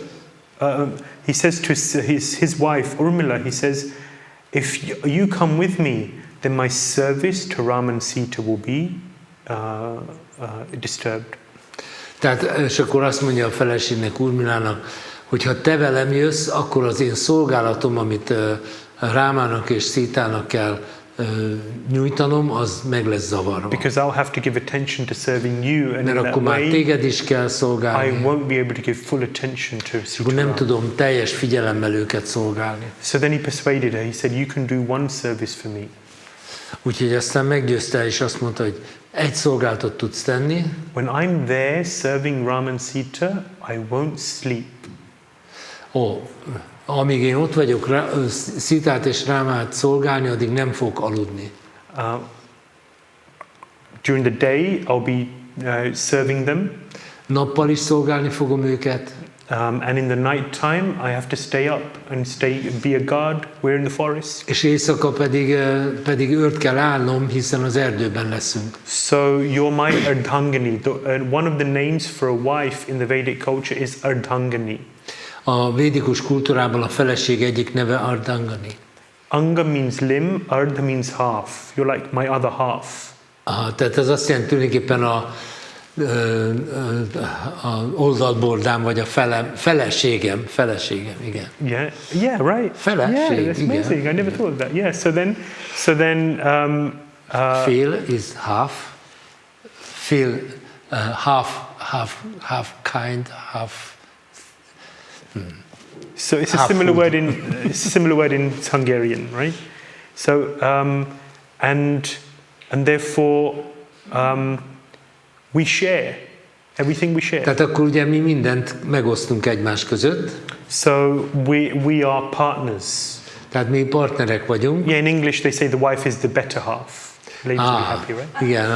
he says to his wife, Urmila, he says, if you come with me, then my service to Ram and Sita will be disturbed. Tehát, és akkor azt mondja a feleségnek, Urmilának, hogy ha te velem jössz, akkor az én szolgálatom, amit Rámának és Szítának kell nyújtanom, az meg lesz zavarva. Because I'll have to give attention to serving you, and Mert in akkor that már way, téged is kell I szolgálni. won't be able to give full attention to Akkor nem Sita. tudom teljes figyelemmel őket szolgálni. So then he persuaded her. He said, you can do one service for me. Úgyhogy aztán meggyőzte, és azt mondta, hogy egy szolgálatot tudsz tenni. When I'm there serving Ram and Sita, I won't sleep. Amíg én ott vagyok Szítát és Rámát szolgálni, addig nem fogok aludni. During the day, I'll be serving them. Nappal is szolgálni fogom őket, And in the night time, I have to stay up and be a guard. We're in the forest. és éjszaka pedig őrt kell állnom, hiszen az erdőben leszünk. So you're my Ardhangani. One of the names for a wife in the Vedic culture is Ardhangani. A védikus kultúrában a feleség egyik neve Ardhangani. Anga means limb, Ardha means half. You're like my other half. Tehát ez azt jelenti tulajdonképpen a oldalbordám, vagy a feleségem, igen. Yeah, right. Feleség, Yeah, that's amazing. igen. I never thought of that. Yeah, so then Fél is half. Fél, half kind, half. So it's a Half similar food. word in Hungarian, right? So and therefore we share everything we share. Tehát akkor ugye mi mindent megosztunk egymás között. So we are partners. Tehát mi partnerek vagyunk. Yeah, in English they say the wife is the better half. Ladies will be happy, right? Igen,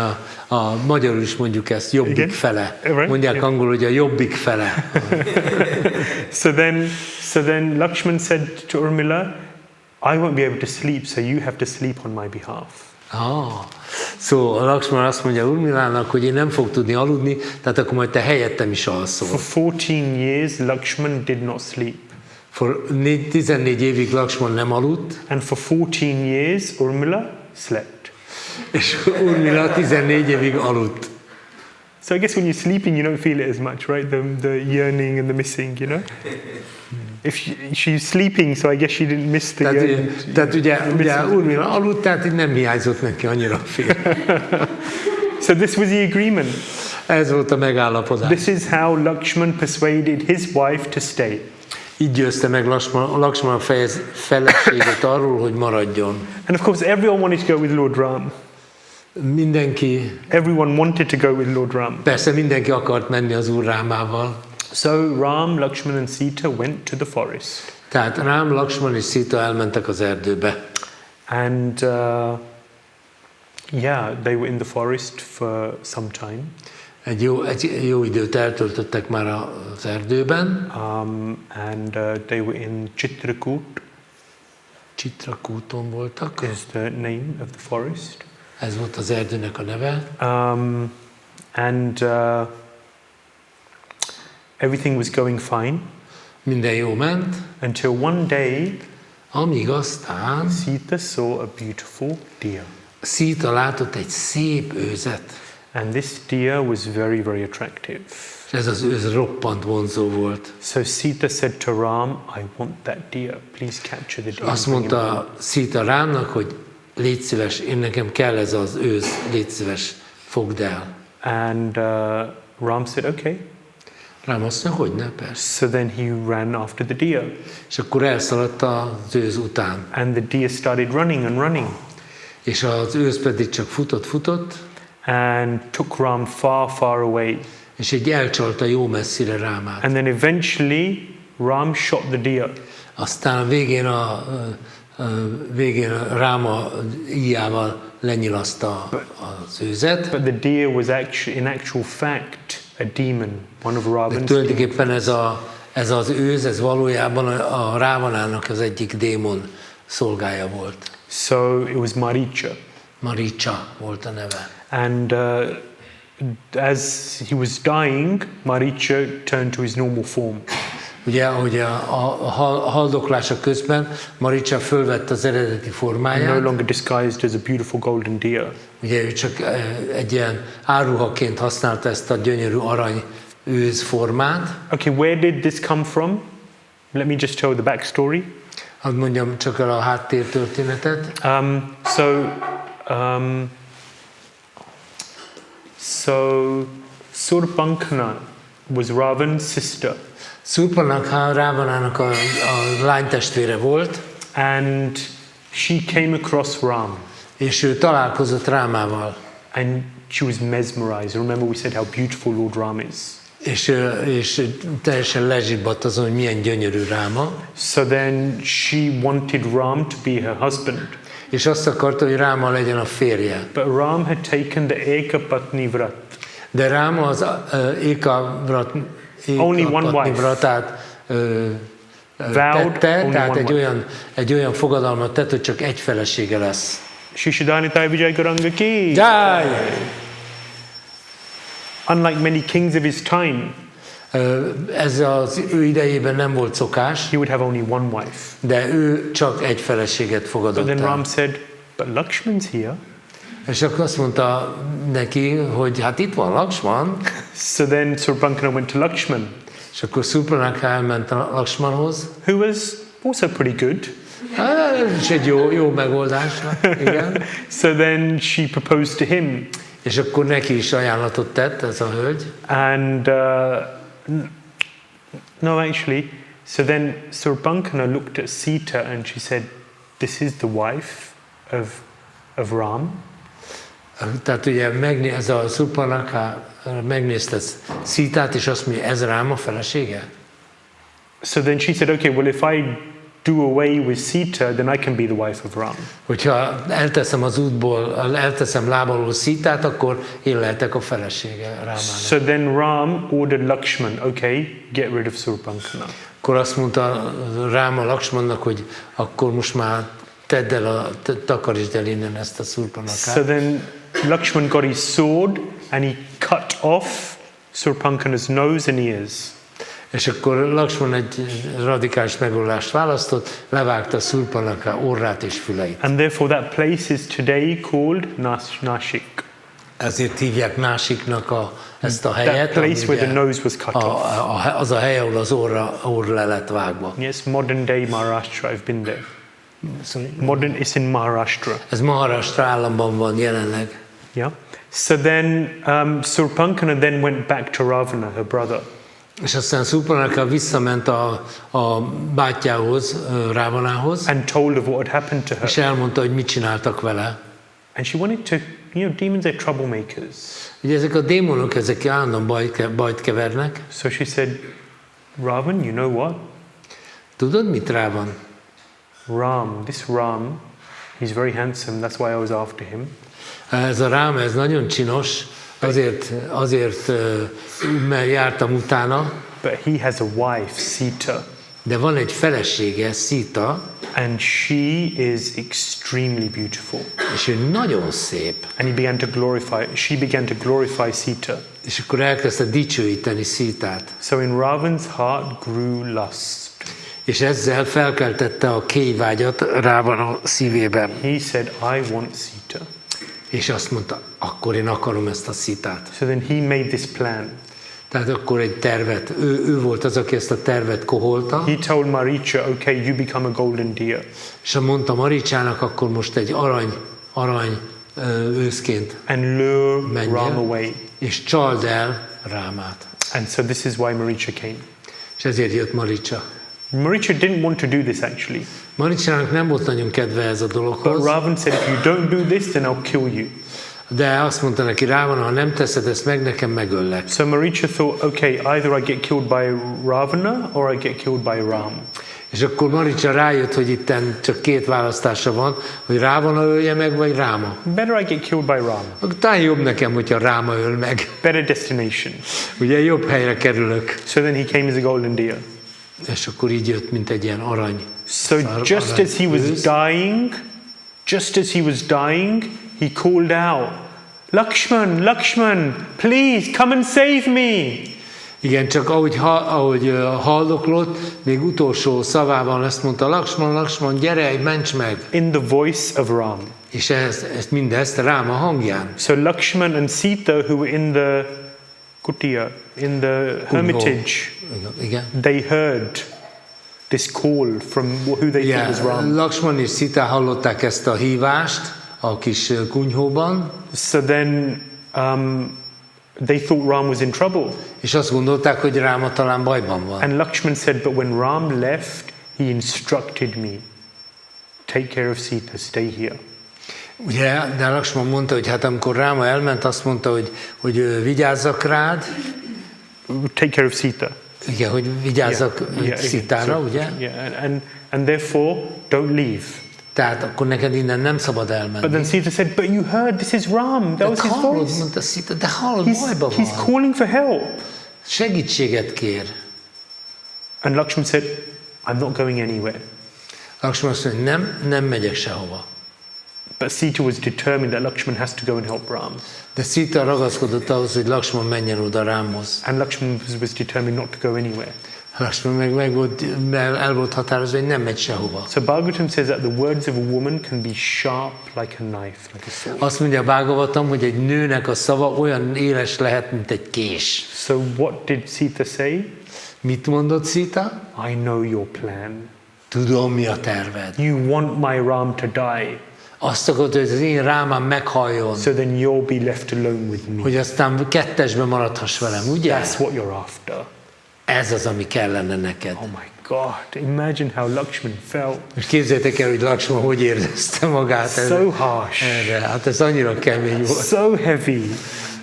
a magyarul is mondjuk ezt, jobbik Igen? fele. Right, Mondják yeah. angolul, hogy a jobbik fele. So then Lakshman said to Urmila, I won't be able to sleep, so you have to sleep on my behalf. Szóval Lakshman azt mondja Urmilának, hogy én nem fog tudni aludni, tehát akkor majd te helyettem is alszol. For 14 years, Lakshman did not sleep. 14 évig Lakshman nem aludt, And for 14 years, Urmila slept. és Urmila 14 évig aludt. So I guess when you're sleeping, you don't feel it as much, right? The yearning and the missing, you know? If she's sleeping, so I guess she didn't miss the yearning. Tehát ugye Urmila aludt, tehát így nem hiányzott neki annyira fél. So this was the agreement. Ez volt a megállapodás. This is how Lakshman persuaded his wife to stay. Így győzte meg Lakshman a feleségét arról, hogy maradjon. And of course, everyone wanted to go with Lord Ram. Everyone wanted to go with Lord Ram. Persze mindenki akart menni az Úr Rámával. So Ram, Lakshman and Sita went to the forest. Tehát Rám, Lakshman és Szita elmentek az erdőbe. And they were in the forest for some time. Egy jó időt eltöltöttek már az erdőben. And they were in Chitrakoot. Csitrakuton voltak. is the name of the forest. Ez volt az erdőnek a neve. And everything was going fine Minden jó ment, until one day amíg aztán Sita saw a beautiful deer. Szíta látott egy szép őzet. And this deer was very, very attractive. És ez az őz roppant vonzó volt. So Sita said to Ram, I want that deer. Please capture the deer. Azt and bring it home." mondta Szíta Rámnak, hogy légy szíves, én nekem kell ez az őz, légy szíves, fogd el. And Ram said, okay. Rám azt mondja, hogy ne, persze. So then he ran after the deer. És akkor elszaladt az őz után. And the deer started running and running. És az őz pedig csak futott, And took Ram far, far away. és így elcsalta jó messzire Rámát. And then eventually Ram shot the deer. Aztán a végén Ráma íjával lenyilaszta az őzet. But the deer was in actual fact a demon, one of De Ravan's demons. tulajdonképpen ez az őz, ez valójában a Rávanának az egyik démon szolgája volt. So it was Maricha. Maricha volt a neve. And as he was dying, Maricha turned to his normal form. Ugye, ahogy a haldoklása közben Maricha fölvette az eredeti No formáját. longer disguised as a beautiful golden deer. Ugye ő csak egy ilyen áruhaként használta ezt a gyönyörű arany őz formát. Okay, where did this come from? Let me just tell the backstory. Hadd mondjam csak el a háttértörténetet. So Sūrya-vaṁśa was Ravan's sister. Szurpanakha Rávanának a lánytestvére volt, And she came across Ram. és ő találkozott Rámával. And she was mesmerized. Remember we said how beautiful Lord Ram is. És teljesen lezsibbadt azon, hogy milyen gyönyörű Ráma. So then she wanted Ram to be her husband. És azt akarta, hogy Ráma legyen a férje. But Ram had taken the Ekapatni Vrat. De Ráma az Only one wife. Vratát tette, tehát egy olyan fogadalmat tett, hogy csak egy felesége lesz. Shishidhanita Vijay Garanga ki. Jai! Unlike many kings of his time, Ez az ő idejében nem volt szokás, he would have only one wife. de ő csak egy feleséget But fogadott then el. Ram said, but Lakshman's here. És akkor azt mondta neki, hogy hát itt van Lakshman, So then Sūrya-vaṁśa went to Lakshman, és akkor Szurpanakha elment a Lakshmanhoz. who was also pretty good. Ez is egy jó megoldás, igen. So then she proposed to him. És akkor neki is ajánlatot tett ez a hölgy. And no, actually, so then Sūrya-vaṁśa looked at Sita and she said, this is the wife of Ram. Tehát ugye ez a Szurpanakha megnézte Szítát, és azt mondja, ez Ráma felesége? So then she said, okay, well, if I do away with Sita, then I can be the wife of Ram. Hogyha elteszem lábalól Szítát, akkor én lehetek a felesége Rámának. So then Ram ordered Lakshman, okay, get rid of Sūrya-vaṁśa. Akkor azt mondta Ráma Lakshmannak, hogy akkor most már takarítsd el innen ezt a Szurpanakát. So then Lakshman got his sword and he cut off Sūrya-vaṁśa's nose and ears. És akkor Lakshman egy radikális megoldást választott, levágta Szurpanakha orrát és füleit. And therefore that place is today called Nashik. Ezért hívják Násiknak ezt a helyet, That place where the nose was cut off. az a hely, ahol az orr le lett vágva. Yes, modern day Maharashtra, I've been there. Sorry? It's in Maharashtra. Ez Maharashtra államban van jelenleg. Yeah. So then Sūrya-vaṁśa then went back to Ravana, her brother. És aztán Szurpanakha visszament a bátyjához, Rávanához, And told of what had happened to her. és elmondta, hogy mit csináltak vele. And she wanted to, demons are troublemakers. Ugye ezek a démonok, ezek állandóan bajt kevernek. So she said, Ravan, you know what? Tudod, mit rá van? This Ram, he's very handsome, that's why I was after him. Ez a Rám, ez nagyon csinos, azért mert jártam utána, But he has a wife, Sita. De van egy felesége, Szita, and she is extremely beautiful. és ő nagyon szép. And she began to glorify Sita. És akkor elkezdte dicsőíteni Szitát. So in Ravan's heart grew lust. És ezzel felkeltette a kélyvágyat Rávan a szívében. He said, I want Sita. És azt mondta, akkor én akarom ezt a Szitát. So then he made this plan. Tehát akkor egy tervet, ő volt az, aki ezt a tervet koholta. He told Maricha, okay, you become a golden deer. És mondta Maricsának, akkor most egy arany őszként And lure menjél, Ram away. és csald el Rámát. And so this is why Maricha came. És ezért jött Maricsa. Maricha didn't want to do this actually. Maricsának nem volt nagyon kedve ez a But dologhoz, Ravan said, if you don't do this, then I'll kill you. de azt mondta neki Rávan, ha nem teszed ezt meg, nekem megöllek. So Maricha thought, okay, either I get killed by Ravana or I get killed by Ram. És akkor Maricsa rájött, hogy itten csak két választása van, hogy Rávana ölje meg, vagy Ráma. Better I get killed by Ram. Akkor talán jobb nekem, hogyha Ráma öl meg. Better destination. Ugye jobb helyre kerülök. So then he came as a golden deer. És akkor így jött, mint egy ilyen arany. So just as he was dying, he called out, Lakshman, Lakshman, please come and save me. Igen, csak ahogy haldoklott, még utolsó szavában ezt mondta, Lakshman, Lakshman, gyere, ments meg. In the voice of Ram. És ezt mindezt Ráma hangján. So Lakshman and Sita, who were in the kutia, in the hermitage, Igen. they heard this call from who they thought was Ram. Lakshman és Sita hallották ezt a hívást a kis kunyhóban. So then they thought Ram was in trouble. És azt gondolták, hogy Ráma talán bajban van. And Lakshman said, but when Ram left, he instructed me, take care of Sita, stay here. Ugye, de Lakshman mondta, hogy hát amikor Ráma elment, azt mondta, hogy vigyázzak rád. Take care of Sita. Igen, hogy vigyázzak Szitára, ugye? Yeah, and therefore don't leave. Tehát akkor neked innen nem szabad elmenni. But then Sita said, but you heard, this is Ram. That was his voice. Mondta Szita, de hallod, bajban van. He's calling for help. Segítséget kér. And Lakshman said, I'm not going anywhere. Lakshman azt mondja, nem megyek sehova. But Sita was determined that Lakshman has to go and help Ram. De Szita ragaszkodott ahhoz, hogy Lakshman menjen oda Rámhoz. And Lakshman was determined not to go anywhere. Lakshman meg el volt határozva, hogy nem megy sehova. So Bhagavatam says that the words of a woman can be sharp like a knife, like a sword. Azt mondja a Bhagavatam, hogy egy nőnek a szava olyan éles lehet, mint egy kés. So what did Sita say? Mit mondott Szita? I know your plan. Tudom, mi a terved. You want my Ram to die. Azt akarod, hogy az én Rámám meghalljon. So then you'll be left alone with me. Hogy aztán kettesbe maradhass velem, ugye? That's what you're after. Ez az, ami kellene neked. Oh my God, imagine how Lakshman felt. Most képzeljétek el, hogy Lakshman hogy érezte magát. So harsh. Erre. Hát ez annyira kemény volt. So heavy.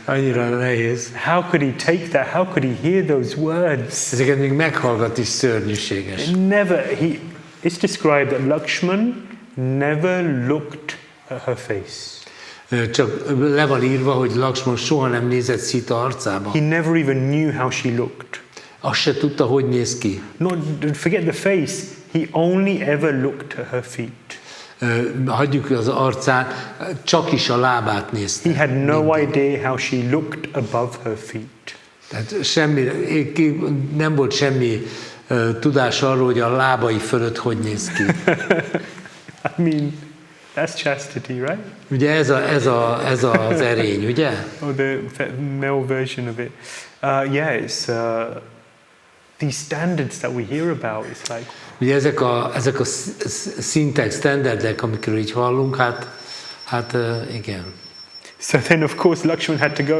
Annyira nehéz. How could he take that? How could he hear those words? Ezeket még meghallgat is szörnyűséges. It's described that Lakshman never looked at her face. Csak le van írva, hogy Lakshman soha nem nézett Szita arcába. He never even knew how she looked. Azt se tudta, hogy néz ki. Forget the face. He only ever looked at her feet. Hagyjuk az arcán, csak is a lábát nézte. He had no idea how she looked above her feet. Tehát nem volt semmi tudás arról, hogy a lábai fölött hogy néz ki. I mean, that's chastity, right? Ugye ez az erény, ugye? Or the male version of it. Yes. These standards that we hear about, it's like. Ugye ezek a szintek, standardek, amikről így hallunk, hát igen. So then, of course, Lakshman had to go.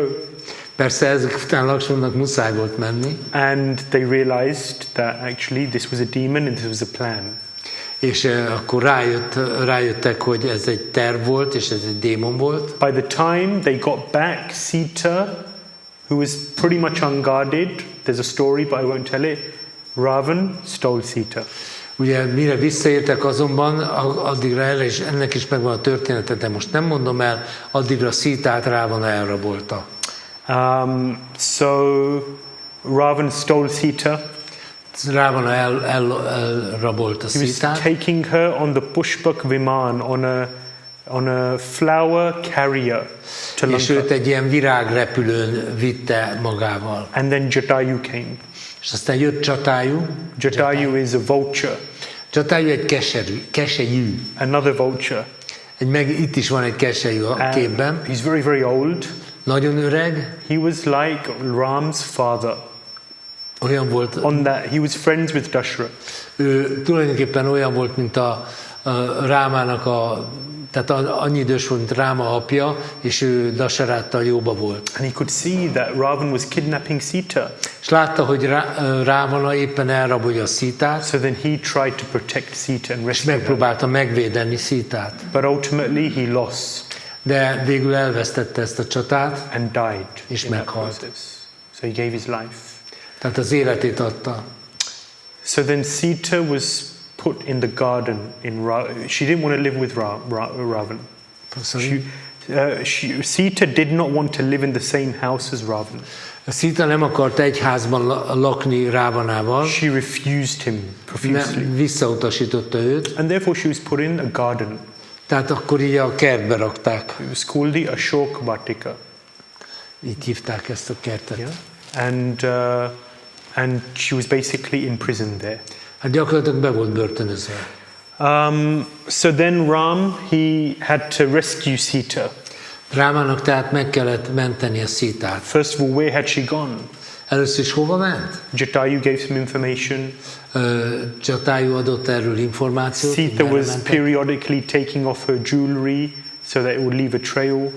Persze ezek után Lakshmannak muszáj volt menni. And they realized that actually this was a demon and this was a plan. És akkor rájöttek, hogy ez egy terv volt, és ez egy démon volt. By the time they got back, Sita, who was pretty much unguarded, there's a story but I won't tell it, Ravan stole Sita. Ugye mire visszaértek azonban, addigra ennek is megvan a története, de most nem mondom el, addigra Szitát Rávana elrabolta. So Ravan stole Sita. Rávana elrabolta He was Szítát, taking her on the Pushpak Viman, on a flower carrier to és Lanka. őt egy ilyen virágrepülőn vitte magával. And then Jatayu came. És aztán jött Jatayu. Jatayu is a vulture, Jatayu egy keselyű. another vulture. Itt is van egy keselyű a And képben. he's very, very old. Nagyon öreg. He was like Ram's father. Olyan volt, He was friends with Dashrath. ő tulajdonképpen olyan volt, mint a Rámának tehát annyi idős volt, mint Ráma apja, és ő Dasaráttal jóba volt. And he could see that Ravan was kidnapping Sita. És látta, hogy Rávana éppen elrabolja Szítát, So then he tried to protect Sita and és rescue her. megpróbálta megvédeni Szítát. But ultimately he lost De végül elvesztette ezt a csatát, and died és in that meghalt. process. So he gave his life. Tehát az életét adta. So then Sita was put in the garden she didn't want to live with Ravan. Sita did not want to live in the same house as Ravan. Szita nem akart egy házban lakni Rávanával, She refused him profusely. visszautasította őt, And therefore she was put in a garden. tehát akkor így a kertbe rakták. It was called the Ashok Vatika. Így hívták ezt a kertet. Yeah? And she was basically imprisoned there. Hát gyakorlatilag be volt börtönözve. So then Ram, he had to rescue Sita. Rámának tehát meg kellett menteni a Szítát. First of all, where had she gone? Először is hova ment? Jatayu gave some information. Jatayu adott erről információt. Sita was periodically taking off her jewelry so that it would leave a trail.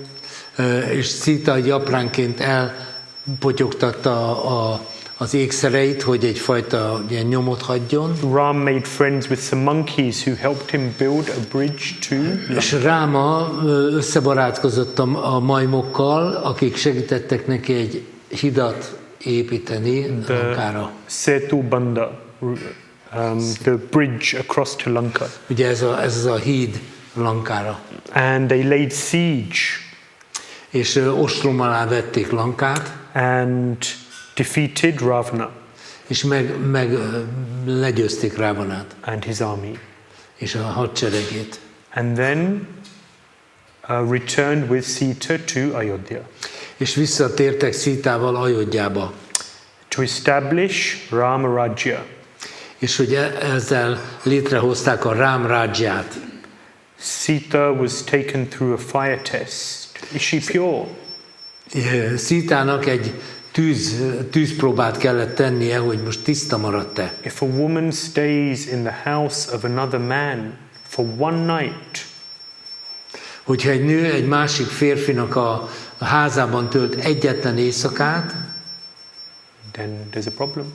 És Szita egy apránként elpotyogtatta az ékszereit, hogy egyfajta ilyen nyomot hagyjon. Ram made friends with some monkeys who helped him build a bridge to És Ráma összebarátkozott a majmokkal, akik segítettek neki egy hidat építeni Lankára. Setu Banda, the bridge across to Lanka. Ugye ez a híd Lankára. And they laid siege. És ostrom alá vették Lankát. And defeated Ravana. És legyőzték Rávanát. And his army. És a hadseregét. And then returned with Sita to Ayodhya. És visszatértek Szítával Ajodhjába. To establish Rama Rajya. És hogy ezzel létrehozták a Rám Rádzsát. Sita was taken through a fire test. Is she pure? Szítának egy tűzpróbát kellett tennie, hogy most tiszta maradt-e. If a woman stays in the house of another man for one night, hogyha egy nő egy másik férfinak a házában tölt egyetlen éjszakát, then there's a problem.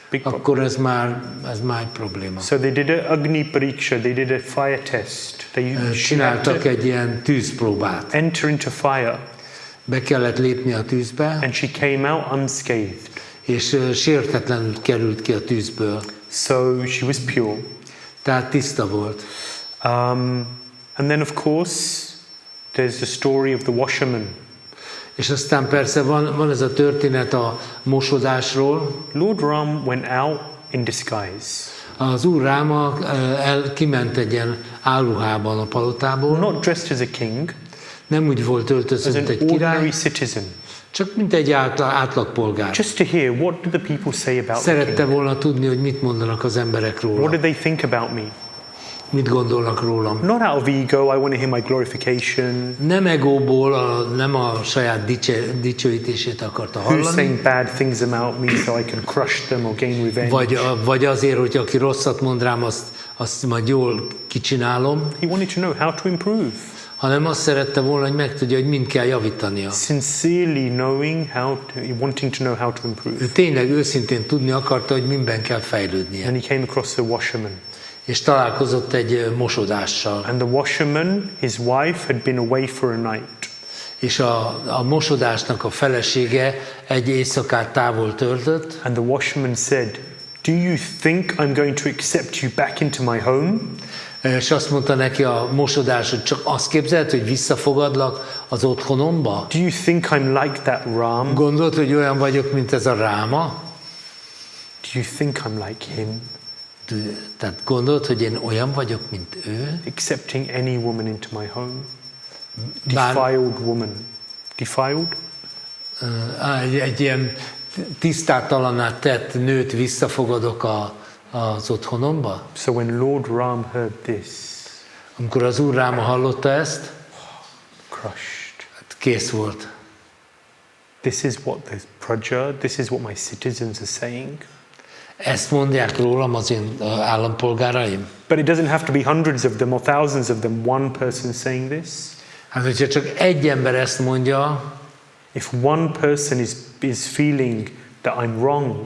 Big problem. Akkor ez már egy probléma. So they did a Agni Pariksha, they did a fire test. Csináltak egy ilyen tűzpróbát. Enter into fire. Be kellett lépni a tűzbe. And she came out unscathed. És sértetlenül került ki a tűzből. So she was pure. Tehát tiszta volt. And then of course there's the story of the washerman. És aztán persze van ez a történet a mosodásról. Lord Ram went out in disguise. Az úr Ráma kiment egy ilyen álruhában a palotából. Not dressed as a king. Nem úgy volt öltözve, mint egy király, citizen. csak mint egy átlagpolgár. Just to hear what do the people say about Szerette volna tudni, hogy mit mondanak az emberek róla. What do they think about me? Mit gondolnak rólam. Not out of ego, I want to hear my glorification. Nem egóból, nem a saját dicsőítését akarta Who's hallani. saying bad things about me so I can crush them or gain revenge? Vagy azért, hogy aki rosszat mond rám, azt majd jól kicsinálom. He wanted to know how to improve. Hanem azt szerette volna, hogy megtudja, hogy mind kell javítania. Sincerely wanting to know how to improve. Ő tényleg őszintén tudni akarta, hogy minden kell fejlődnie. And he came across the washerman. És találkozott egy mosodással. And the washerman, his wife, had been away for a night. És a mosodásnak a felesége egy éjszakát távol töltött. And the washerman said, "Do you think I'm going to accept you back into my home?" És azt mondta neki a mosodás, hogy csak azt képzeld, hogy visszafogadlak az otthonomba? Do you think I'm like that Ram? Gondolod, hogy olyan vagyok, mint ez a Ráma? Do you think I'm like him? Tehát gondolod, hogy én olyan vagyok, mint ő? Accepting any woman into my home? Bár- Defiled woman. Defiled? Egy ilyen tisztátalanná tett nőt visszafogadok az otthonomba? So when Lord Ram heard this, Amikor az Úr Ráma hallotta ezt, crushed. hát kész volt. This is what the praja, this is what my citizens are saying. Ezt mondják rólam az én állampolgáraim. But it doesn't have to be hundreds of them or thousands of them, one person saying this. Hát, hogyha csak egy ember ezt mondja, If one person is feeling that I'm wrong,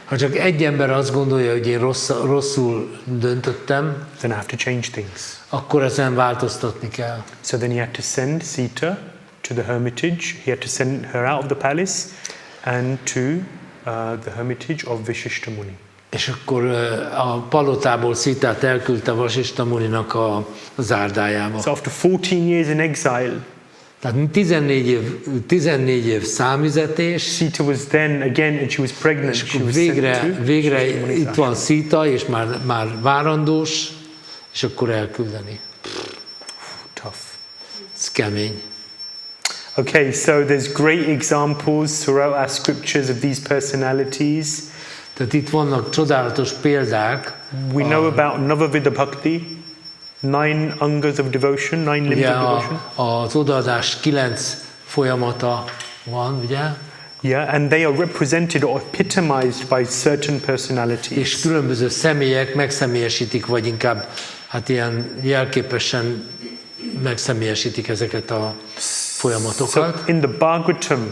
ha csak egy ember azt gondolja, hogy én rosszul döntöttem, then I have to change things. akkor ezen változtatni kell. So then he had to send Sita to the hermitage. He had to send her out of the palace and to the hermitage of Vishishta Muni. És akkor a palotából Szitát elküldte Vasista Muninak a zárdájába. So after 14 years in exile, Tehát 14 év számüzetés, Sita was then again, and she was pregnant. és She akkor was sent to végre Vishishta Muni's itt van ashram. Szita, és már várandós, és akkor elküldeni. Tough. Ez kemény. Okay, so there's great examples throughout our scriptures of these personalities. Tehát itt vannak csodálatos példák. We know about Navavida Bhakti, 9 angas of devotion, 9 limbs Ugye of devotion. az odaadás 9 folyamata van, ugye? Yeah, and they are represented or epitomized by certain personalities. És különböző személyek megszemélyesítik, vagy inkább hát ilyen jelképesen megszemélyesítik ezeket a So folyamatokat. in the Bhagavatam,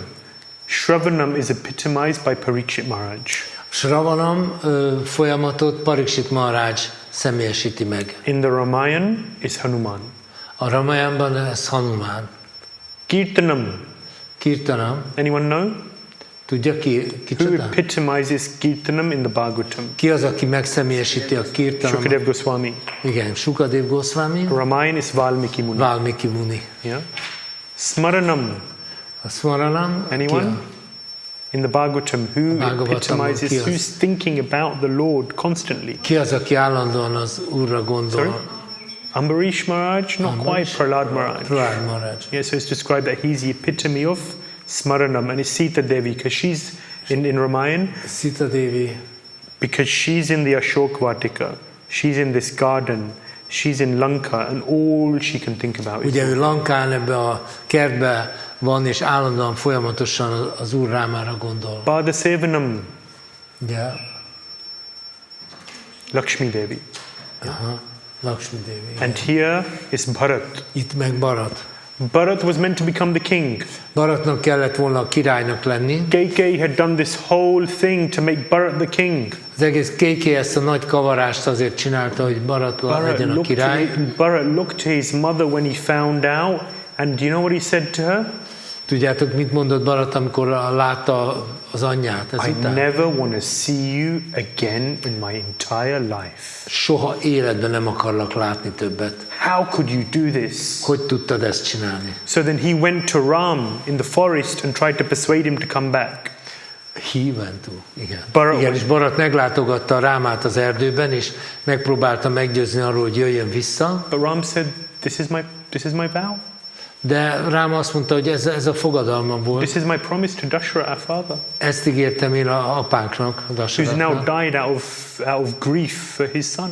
Shravanam is epitomized by Parikshit Maharaj. Sravanam folyamatot Pariksit Maharaj személyesíti meg. In the Ramayana is Hanuman. A Ramayánban ez Hanuman. Kirtanam, Kirtanam, anyone know? tudja ki, Who kicsoda? epitomizes Kirtanam in the Bhagavatam? Ki az, aki megszemélyesíti a Kirtanam? Shukadev Goswami. Igen, Sukadev Goswami, Ramayana is Valmiki Muni. Valmiki Muni. Yeah. Smaranam, A Smaranam, anyone? In the Bhagavatam, who Bhagavatam, epitomizes, ki az? who's thinking about the Lord constantly? Ki az, aki állandóan az Úrra gondol? Sorry? Ambarish Maharaj? Not quite, Prahlad Maharaj. Prahlad Maharaj. Yeah, so it's described that he's the epitome of Smaranam, and it's Sita Devi, because she's in Ramayana, Sita Devi, because she's in the Ashok Vatika, she's in this garden, she's in Lanka, and all she can think about is ugye ő Lankán ebbe a kertbe van, és állandóan folyamatosan az Úr Rámára gondol. Padasevanam, Ugye? Lakshmi Devi. Aha, Lakshmi Devi. And here is Bharat. Itt meg Bharat. Bharat was meant to become the king. Bharatnak kellett volna a királynak lenni. Keikei had done this whole thing to make Bharat the king. Az egész Kéké ezt a nagy kavarást azért csinálta, hogy Bharat legyen a király. Bharat looked to his mother when he found out, and do you know what he said to her? Tudjátok, mit mondott Bharat, amikor látta az anyját I ezután? never want to see you again in my entire life. Soha életben nem akarlak látni többet. How could you do this? Hogy tudtad ezt csinálni? So then he went to Ram in the forest and tried to persuade him to come back. He went to. Igen. Bharat Igen, was- és Bharat meglátogatta Rámát az erdőben, és megpróbálta meggyőzni arról, hogy jöjjön vissza. But Ram said, this is my vow. De Ráma azt mondta, hogy ez a fogadalma volt. This is my promise to Dashrath, our father, Ezt ígértem én a apánknak, a who's now Dashrathnak. died out of grief for his son.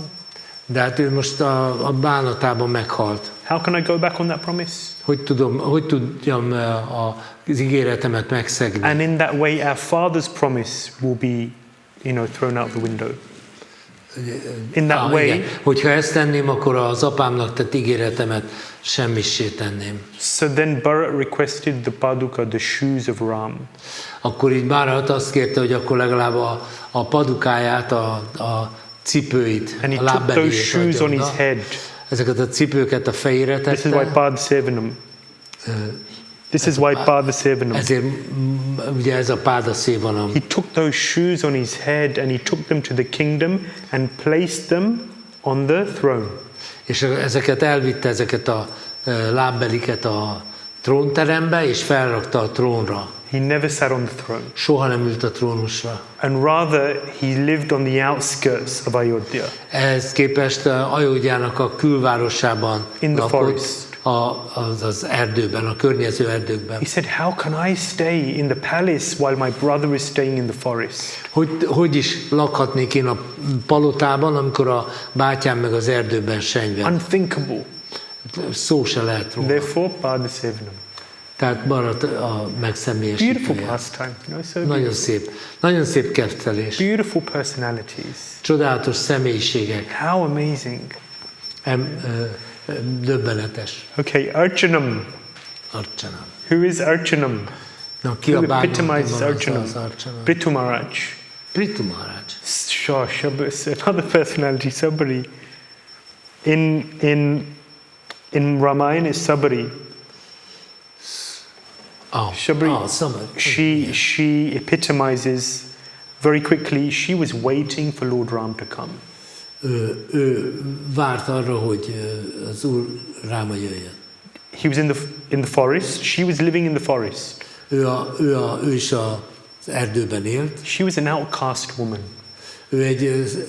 De hát ő most a bánatában meghalt. How can I go back on that promise? Hogy tudjam az ígéretemet megszegni? And in that way, our father's promise will be, thrown out the window. In that way, Igen. Hogyha ezt tenném, akkor az apámnak tett ígéretemet semmissé tenném. so then Bharat requested the paduka, the shoes of Ram. Akkor így Bharat azt kérte, hogy akkor legalább a padukáját, a cipőit, And he a took those lábbeliét shoes adja on his oda. head. Ezeket a cipőket a fejére This is why tette. Padasevanam. This is why Padasevanam. Ezért ugye ez a Pádaszévanam. He took those shoes on his head and he took them to the kingdom and placed them on the throne. És elvitte ezeket a lábbeliket a trónterembe, és felrakta a trónra. He never sat on the throne. Soha nem ült a trónusra. And rather, he lived on the outskirts of Ayodhya. Ehhez képest Ayodhjának a külvárosában In the lakott, forest. az erdőben, a környező erdőkben. He said, how can I stay in the palace while my brother is staying in the forest? Hogy is lakhatnék én a palotában, amikor a bátyám meg az erdőben senyved? Unthinkable. Szó se lehet róla. Therefore, Padasevanam. Tehát maradt a Beautiful megszemlélyesítője. pastime, so beautiful. Nagyon szép kettelés. Beautiful personalities. Csodálatos személyiségek. How amazing. Döbbenetes. Okay, Archanam. Archanam. Who is Archanam? Na, ki a Who Bhagavatamban epitomizes Archanam? az Archanam? Prithu Maharaj. Prithu Maharaj. Sure, another personality, Sabari. In Ramayana is Sabari. Sabari. She epitomizes very quickly. She was waiting for Lord Ram to come. Ő várt arra, hogy az Úr Ráma jöjjön. He was in the forest. She was living in the forest. Ő is az erdőben élt. She was an outcast woman. Ő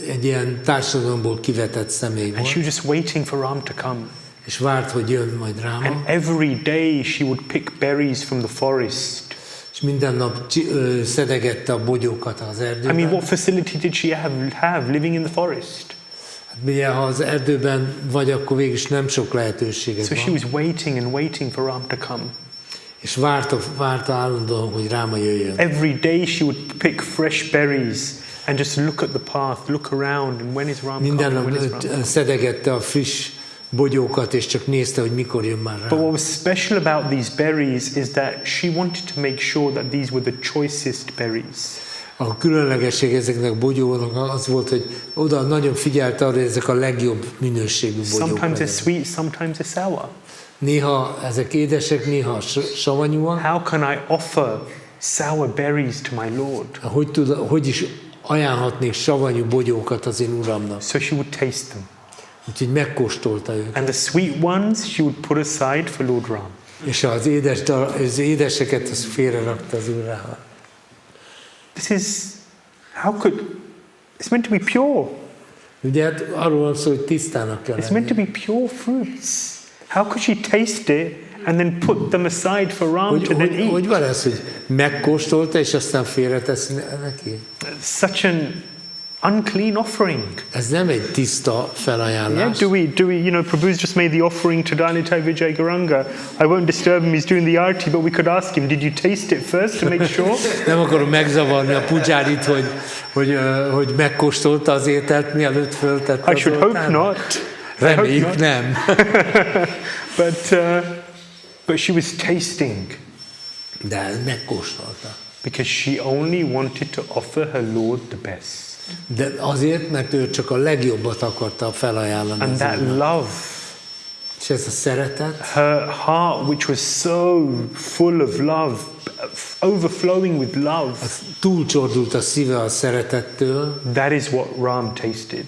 egy ilyen társadalomból kivetett személy And she volt. was just waiting for Ram to come. És várt, hogy jön majd Ráma. And every day she would pick berries from the forest. És minden nap szedegette a bogyókat az erdőben. I mean, what facility did she have living in the forest? Hát ugye, ha az erdőben vagy, akkor végülis nem sok lehetőséged So she van. was waiting for Ram to come. És várta állandóan, hogy Ráma jöjjön. Every day she would pick fresh berries and just look at the path, look around, and when is Ram Minden coming? When is nap Ram coming? szedegette a friss bogyókat, és csak nézte, hogy mikor jön már But Ráma. what was special about these berries is that she wanted to make sure that these were the choicest berries. A különlegesség ezeknek a bogyónak az volt, hogy oda nagyon figyelt arra, hogy ezek a legjobb minőségű bogyók Sometimes they're legyenek. sweet, sometimes they're sour. Néha ezek édesek, néha savanyúak. How can I offer sour berries to my Lord? Hogy is ajánlhatnék savanyú bogyókat az én Uramnak? So she would taste them. Úgyhogy megkóstolta őket. And the sweet ones she would put aside for Lord Ram. És az édeseket az félrerakta az Úr Ráma. This is, it's meant to be pure. Ugye hát arról van szó, hogy tisztának kell It's meant to lenni. be pure fruits. How could she taste it and then put them aside for Ram to then eat? Hogy van ez, hogy megkóstolta, és aztán félretesz neki? Such an unclean offering. Ez nem egy tiszta felajánlás. Yeah, do we, Prabhu's just made the offering to Dānitai Vijay Garanga. I won't disturb him, he's doing the arti, but we could ask him, did you taste it first to make sure? Nem akarom megzavarni a pujárit, hogy megkóstolta az ételt, mielőtt föltette I az should hope oltárra. not. Reméljük nem. But she was tasting De megkóstolta. because she only wanted to offer her Lord the best. De azért, mert ő csak a legjobbat akarta felajánlani. And az that Úrnak. love, És ez a szeretet, her heart which was so full of love, overflowing with love, az túlcsordult a szíve a szeretettől, that is what Ram tasted.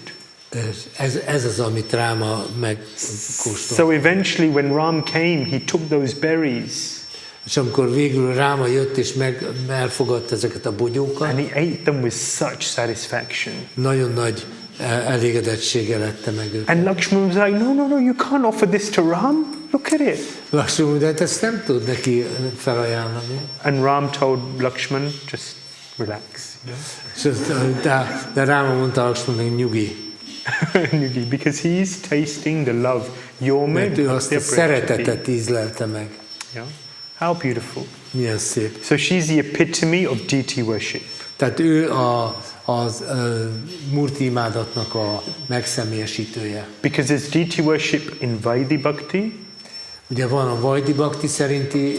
és ez az, amit Ráma megkóstolt. So eventually when Ram came, he took those berries És amikor végül Ráma jött és elfogadta ezeket a bogyókat, and he ate them with such satisfaction. nagyon nagy elégedettsége lette meg őket. And Lakshman was like, no, you can't offer this to Ram. Look at it. Lakshman, de ezt nem tud neki felajánlani. And Ram told Lakshman, just relax. De Ráma mondta Lakshmannak, nyugi. Because he's tasting the love. You're Mert ő meant azt a szeretetet ízlelte meg. Yeah. How beautiful. Milyen szép. So she's the epitome of deity worship. Tehát ő az Murti imádatnak a megszemélyesítője. Because there's deity worship in Vaidhi Bhakti, Ugye van a Vajdi Bhakti szerinti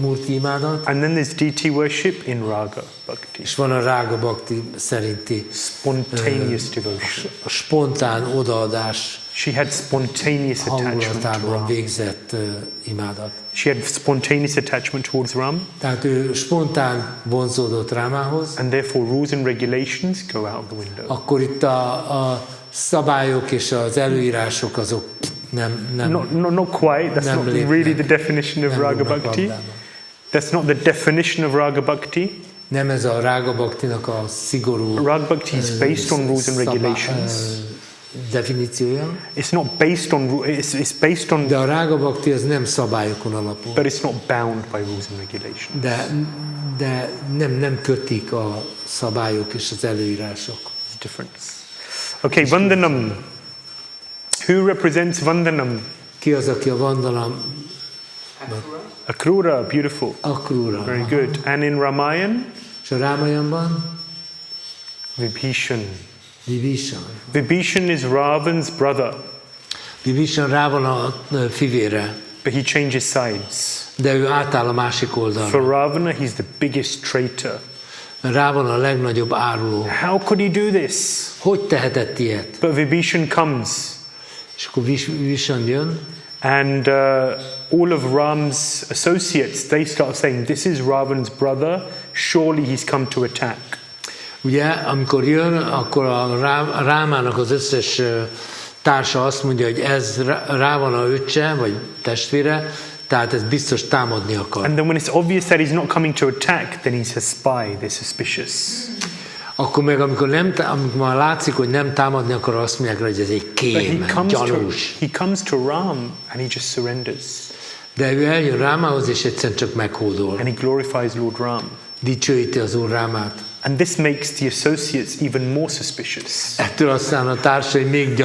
Murti imádat, and then there's deity worship in Raga Bhakti. és van a Rága Bhakti szerinti Spontaneous devotion. a spontán odaadás She had spontaneous attachment to hangulatában Ram. végzett imádat. She had spontaneous attachment towards Ram, Tehát ő spontán vonzódott Rámához, and therefore rules and regulations go out the window. akkor itt a szabályok és az előírások azok nem Not quite. That's nem not lépnek- really the definition of nem Raga rúgnak Bhakti. labdába. That's not the definition of Raga Bhakti. Nem ez a Rága Bhaktinak a szigorú Raga Bhakti is based on rules and regulations. Definíciója. It's not based on it's based on, De a Rága Bhakti az nem szabályokon alapul. but it's not bound by rules and regulations. De nem kötik a szabályok és az előírások. There's a difference. Okay, Vandanam. Who represents Vandanam? Ki az, aki a Vandanam? Akrura, beautiful. Akrura. Very good. And in Ramayana, És a Rámayanban? Vibhishan. Vibhishan. Vibhishan is Ravan's brother, Vibhishan Rávana fivére, but he changes sides. de ő átáll a másik For oldalra. Ravana, he's the biggest traitor. Rávana a legnagyobb áruló. How could he do this? Hogy tehetett ilyet? But Vibhishan comes, És akkor Vibhishan jön, and all of Ram's associates, they start saying, this is Ravan's brother, surely he's come to attack. ugye, amikor jön, akkor a Rámának az összes társa azt mondja, hogy ez Rávana öccse, vagy testvére, tehát ez biztos támadni akar. And then when it's obvious that he's not coming to attack, then he's a spy, they're suspicious. Akkor meg amikor már látszik, hogy nem támadni akar, azt mondják, hogy ez egy But kém, gyanús. he comes to Ram and he just surrenders. De ő eljön Rámához, és egyszerűen csak meghódol. And he glorifies Lord Ram. Dicsőíti az Úr Rámát. And this makes the associates even more suspicious. Ettől aztán a társai még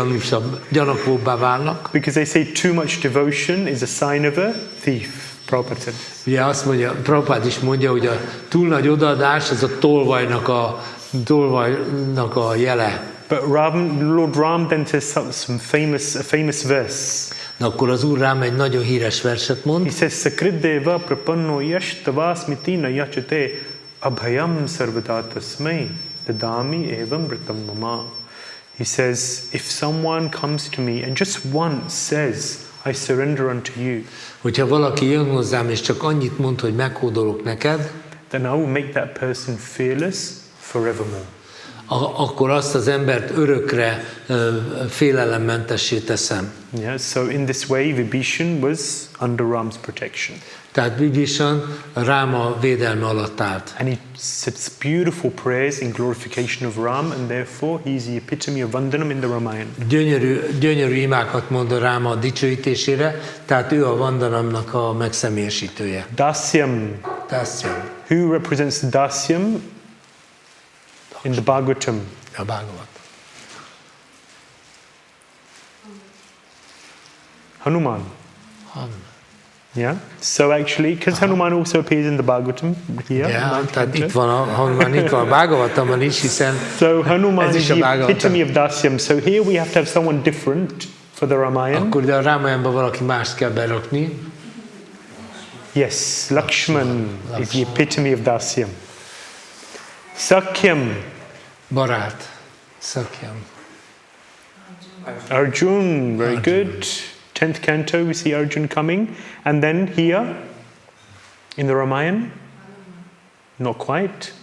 gyanakvóbbá válnak. Because they say too much devotion is a sign of a thief. Prabhupada said. Ugye azt mondja, Prabhupád is mondja, hogy a túl nagy odaadás az a tolvajnak a jele. But Lord Ram then says a famous verse. Na akkor az Úr Rám egy nagyon híres verset mond. He says, Sakrideva prapanno yash tavasmitina yachate abhayam sarvadatasmai dadami evam vritam mama. He says, if someone comes to me and just once says, I surrender unto you, Hogyha valaki jön hozzám és csak annyit mond, hogy meghódolok neked, then I will make that person fearless forevermore. akkor azt az embert örökre félelemmentessé teszem. Yeah, so in this way, Vibhishan was under Ram's protection. Tehát Vibhishan Ráma védelme alatt állt. And he says beautiful prayers in glorification of Ram, and therefore he's the epitome of Vandanam in the Ramayana. Gyönyörű imákat mond a Ráma dicsőítésére, tehát ő a Vandanamnak a megszemélyesítője. Dasyam. Who represents the Dasyam in the Bhagavatam? A Bhagavat. Hanuman. Yeah. So actually, because Hanuman also appears in the Bhagavatam here. Yeah, tehát itt van a Hanuman, itt van a Bhagavatamban is, hiszen so Hanuman ez is is a the Bhagavatam. epitome of Dasyam. So here we have to have someone different for the Ramayana. Akkor de a Rámayanban valaki mást kell berakni. Yes, Lakshman is the epitome of Dasyam. Sakyam. Barát. Sakyam. Arjun, very good. 10th canto, we see Arjun coming. And then here, in the Ramayana, not quite.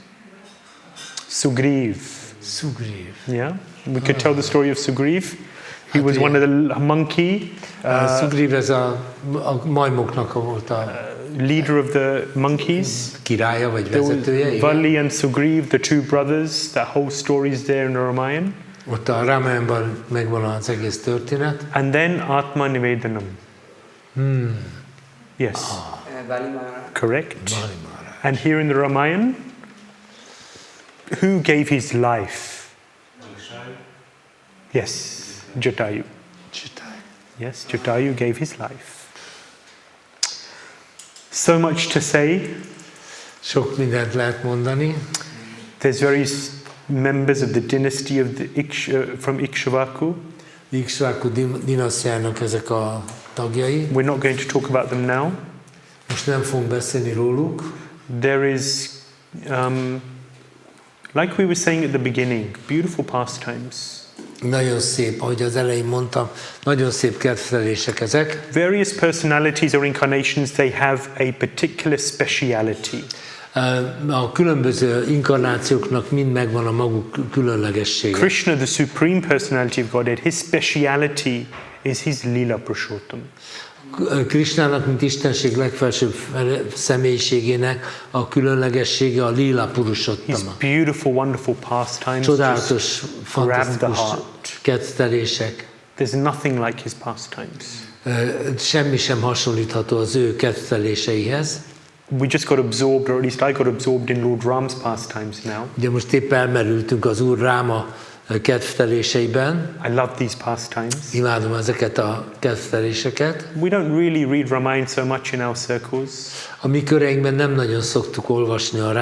Sugriv. Yeah, we could tell the story of Sugriv. He was one of the monkey. Sugriv ez a majmoknak volt a leader of the monkeys. Királya vagy vezetője. Vali and Sugriv, the two brothers. That whole story is there in the Ramayana. Ott a Ramayanban megvan az egész történet. And then Atma Nivedanam. Yes. Correct. And here in the Ramayana, who gave his life? Yes, Jatayu. Yes, Jatayu gave his life. So much to say. Sok mindent lehet mondani. There's various members of the dynasty of the from Ikshvaku. Ikshvaku dinasztiának ezek a tagjai. We're not going to talk about them now. Most nem fogunk beszélni róluk. There is, like we were saying at the beginning, beautiful pastimes. Nagyon szép, ahogy az elején mondtam, nagyon szép kedvelések ezek. Various personalities or incarnations, they have a particular speciality. A különböző inkarnációknak mind megvan a maguk különlegessége. Krishna, the supreme personality of Godhead, his speciality is his Lila Purushottam. Krisnának, mint Istenség legfelsőbb személyiségének a különlegessége a Lila His Purushottama. beautiful, wonderful pastimes Csodálatos, just grab the fantasztikus heart. kettelések. There's nothing like his pastimes. Semmi sem hasonlítható az ő ketteléseihez. We just got absorbed, or at least I got absorbed in Lord Ram's pastimes now. Ugye most épp elmerültünk az Úr Ráma ketteléseiben. I love these pastimes. Imádom ezeket a ketteléseket. We don't really read Ramayana so much in our circles, A mi köreinkben nem nagyon szoktuk olvasni a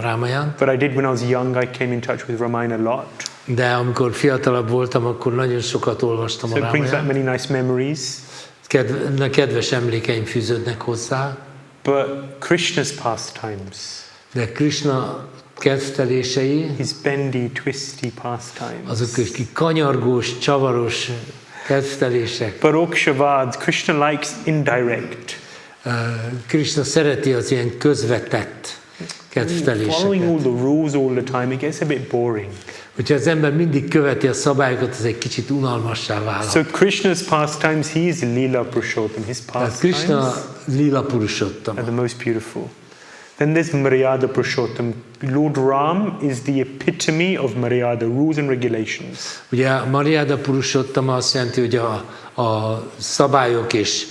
Rámajant, but I did when I was young. I came in touch with Ramayana a lot. de amikor fiatalabb voltam, akkor nagyon sokat olvastam So a it brings back Rámajant. many nice memories. Kedves emlékeim fűződnek hozzá, But Krishna's pastimes, de Krishna kettelései, his bendy, twisty pastimes. azok kis kanyargós, csavaros kettelések. Barok Shavad, Krishna likes indirect. Krishna szereti az ilyen közvetett Following ketteléseket. all the rules all the time, it gets a bit boring. Hogyha az ember mindig követi a szabályokat, az egy kicsit unalmassá válhat. So Krishna's pastimes, he is Leela Purushottam. His Tehát pastimes Krishna Lila are Purushottama. the most beautiful. Then there's Maryada Purushottam. Lord Ram is the epitome of Maryada, rules and regulations. Ugye Maryada Purushottama azt jelenti, hogy a szabályok és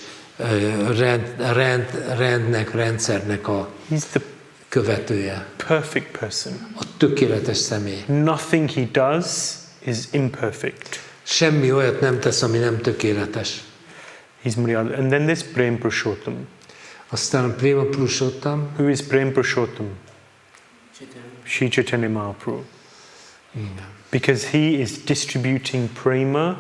rendszernek a He's the követője, perfect person. a tökéletes személy. Nothing he does is imperfect. Semmi olyat nem tesz, ami nem tökéletes. He's Maryada. And then there's Prem Purushottam. Aztán a Prema Purushottam, Who is Prem Purushottam? Shri Chaitanya Mahaprabhu. Because he is distributing prema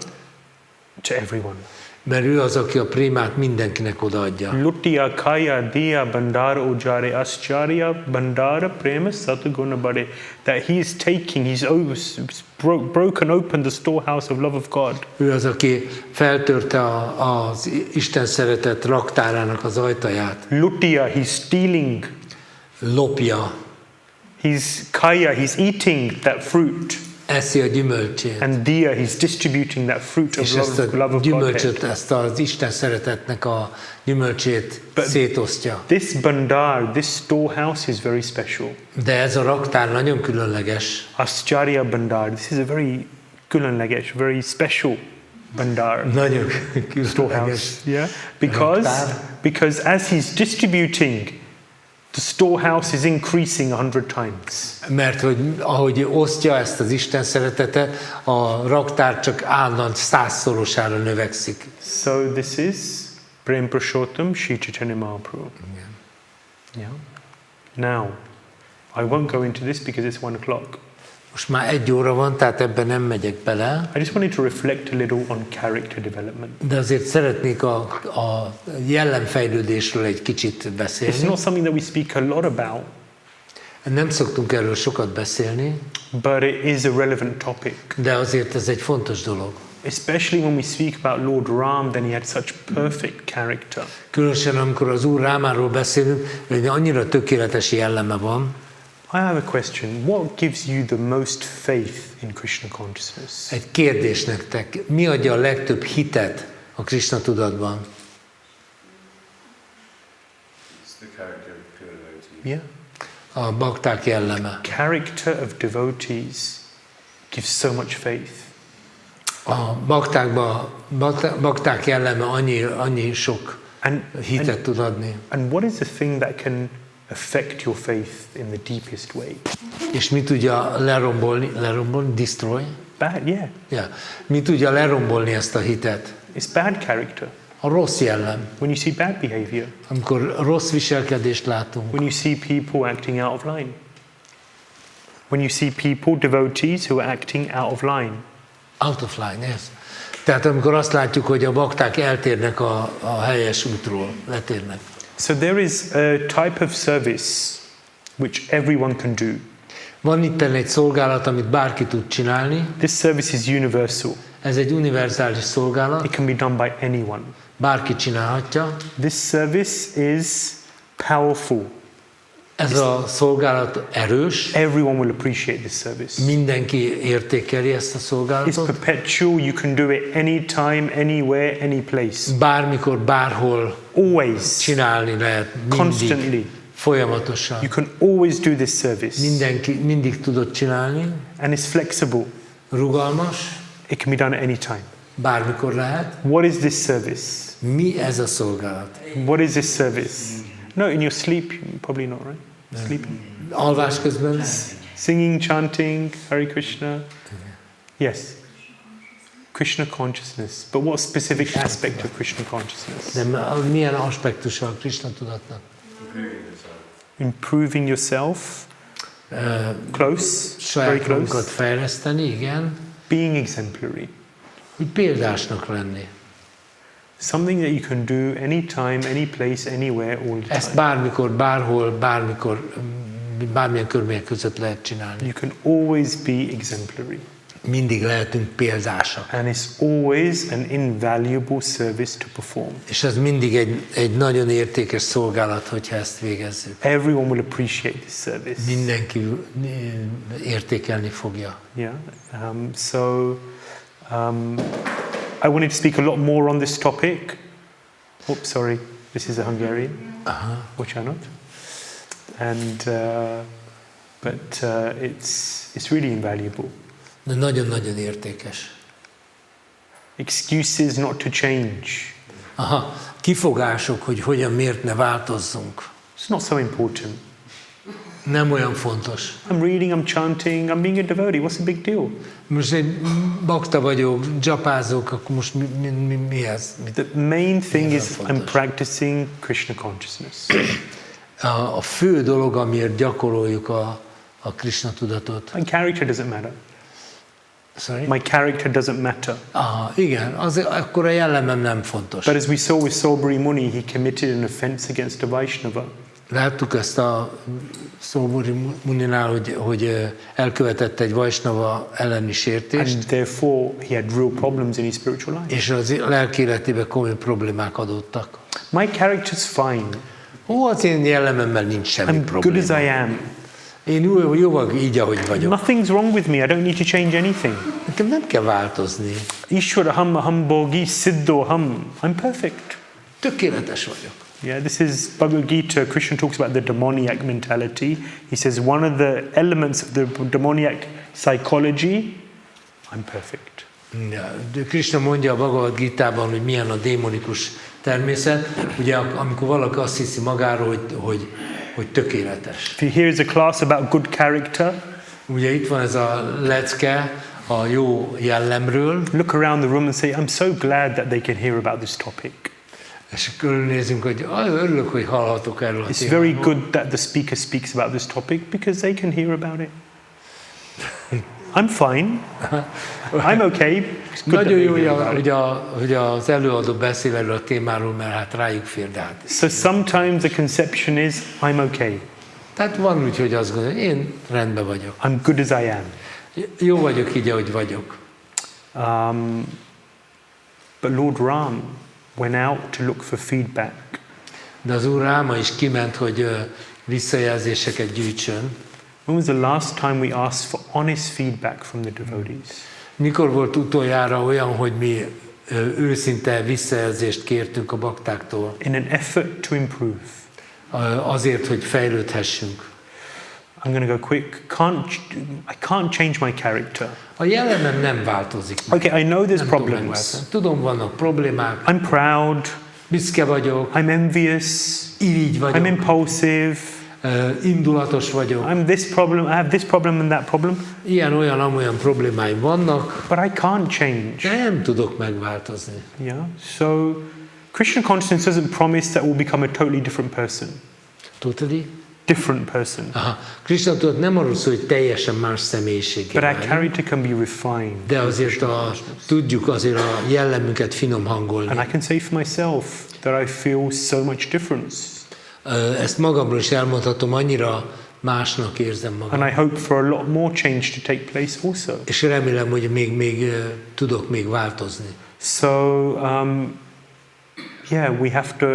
to everyone. mert ő az, aki a prémát mindenkinek odaadja. Luttiya kaya diya bandara ujare ascharya bandara prema satguna bare. That he is taking, broken open the storehouse of love of God. Ő az, aki feltörte az Isten szeretet raktárának az ajtaját. Luttiya, he's stealing. Lopja, He's kaya, he's eating that fruit. eszi a gyümölcsét. And diya, he's distributing that fruit of És ezt love a of gyümölcsöt, Godhead. ezt az Isten szeretetnek a gyümölcsét szétosztja. This bandar, this storehouse is very special. De ez a raktár nagyon különleges. Ascharya bandar, this is a very különleges, very special bandar. Nagyon különleges. Storehouse, yeah? Raktár. Because as he's distributing, the storehouse is increasing 100 times. Mert hogy ahogy osztja ezt az Isten szeretetet, a raktár csak állandóan 100-szorosára növekszik. So this is Prem Purushottam Shri Chaitanya Mahaprabhu. Yeah. Now, I won't go into this because it's 1 o'clock. Most már 1 óra van, tehát ebben nem megyek bele, I just wanted to reflect a little on character development. de azért szeretnék a jellemfejlődésről egy kicsit It's beszélni. not something that we speak a lot about, Nem szoktunk erről sokat beszélni, but it is a relevant topic. de azért ez egy fontos dolog. Especially when we speak about Lord Ram, then he had such perfect character. Különösen amikor az Úr Rámáról beszélünk, hogy annyira tökéletes jelleme van. I have a question. What gives you the most faith in Krishna consciousness? Egy kérdés nektek, mi adja a legtöbb hitet a Krishna tudatban? It's the character of pure devotee. Yeah. A bakták jelleme. Character of devotees gives so much faith. A bakták jelleme annyi sok hitet tud adni. And what is the thing that can affect your faith in the deepest way? És mi tudja lerombolni, destroy? Bad, yeah. Yeah. Mi tudja lerombolni ezt a hitet? It's bad character. A rossz jellem. When you see bad behavior, Amikor rossz viselkedést látunk. when you see people acting out of line, when you see people, devotees, who are acting out of line. Out of line, yes. Tehát amikor azt látjuk, hogy a bakták eltérnek a helyes útról, letérnek. So there is a type of service which everyone can do. Van itt egy szolgálat, amit bárki tud csinálni. This service is universal. Ez egy univerzális szolgálat, It can be done by anyone. bárki csinálhatja. This service is powerful. Ez a szolgálat erős. Everyone will appreciate this service. Mindenki értékeli ezt a It's szolgálatot. perpetual. You can do it anytime, anywhere, any place. Bármikor, bárhol Always. csinálni lehet. Constantly. Mindig. Folyamatosan. You can always do this service. Mindenki mindig tudod csinálni. And it's flexible. Rugalmas. It can be done at any time. Bármikor lehet. What is this service? Mi ez a szolgálat? What is this service? No, in your sleep, probably not, right? Sleeping. Alvás közben? Singing, chanting, Hare Krishna. Yes. Krishna consciousness. But what specific aspect of Krishna consciousness? De milyen aspektusa a Krishna tudatnak? Improving yourself. Close. Very Saját magunkat close. fejleszteni, igen. Being exemplary. Hogy példásnak lenni. Something that you can do anytime, any place, anywhere, all the Ezt time. bármikor, bárhol, bármikor, bármilyen körülmények között lehet csinálni. You can always be exemplary. Mindig lehetünk példásak. And it's always an invaluable service to perform. És ez mindig egy nagyon értékes szolgálat, hogyha ezt végezzük. Everyone will appreciate this service. Mindenki értékelni fogja. Yeah. I wanted to speak a lot more on this topic. Oops, sorry. This is a Hungarian. Bocsánat. And it's really invaluable. De nagyon-nagyon értékes. Excuses not to change. Kifogások, hogy hogyan, miért ne változzunk. It's not so important. Nem olyan fontos. I'm reading, I'm chanting, I'm being a devotee. What's the big deal? Most egy bakta vagyok, dzsapázok, akkor most mi ez? The main thing is fontos? I'm practicing Krishna consciousness. A fő dolog, amiért gyakoroljuk a Krishna tudatot. My character doesn't matter. Sorry? My character doesn't matter. Igen, akkor a jellemem nem fontos. But as we saw with Sobri Muni, he committed an offense against a Vaishnava. Láttuk ezt a Sobri Muninál, hogy elkövetett egy Vaishnava elleni sértést, And therefore, he had real problems in his spiritual life. és az lelki életében komoly problémák adottak. My character's fine. Az én jellememmel nincs semmi I'm good probléma. as I am. Én jó vagyok így, ahogy vagyok. Nothing's wrong with me. I don't need to change anything. Nekem nem kell változni. Ishwara ham aham bogi siddho ham. I'm perfect. Tökéletes vagyok. Yeah, this is Bhagavad Gita. Krishna talks about the demoniac mentality. He says one of the elements of the demoniac psychology, I'm perfect. De Krishna mondja a Bhagavad Gitában, hogy milyen a démonikus természet. Ugye amikor valaki azt hiszi magáról, hogy tökéletes. If you hear a class about good character, Ugye itt van ez a lecke a jó jellemről, look around the room and say, I'm so glad that they can hear about this topic. és körülnézünk, hogy örülök, hogy hallhatok erről a It's témáról. very good that the speaker speaks about this topic because they can hear about it. I'm fine. I'm okay. It's good Nagyon that jó, they hear about it. hogy az előadó beszél erről a témáról, mert hát rájuk fér, de hát. So sometimes the conception is, I'm okay. Tehát van úgy, hogy azt gondolja, én rendben vagyok. I'm good as I am. Jó vagyok így, ahogy vagyok. But Lord Ram went out to look for feedback. De az Úr Ráma is kiment, hogy visszajelzéseket gyűjtsön. When was the last time we asked for honest feedback from the devotees? Mikor volt utoljára olyan, hogy mi őszinte visszajelzést kértünk a baktáktól? In an effort to improve. Azért, hogy fejlődhessünk. I'm going to go quick. I can't change my character. A jellemem nem változik meg. Okay, I know there's Nem tudom problems. megváltozni. Tudom, vannak problémák. I'm proud. Büszke vagyok. I'm envious. Irigy vagyok. I'm impulsive. Indulatos vagyok. I'm this problem. I have this problem and that problem. Ilyen, olyan, amolyan problémáim vannak, But I can't change. de nem tudok megváltozni. Yeah. So Krishna consciousness doesn't promise that we'll become a totally different person. Totally? Different person. Krishna tudat nem arról szól, hogy teljesen más személyiségé But our váljunk, character can be refined. de azért tudjuk azért a jellemünket finom hangolni. And I can say for myself that I feel so much difference. Ezt magamról is elmondhatom, annyira másnak érzem magam. And I hope for a lot more change to take place also. És remélem, hogy még tudok még változni. So, yeah, we have to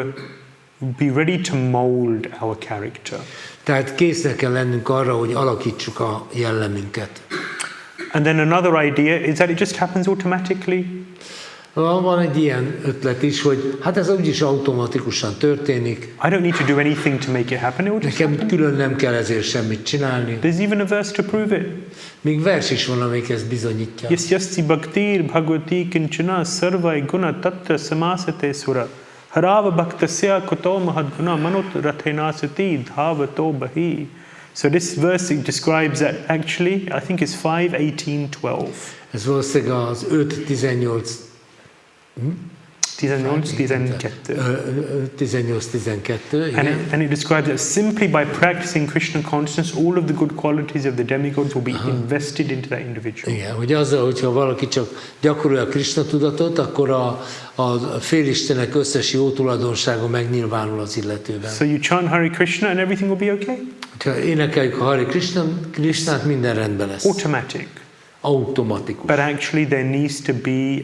be ready to mold our character. Tehát késznek kell lennünk arra, hogy alakítsuk a jellemünket. And then another idea is that it just happens automatically. Van egy ilyen ötlet is, hogy hát ez úgyis automatikusan történik. I don't need to do anything to make it happen. It will just Nekem happen. külön nem kell ezért semmit csinálni. There's even a verse to prove it. Még vers is van, amelyik ezt bizonyítja. Yasyasya bhaktir bhagavati kinchana sarvai guna tatra samasate sura harava bhaktasya kuto mahadguna manut rathenasati dhavato bahi. So this verse describes that actually, I think it's 5:18-12. Ez valószínűleg az 5-18 18-12. And it describes that simply by practicing Krishna consciousness, all of the good qualities of the demigods will be invested into that individual. Igen, hogy azzal, hogyha valaki csak gyakorolja a Krishna tudatot, akkor a félistenek összes jó tulajdonsága megnyilvánul az illetőben. So you chant Hare Krishna and everything will be okay? Ha énekeljük a Hare Krishnát, minden rendben lesz. Automatic. Automatikus. But actually there needs to be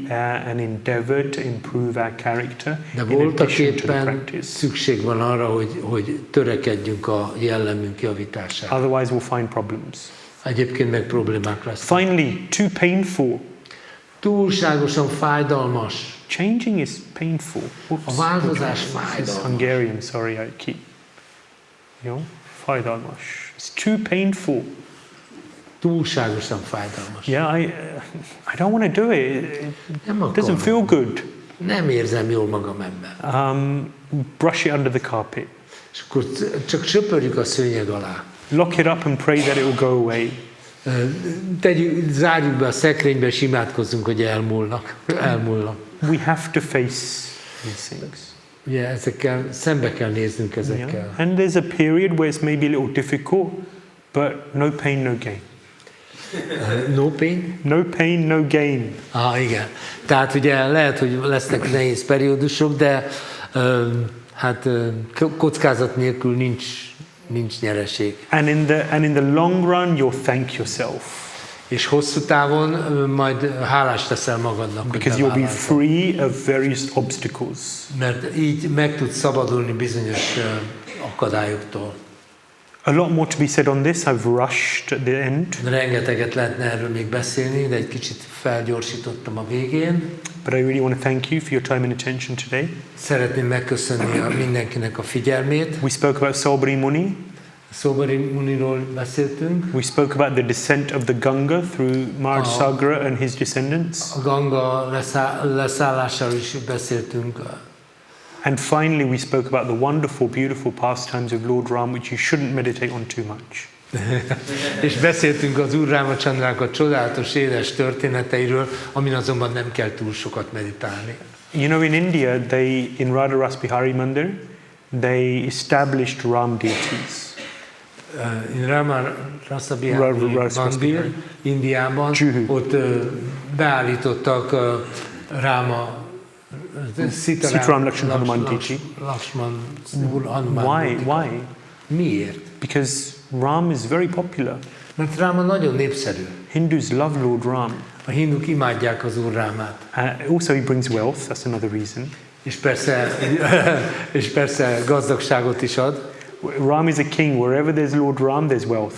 an endeavor to improve our character De in addition to the voltaképpen practice. szükség van arra, hogy törekedjünk a jellemünk javítására. Otherwise we'll find problems. Egyébként meg problémák lesznek. Finally, too painful. Túlságosan fájdalmas. Changing is painful. Oops. A változás It's fájdalmas. Hungarian, sorry, I keep. Fájdalmas. It's too painful. Túlságosan fájdalmas. Yeah, I don't want to do it. It doesn't feel good. Nem érzem jól magam ebben. Brush it under the carpet. És akkor csak söpörjük a szőnyeg alá. Lock it up and pray that it will go away. Zárjuk be a szekrénybe, és imádkozzunk, hogy elmúlnak. We have to face these things. Ugye ezekkel szembe kell néznünk ezekkel. Yeah. And there's a period where it's maybe a little difficult, but no pain, no gain. No pain? No pain, no gain. Igen. Tehát ugye lehet, hogy lesznek nehéz periódusok, de kockázat nélkül nincs nyereség. And in the long run, you'll thank yourself. És hosszú távon majd hálás teszel magadnak, because you'll be free of various obstacles. Mert így meg tudsz szabadulni bizonyos akadályoktól. A lot more to be said on this. I've rushed at the end. Rengeteget lehetne erről még beszélni, de egy kicsit felgyorsítottam a végén. But I really want to thank you for your time and attention today. Szeretném megköszönni mindenkinek a figyelmét. We spoke about Saubhari Muni. Saubhari Muniról beszéltünk. We spoke about the descent of the Ganga through Maharaj Sagra and his descendants. A Ganga leszállásáról is beszéltünk. And finally, we spoke about the wonderful, beautiful pastimes of Lord Ram, which you shouldn't meditate on too much. És beszéltünk az Úr Rámacandrának a csodálatos édes történeteiről, amin azonban nem kell túl sokat meditálni. You know, in India, in Radha Ras Bihari Mandir, they established Ram deities. In Rama Rasa Bihari Mandir, Indiában, ott beállítottak Ráma Sitaram Lakshman Hanuman deity. Why? Miért? Because Ram is very popular. Mert Ráma nagyon népszerű. Hindus love Lord Ram. A hinduk imádják az Úr Rámát. Also he brings wealth, that's another reason. És persze gazdagságot is ad. Ram is a king. Wherever there's Lord Ram, there's wealth.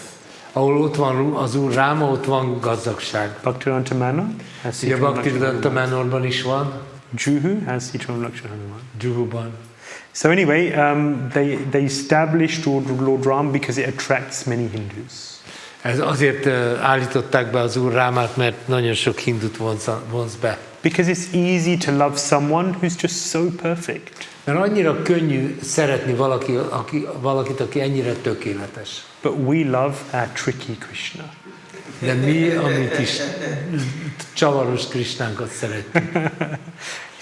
Ahol ott van az Úr Ráma, ott van gazdagság. Bhaktivedanta Manor has Ugye Bhaktivedanta Manorban is van. Juhu has Sitaram Lakshman Hanuman. Juhuban. So anyway, they established Lord Ram because it attracts many Hindus. Ez azért állították be az Úr Rámát, mert nagyon sok hindut vonz be. Because it's easy to love someone who's just so perfect. Mert annyira könnyű szeretni valakit, aki ennyire tökéletes. But we love our tricky Krishna. De mi a mi kis csavaros Krishnánkat szeretjük.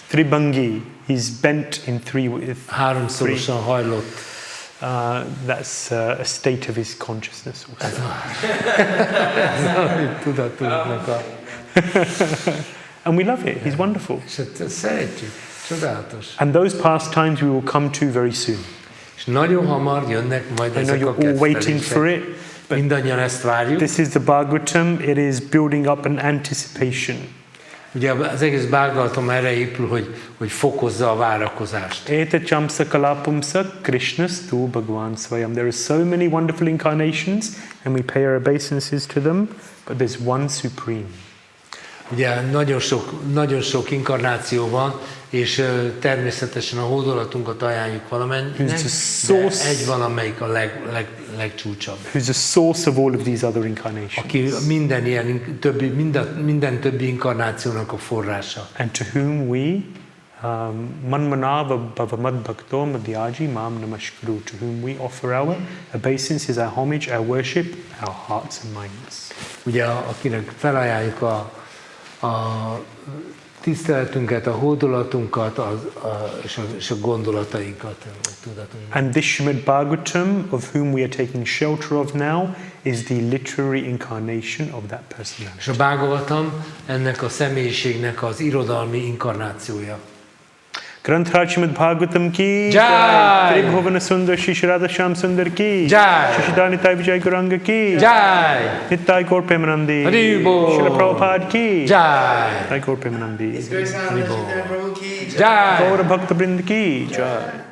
Tribangi, he's bent in háromszorosan hajlott. That's a state of his consciousness also. And we love it. He's wonderful. Szeretjük. Csodálatos. And those pastimes we will come to very soon. És nagyon hamar jönnek majd ezek a all waiting for it. Mindannyian ezt várjuk. This is the Bhagavatam. It is building up an anticipation. Ugye az egész Bhagavatam erre épül, hogy fokozza a várakozást. Ete chamsa kalapumsa Krishnastu Bhagavan Swayam. There are so many wonderful incarnations and we pay our obeisances to them, but there's one supreme. Ugye nagyon sok inkarnáció van, és természetesen a hódolatunkat ajánljuk valamennyinek, de egy van, amelyik a legcsúcsabb. Who's the source of all of these other incarnations. Aki minden többi inkarnációnak a forrása. And to whom we manmanava bhavamadbhakto madhyaji mam namaskuru, to whom we offer our obeisances, our homage, our worship, our hearts and minds. Ugye akinek felajánljuk a tiszteletünket, a hódolatunkat és a gondolatainkat, a tudatunkban. And this Śrīmad-Bhāgavatam, of whom we are taking shelter of now, is the literary incarnation of that personality. És a Bhāgavatam ennek a személyiségnek az irodalmi inkarnációja. Granthraj Śrīmad-Bhāgavatam ki Jai! Tribhuvana Sundar Shri Radha-Shyam Sundar ki Jai! Shishidhanitai Vijay Guranga ki Jai! Nittai Gaur Premanandi Haribol! Srila Prabhupada ki Jai! Nittai Gaur Premanandi Jai! Gaura Bhakta Brinda ki Jai.